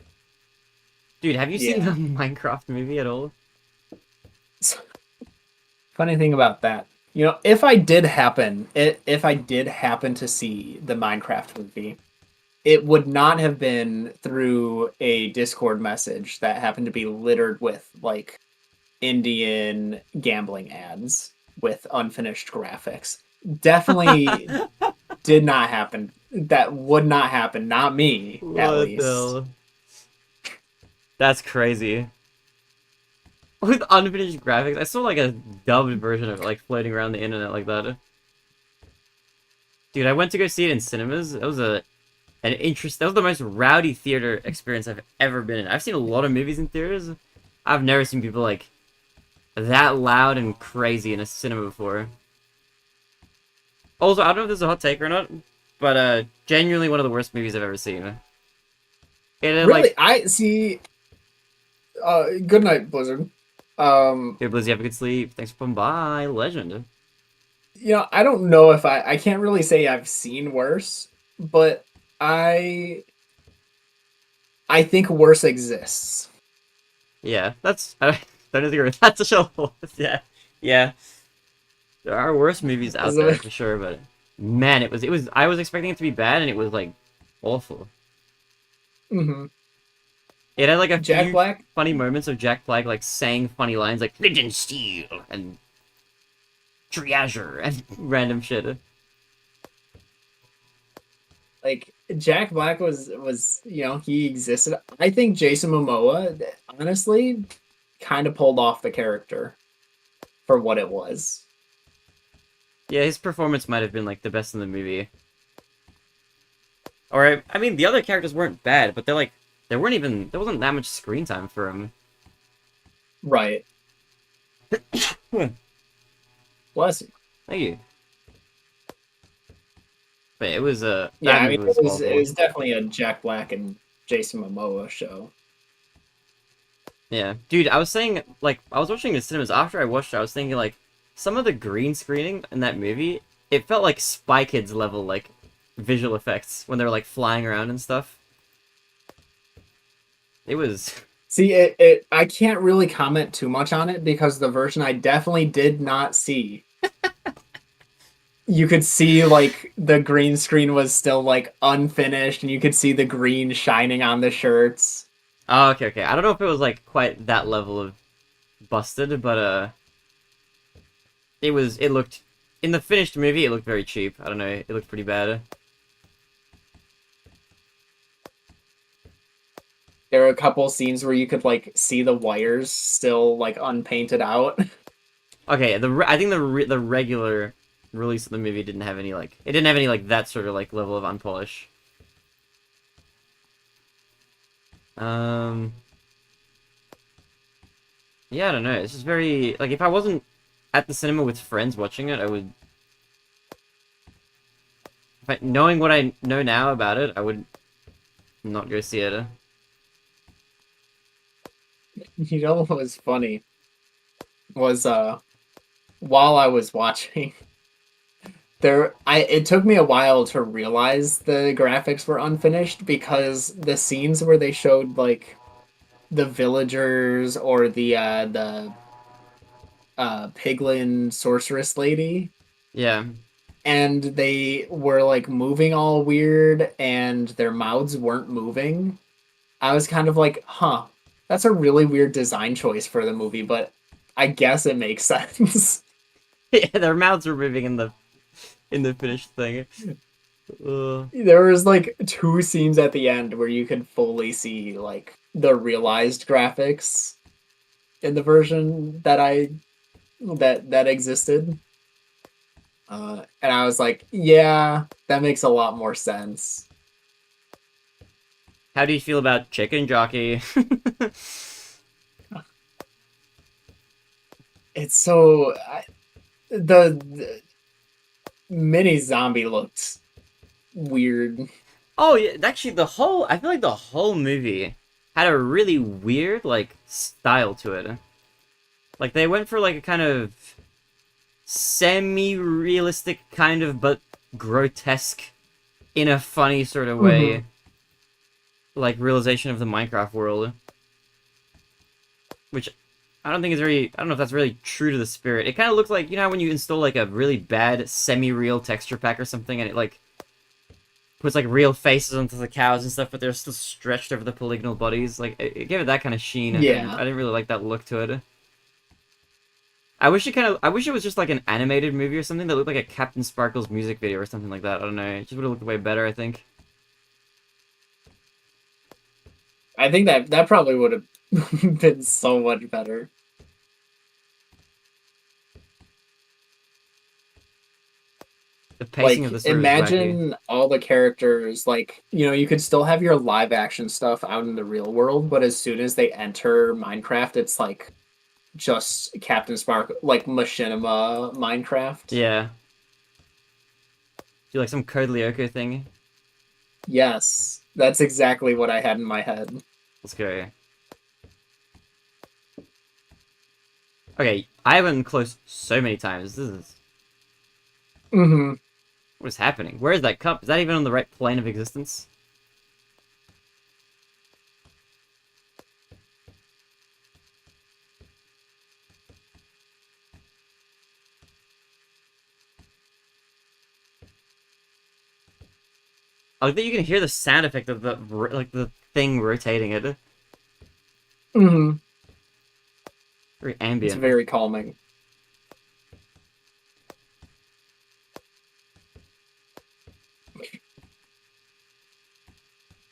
Dude, have you seen the Minecraft movie at all? Funny thing about that, you know, if I did happen to see the Minecraft movie, it would not have been through a Discord message that happened to be littered with like Indian gambling ads with unfinished graphics. Definitely did not happen. That would not happen. Not me, at least. That's crazy. With unfinished graphics, I saw like a dubbed version of it like floating around the internet like that. Dude, I went to go see it in cinemas. That was that was the most rowdy theater experience I've ever been in. I've seen a lot of movies in theaters. I've never seen people like that loud and crazy in a cinema before. Also, I don't know if this is a hot take or not, but genuinely one of the worst movies I've ever seen. Really? Like, I see. Good night, Blizzard. Hey, Blizzy, have a good sleep. Thanks for coming by. Legend. You know, I don't know if I can't really say I've seen worse, but I think worse exists. Yeah, that's... I don't agree with that's a show. Yeah. There are worse movies out there for sure, but man, it was I was expecting it to be bad and it was like awful. Mm-hmm. It had like a Jack few Black? funny moments of Jack Black like saying funny lines like "Flint and Steel" and "Treasure" and random shit. Like Jack Black was you know, he existed. I think Jason Momoa honestly kind of pulled off the character for what it was. Yeah, his performance might have been like the best in the movie. Or I mean, the other characters weren't bad, but there wasn't that much screen time for him. Right. Bless you. Thank you. But it was a yeah. I mean, it was definitely a Jack Black and Jason Momoa show. Yeah, dude. I was saying like I was watching the cinemas after I watched it. I was thinking like some of the green screening in that movie. It felt like Spy Kids level like visual effects when they were like flying around and stuff. It was. See, I can't really comment too much on it because the version I definitely did not see. You could see like the green screen was still like unfinished, and you could see the green shining on the shirts. Oh, okay. I don't know if it was like quite that level of busted, but it looked in the finished movie. It looked very cheap. I don't know. It looked pretty bad. There are a couple scenes where you could like see the wires still like unpainted out. Okay, I think the regular release of the movie didn't have any like it didn't have any like that sort of like level of unpolish. Um. Yeah, I don't know. It's just very like if I wasn't at the cinema with friends watching it, I would. Knowing what I know now about it, I would not go see it. You know what was funny was while I was watching it took me a while to realize the graphics were unfinished because the scenes where they showed like the villagers or the piglin sorceress lady, Yeah. and they were like moving all weird and their mouths weren't moving. I was kind of like, huh, that's a really weird design choice for the movie, but I guess it makes sense. Yeah, their mouths were moving in the finished thing. There was like two scenes at the end where you could fully see like the realized graphics in the version that existed. And I was like, yeah, that makes a lot more sense. How do you feel about Chicken Jockey? It's so the mini zombie looked weird. Oh yeah, actually I feel like the whole movie had a really weird like style to it. Like they went for like a kind of semi-realistic kind of but grotesque in a funny sort of Mm-hmm. way like realization of the Minecraft world, which I don't think is very I don't know if that's really true to the spirit. It kind of looks like you know when you install like a really bad semi-real texture pack or something and it like puts like real faces onto the cows and stuff, but they're still stretched over the polygonal bodies. Like it gave it that kind of sheen. Yeah. I didn't really like that look to it. I wish it was just like an animated movie or something that looked like a Captain Sparkles music video or something like that. I don't know. It just would have looked way better, I think. I think that probably would have been so much better. The pacing of Like the story was wacky. imagine all the characters like, you know, you could still have your live action stuff out in the real world, but as soon as they enter Minecraft, it's like just Captain Spark like Machinima Minecraft. Yeah. Do like some Code Lyoko thing. Yes. That's exactly what I had in my head. Let's go. Okay, I have been close so many times. This is Mm-hmm. what is happening? Where is that cup? Is that even on the right plane of existence? I like that you can hear the sound effect of the like the thing rotating it. Mm-hmm. Very It's ambient. very calming.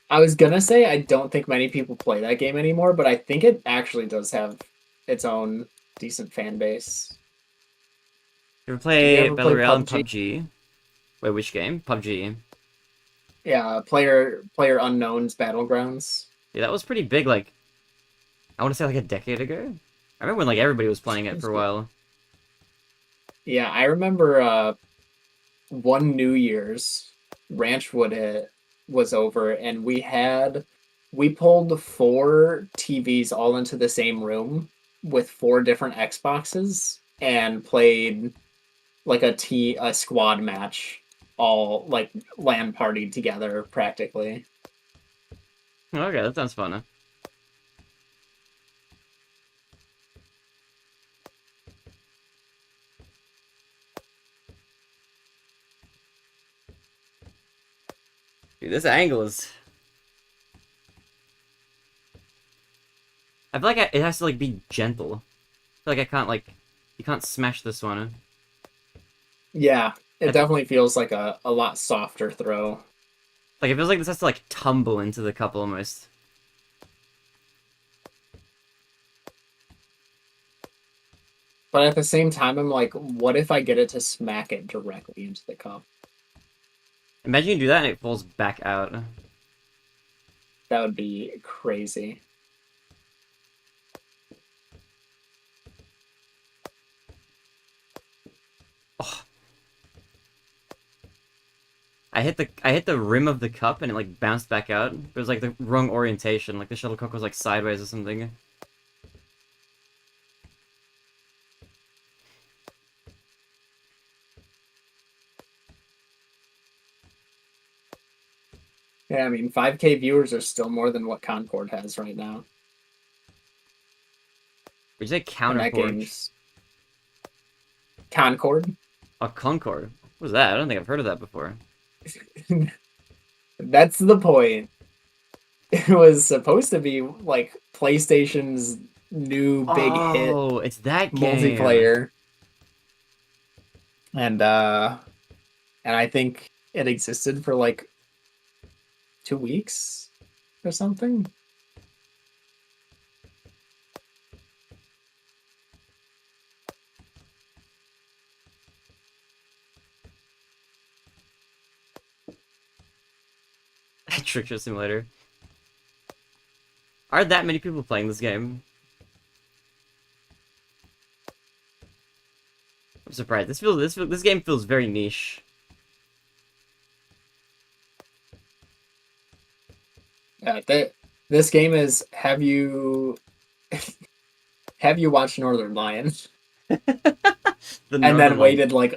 I was gonna say I don't think many people play that game anymore, but I think it actually does have its own decent fan base. You ever Did you play ever Battle play Royale and PUBG? PUBG? Wait, which game? PUBG. Yeah, player unknown's Battlegrounds. Yeah, that was pretty big. Like I want to say like a decade ago. I remember when like everybody was playing it for a while. Yeah, I remember one New Year's Ranchwood hit was over and we pulled four TVs all into the same room with four different Xboxes and played like a squad match all like LAN partied together practically. Okay, that sounds fun. Huh? Dude, this angle is. I feel like it has to like be gentle. feel like I can't, like, you can't smash this one. Yeah, it definitely feels like a lot softer throw. Like, it feels like this has to, like, tumble into the cup almost. But at the same time, I'm like, what if I get it to smack it directly into the cup? Imagine you do that and it falls back out. That would be crazy. Oh. I hit the rim of the cup and it like bounced back out. It was like the wrong orientation. Like the shuttlecock was like sideways or something. Yeah, I mean, 5K viewers are still more than what Concord has right now. Would you say And that counterport? game's Concord. Oh, Concord. What was that? I don't think I've heard of that before. That's the point. It was supposed to be like PlayStation's new big hit Oh, it's that game. multiplayer. And I think it existed for like 2 weeks or something. TrickShot Simulator. Are that many people playing this game? I'm surprised. This game feels very niche. This game is have you watched Northern Lions? And then waited like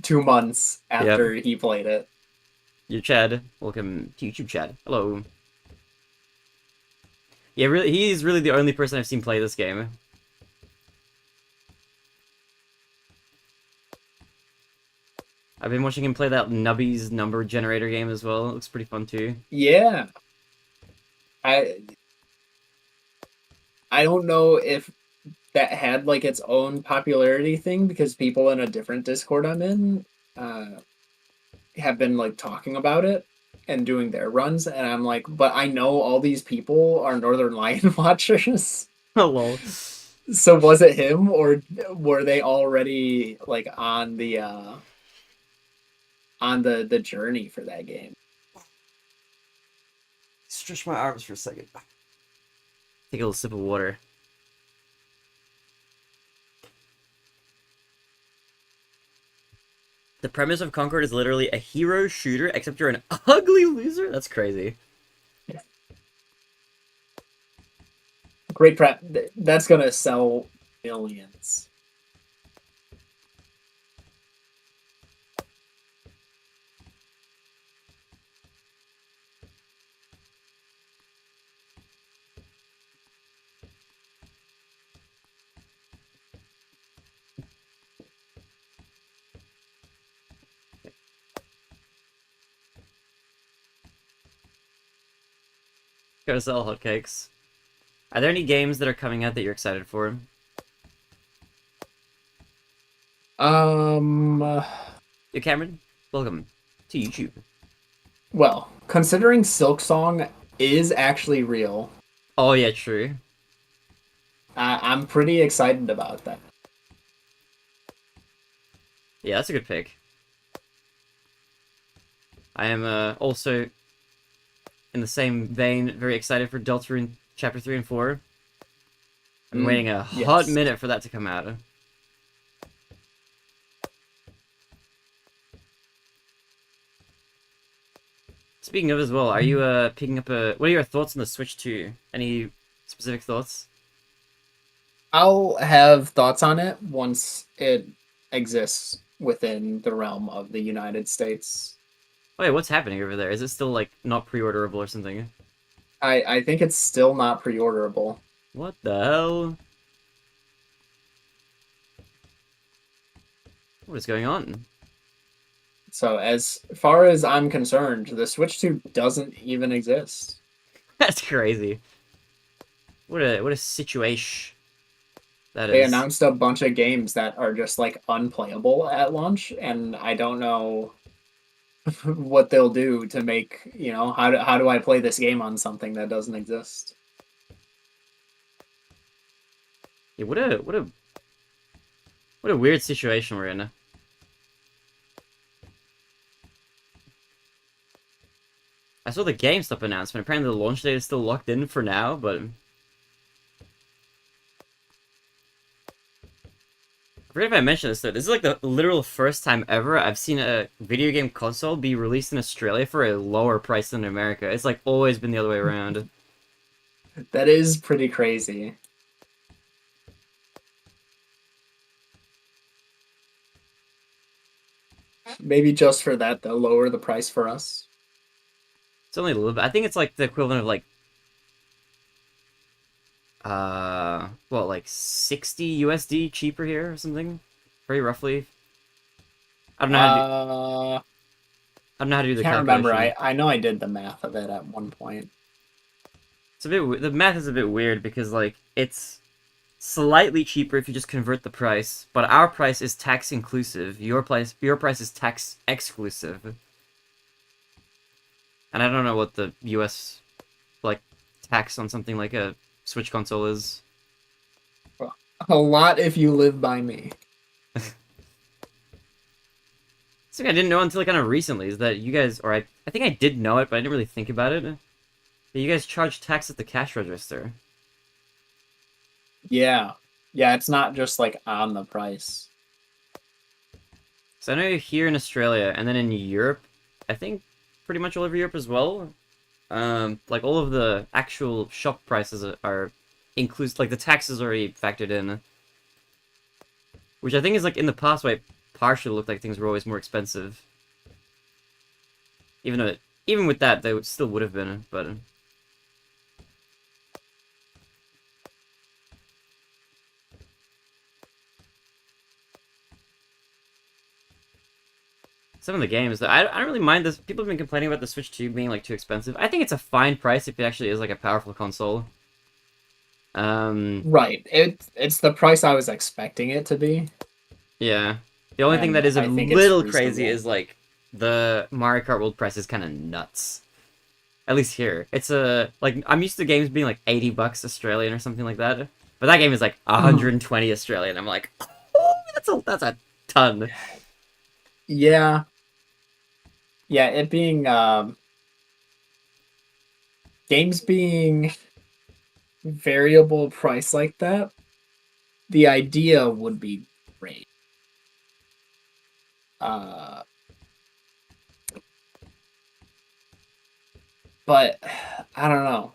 2 months after he played it. You Chad. Welcome to YouTube, Chad. Hello. Yeah, really, he's really the only person I've seen play this game. I've been watching him play that Nubby's number generator game as well. It looks pretty fun too. Yeah. I don't know if that had like its own popularity thing because people in a different Discord I'm in have been like talking about it and doing their runs, and I'm like, but I know all these people are Northern Lion watchers. Oh lol. So was it him, or were they already like on the journey for that game? Stretch my arms for a second. Take a little sip of water. The premise of Concord is literally a hero shooter, except you're an ugly loser? That's crazy. Great prep. That's gonna sell millions. Gotta sell hotcakes. Are there any games that are coming out that you're excited for? Hey, Cameron, welcome to YouTube. Well, considering Silksong is actually real. Oh yeah, true. I'm pretty excited about that. Yeah, that's a good pick. I am also, in the same vein, very excited for Deltarune Chapter 3 and 4. I'm waiting a hot minute for that to come out. Speaking of as well, are you picking up a... What are your thoughts on the Switch 2? Any specific thoughts? I'll have thoughts on it once it exists within the realm of the United States. Wait, what's happening over there? Is it still, like, not pre-orderable or something? I think it's still not pre-orderable. What the hell? What is going on? So as far as I'm concerned, the Switch 2 doesn't even exist. That's crazy. What a situation. That They is. announced a bunch of games that are just like unplayable at launch, and I don't know what they'll do to make, how do I play this game on something that doesn't exist? Yeah, what a weird situation we're in. I saw the GameStop announcement. Apparently the launch date is still locked in for now, but I forget if I mentioned this though. This is like the literal first time ever I've seen a video game console be released in Australia for a lower price than in America. It's like always been the other way around. That is pretty crazy. Maybe just for that, they'll lower the price for us. It's only a little bit. I think it's like the equivalent of like well, like 60 USD cheaper here or something. Very roughly. I don't know how to do, Uh, I don't know how to do the can't remember. calculation. I know I did the math of it at one point. It's a bit the math is a bit weird because like it's slightly cheaper if you just convert the price, but our price is tax inclusive. Your price is tax exclusive. And I don't know what the US like tax on something like a Switch console is. A lot if you live by me. Something I didn't know until kind of recently is that you guys, or I think I did know it, but I didn't really think about it. That you guys charge tax at the cash register. Yeah. Yeah, it's not just like on the price. So I know here in Australia and then in Europe, I think pretty much all over Europe as well. Like all of the actual shop prices are inclusive, like the tax is already factored in, which I think is like in the past why it partially looked like things were always more expensive. Even though, even with that, they still would have been, but. Some of the games, I don't really mind this. People have been complaining about the Switch 2 being like too expensive. I think it's a fine price if it actually is like a powerful console. Right. It's the price I was expecting it to be. Yeah. The only thing And that is a I think it's little crazy reasonable. is like the Mario Kart World price is kind of nuts. At least here, it's a like I'm used to games being like $80 Australian or something like that, but that game is like 120 Australian. I'm like, oh, that's a ton. Yeah. Yeah, it being games being variable price like that, the idea would be great. But I don't know.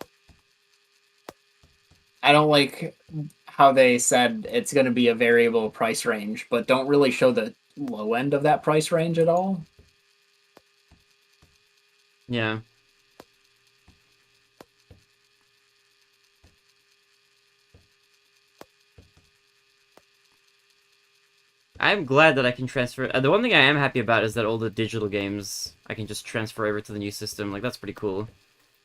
I don't like how they said it's going to be a variable price range, but don't really show the low end of that price range at all. Yeah. I'm glad that I can transfer. The one thing I am happy about is that all the digital games I can just transfer over to the new system. Like that's pretty cool.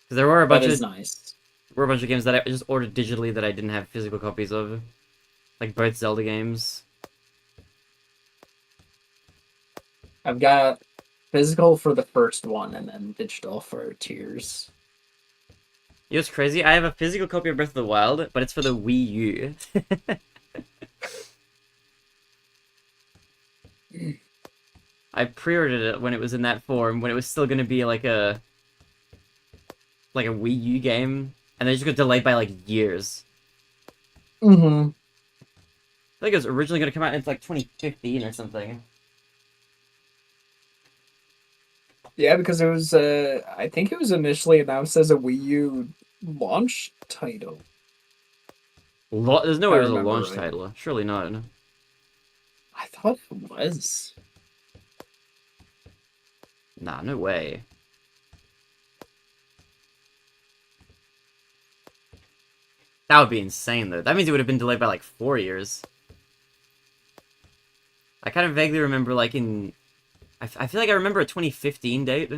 Because there were a That bunch is of nice. games that I just ordered digitally that I didn't have physical copies of, like both Zelda games. I've got physical for the first one and then digital for Tears. You know what's crazy? I have a physical copy of Breath of the Wild, but it's for the Wii U. I pre-ordered it when it was in that form, when it was still going to be like a Wii U game, and they just got delayed by like years. Mm-hmm. I think it was originally going to come out in like 2015 or something. Yeah, because it was I think it was initially announced as a Wii U launch title. There's no If way I it was a remember launch right. title. Surely not. I thought it was. Nah, no way. That would be insane, though. That means it would have been delayed by like 4 years. I kind of vaguely remember, like, in... I feel like I remember a 2015 date.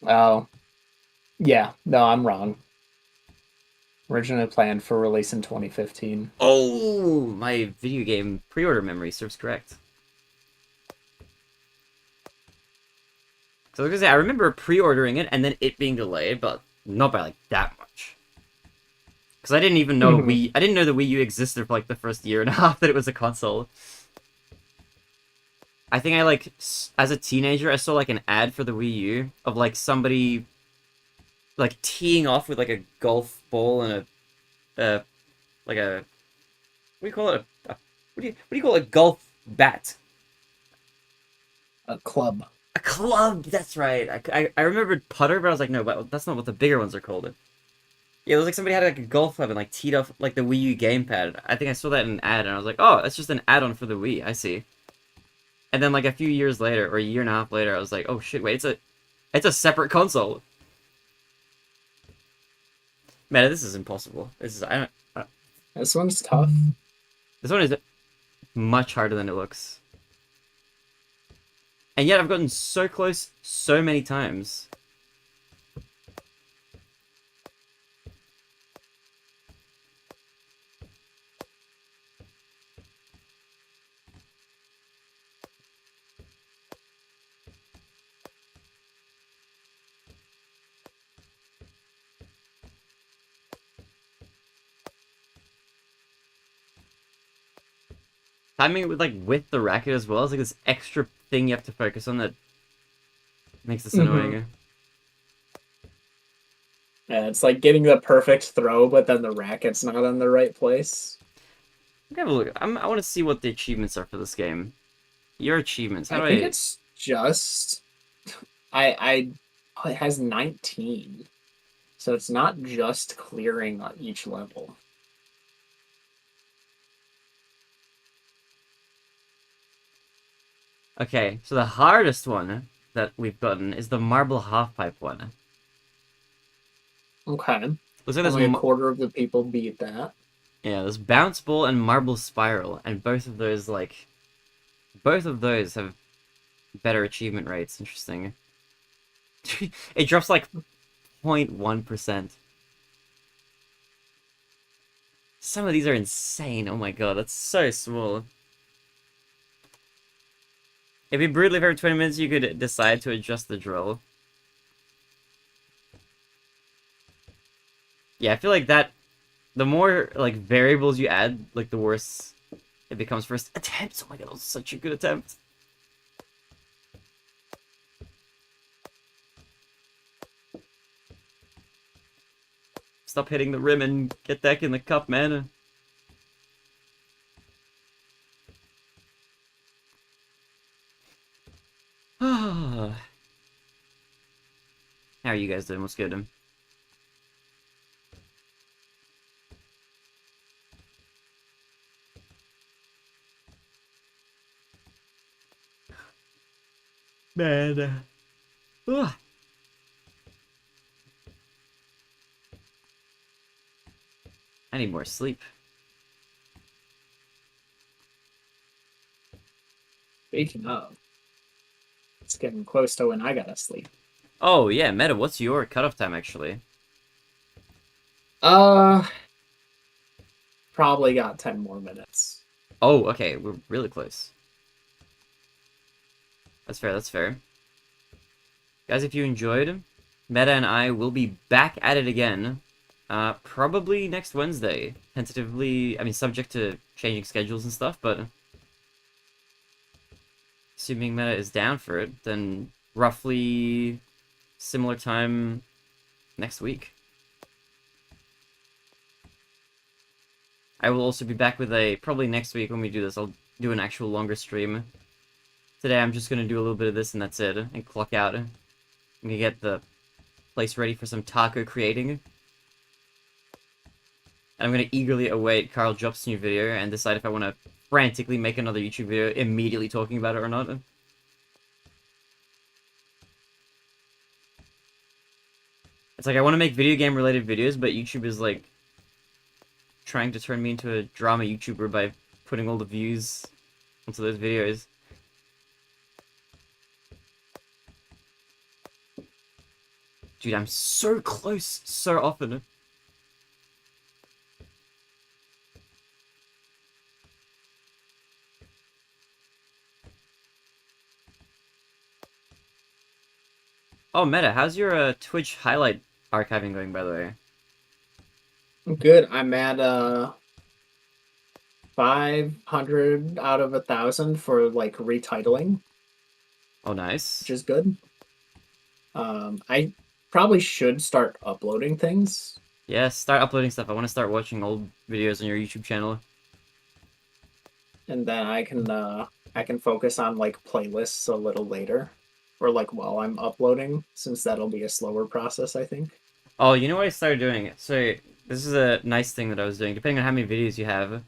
Oh. Yeah, no, I'm wrong. Originally planned for release in 2015. Oh, my video game pre-order memory serves correct. So I was gonna say, I remember pre-ordering it and then it being delayed, but not by like that much. Because I didn't even know I didn't know the Wii U existed for like the first year and a half that it was a console. I think I like, as a teenager, I saw like an ad for the Wii U of like somebody like teeing off with like a golf ball and like a, what do you call it? What do you call a golf bat? A club. A club. That's right. I remembered putter, but I was like, no, but that's not what the bigger ones are called. Yeah, it was like somebody had like a golf club and like teed off like the Wii U gamepad. I think I saw that in an ad and I was like, oh, that's just an add-on for the Wii. I see. And then like a few years later, or a year and a half later, I was like, oh shit, wait, it's a separate console. Man, this is impossible. This is This one's tough. This one is much harder than it looks. And yet I've gotten so close so many times. Timing with the racket as well is like this extra thing you have to focus on that makes this annoying. Yeah, it's like getting the perfect throw, but then the racket's not in the right place. Have a look. I want to see what the achievements are for this game. Your achievements. I think it's just it has 19. So it's not just clearing on each level. Okay, so the hardest one that we've gotten is the marble halfpipe one. Okay. Looks like only a quarter of the people beat that. Yeah, there's bounce ball and marble spiral, and both of those have better achievement rates. Interesting. It drops like 0.1%. Some of these are insane. Oh my god, that's so small. If you brutally for every 20 minutes, you could decide to adjust the drill. Yeah, I feel like that, the more like variables you add, like the worse it becomes first attempts. Oh my god, that was such a good attempt. Stop hitting the rim and get back in the cup, man. How are you guys doing? What's good? Man. Ugh. I need more sleep. Speaking of, it's getting close to when I gotta sleep. Oh, yeah, Meta, what's your cutoff time, actually? Probably got 10 more minutes. Oh, okay, we're really close. That's fair, that's fair. Guys, if you enjoyed, Meta and I will be back at it again. Probably next Wednesday. Tentatively, I mean, subject to changing schedules and stuff, but assuming Meta is down for it, then roughly similar time next week. I will also be back with probably next week when we do this, I'll do an actual longer stream. Today I'm just gonna do a little bit of this and that's it, and clock out. I'm gonna get the place ready for some taco creating. And I'm gonna eagerly await Carl Job's new video and decide if I want to frantically make another YouTube video immediately talking about it or not. It's like I want to make video game related videos, but YouTube is like trying to turn me into a drama YouTuber by putting all the views onto those videos. Dude, I'm so close so often. Oh, Meta, how's your Twitch highlight archiving going, by the way? Good. I'm at 500 out of 1,000 for like retitling, Oh, which nice. is good. I probably should start uploading things, Yeah, start uploading stuff. I want to start watching old videos on your YouTube channel. and then I can focus on like playlists a little later, or like while I'm uploading, since that'll be a slower process, I think. Oh, you know what I started doing? So, this is a nice thing that I was doing. Depending on how many videos you have,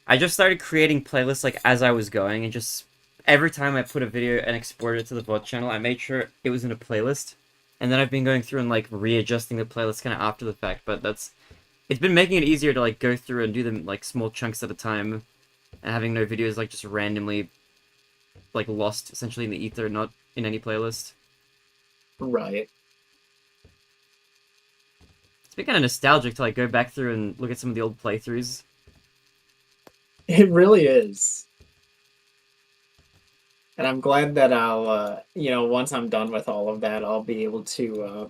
I just started creating playlists like as I was going, and just every time I put a video and exported it to the VOD channel, I made sure it was in a playlist. And then I've been going through and like readjusting the playlist kind of after the fact, but it's been making it easier to like go through and do them like small chunks at a time, and having no videos like just randomly like lost essentially in the ether, not in any playlist. Right. It's been kind of nostalgic to like go back through and look at some of the old playthroughs. It really is. And I'm glad that once I'm done with all of that, I'll be able to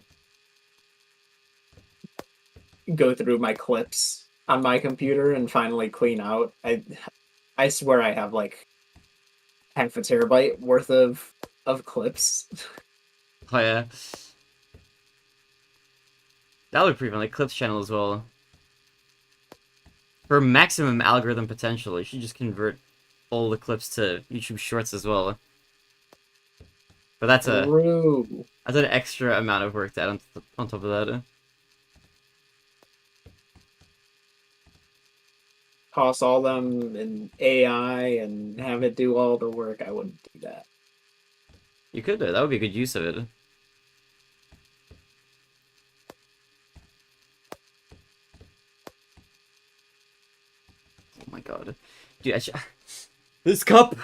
go through my clips on my computer and finally clean out. I swear I have like half a terabyte worth of clips. Oh yeah, that would be pretty fun. Like Clips channel as well. For maximum algorithm potential, you should just convert all the clips to YouTube Shorts as well. But True. that's an extra amount of work to add on top of that. Toss all them in AI and have it do all the work. I wouldn't do that. You could do. That would be a good use of it. Oh my god, dude! This cup.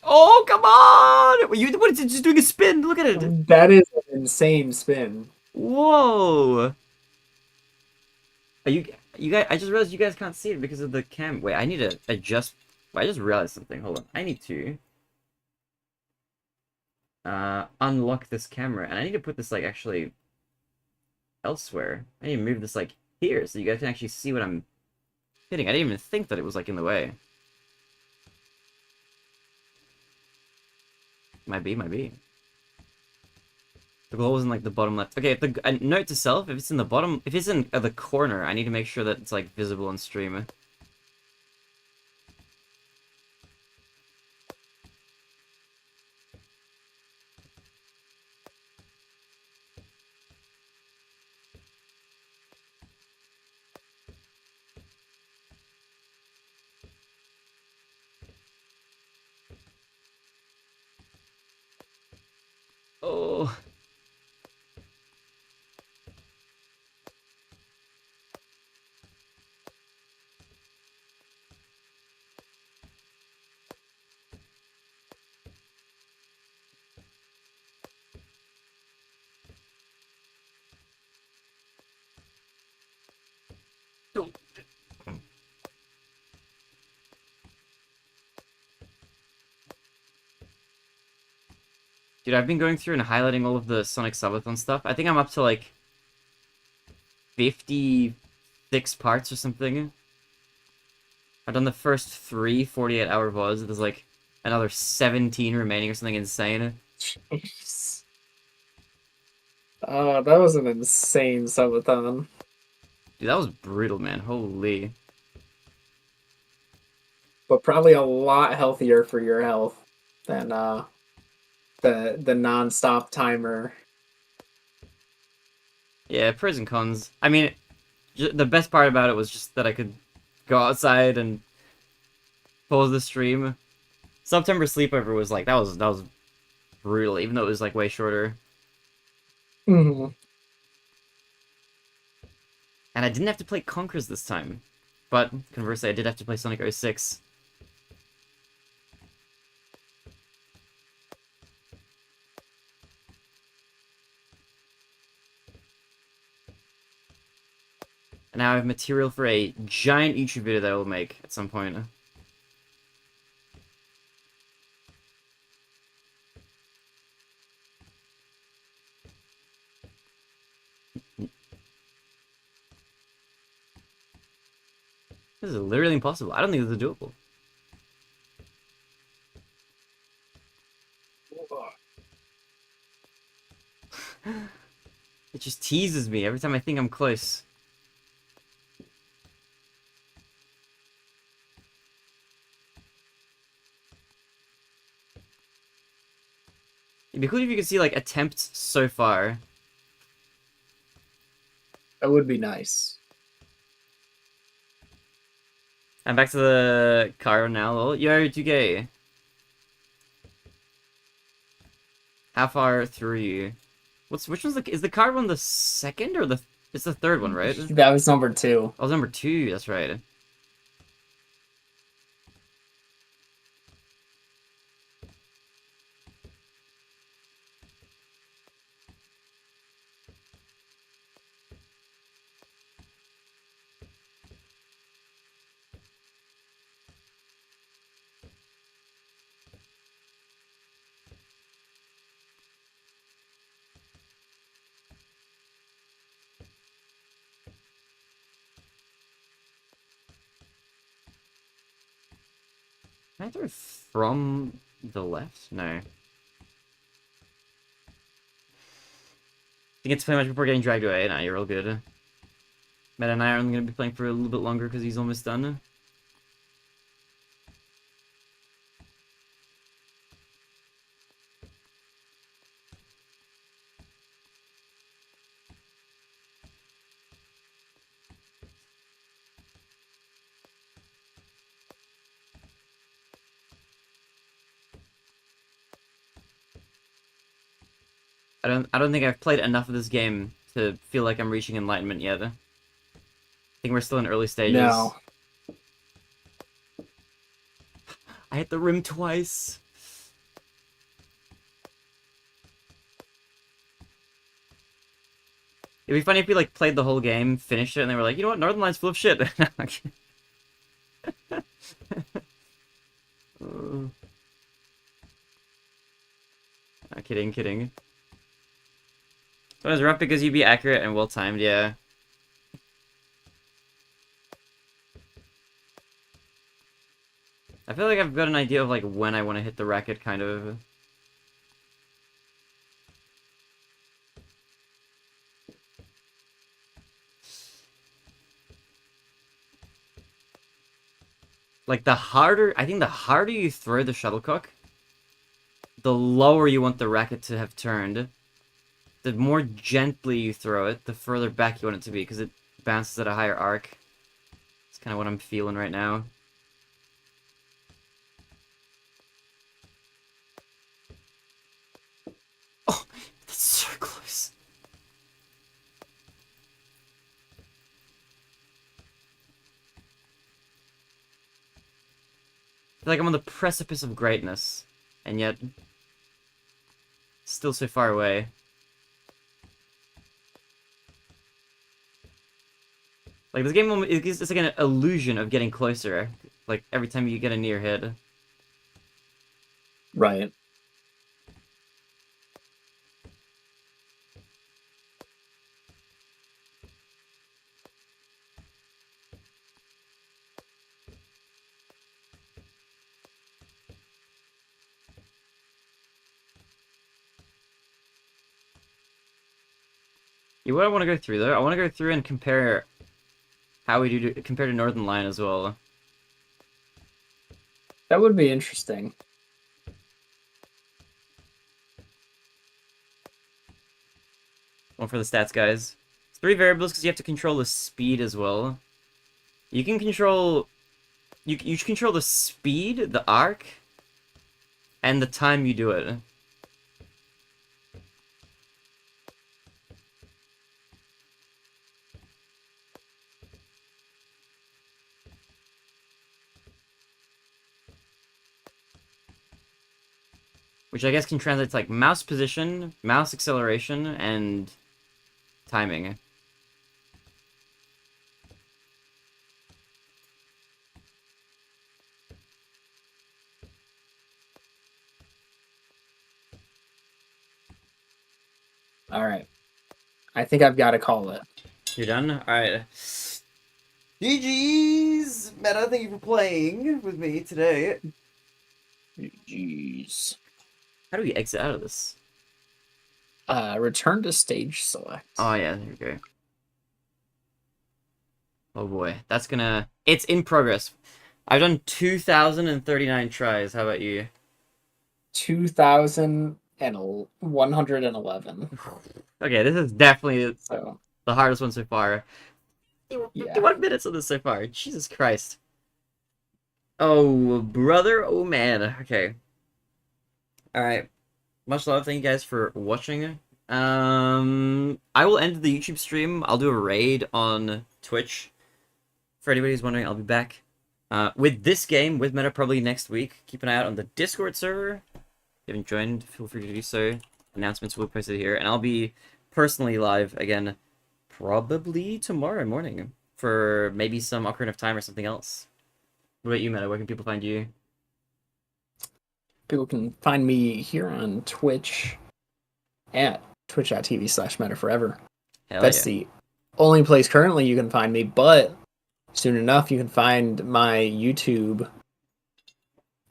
Oh come on! What is it? Just doing a spin. Look at it. That is an insane spin. Whoa! Are you guys? I just realized you guys can't see it because of the cam. Wait, I need to adjust. I just realized something. Hold on. I need to unlock this camera, and I need to put this like actually elsewhere. I need to move this like here so you guys can actually see what I'm hitting. I didn't even think that it was like in the way. Might be, might be. The goal was in like the bottom left. Okay, if the note to self, if it's in the bottom, if it's in the corner, I need to make sure that it's like visible on stream. Oh. Dude, I've been going through and highlighting all of the Sonic Subathon stuff. I think I'm up to like 56 parts or something. I've done the first 3 48-hour VODs. There's like another 17 remaining or something insane. Jeez. That was an insane subathon. Dude, that was brutal, man. Holy. But probably a lot healthier for your health than the non-stop timer. Yeah, pros and cons. I mean, the best part about it was just that I could go outside and pause the stream. September Sleepover was like, that was brutal, even though it was like way shorter. Mm-hmm. And I didn't have to play Conquers this time. But, conversely, I did have to play Sonic 06. And now I have material for a giant YouTube video that I will make at some point. This is literally impossible. I don't think this is doable. It just teases me every time I think I'm close. It'd be cool if you could see, like, attempts so far. That would be nice. I'm back to the car now, lol. Yo, 2K. How far through you? Which one's is the card one the second or it's the third one, right? That was number 2. Oh, it was number 2, that's right. Can I throw from the left? No. I think it's playing much before getting dragged away. Nah, you're all good. Matt and I are only going to be playing for a little bit longer because he's almost done. I don't think I've played enough of this game to feel like I'm reaching enlightenment yet. I think we're still in early stages. No. I hit the rim twice. It'd be funny if we, like, played the whole game, finished it, and they were like, you know what, Northern Line's full of shit. Kidding. So it was rough because you'd be accurate and well-timed, yeah. I feel like I've got an idea of, like, when I want to hit the racket, kind of. Like, I think the harder you throw the shuttlecock, the lower you want the racket to have turned. The more gently you throw it, the further back you want it to be, because it bounces at a higher arc. It's kind of what I'm feeling right now. Oh, that's so close. I feel like I'm on the precipice of greatness, and yet still so far away. Like, this game, it's like an illusion of getting closer. Like, every time you get a near hit. Right. You what I want to go through, though? I want to go through and compare how we do compared to Northern Line as well. That would be interesting. One for the stats, guys. It's 3 variables because you have to control the speed as well. You can control... You control the speed, the arc, and the time you do it. Which I guess can translate to, like, mouse position, mouse acceleration, and timing. All right. I think I've got to call it. You're done? Alright. GG's! Meta, thank you for playing with me today. Jeez. How do we exit out of this? Return to stage select. Oh, yeah, there we go. Oh boy, that's gonna... It's in progress. I've done 2,039 tries. How about you? 2,111. Okay, this is definitely So the hardest one so far. yeah. 51 minutes of this so far. Jesus Christ. Oh, brother. Oh, man. Okay. Alright. Much love. Thank you guys for watching. I will end the YouTube stream. I'll do a raid on Twitch. For anybody who's wondering, I'll be back with this game, with Meta, probably next week. Keep an eye out on the Discord server. If you haven't joined, feel free to do so. Announcements will be posted here. And I'll be personally live again probably tomorrow morning for maybe some Ocarina of Time or something else. What about you, Meta? Where can people find you? People can find me here on Twitch at twitch.tv/metaforever. Hell That's yeah. the only place currently you can find me, but soon enough you can find my YouTube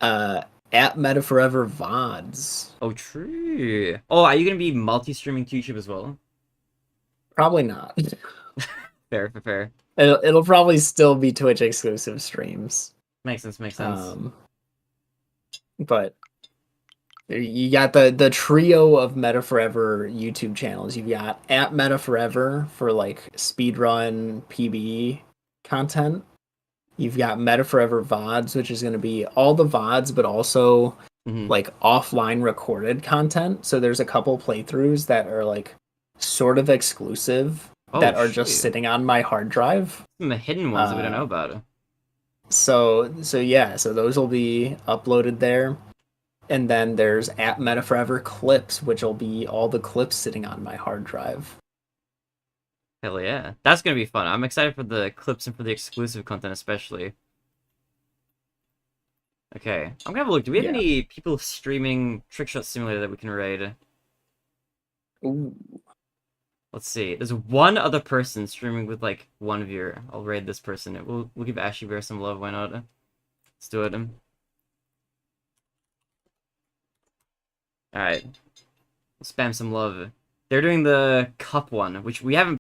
at MetaForever VODs. Oh, true. Oh, are you going to be multi-streaming to YouTube as well? Probably not. Fair. It'll probably still be Twitch exclusive streams. Makes sense. But you got the trio of MetaForever YouTube channels. You've got at MetaForever for like speedrun PB content. You've got MetaForever VODs, which is going to be all the VODs, but also like offline recorded content. So there's a couple playthroughs that are like sort of exclusive that are just sitting on my hard drive. Some of the hidden ones that we don't know about. So those will be uploaded there. And then there's at MetaForever clips, which will be all the clips sitting on my hard drive. Hell yeah. That's going to be fun. I'm excited for the clips and for the exclusive content especially. Okay. I'm going to have a look. Do we have any people streaming TrickShot Simulator that we can raid? Ooh. Let's see. There's one other person streaming with like one viewer. I'll raid this person. We'll give Ashy Bear some love. Why not? Let's do it. Alright. Spam some love. They're doing the cup one, which we haven't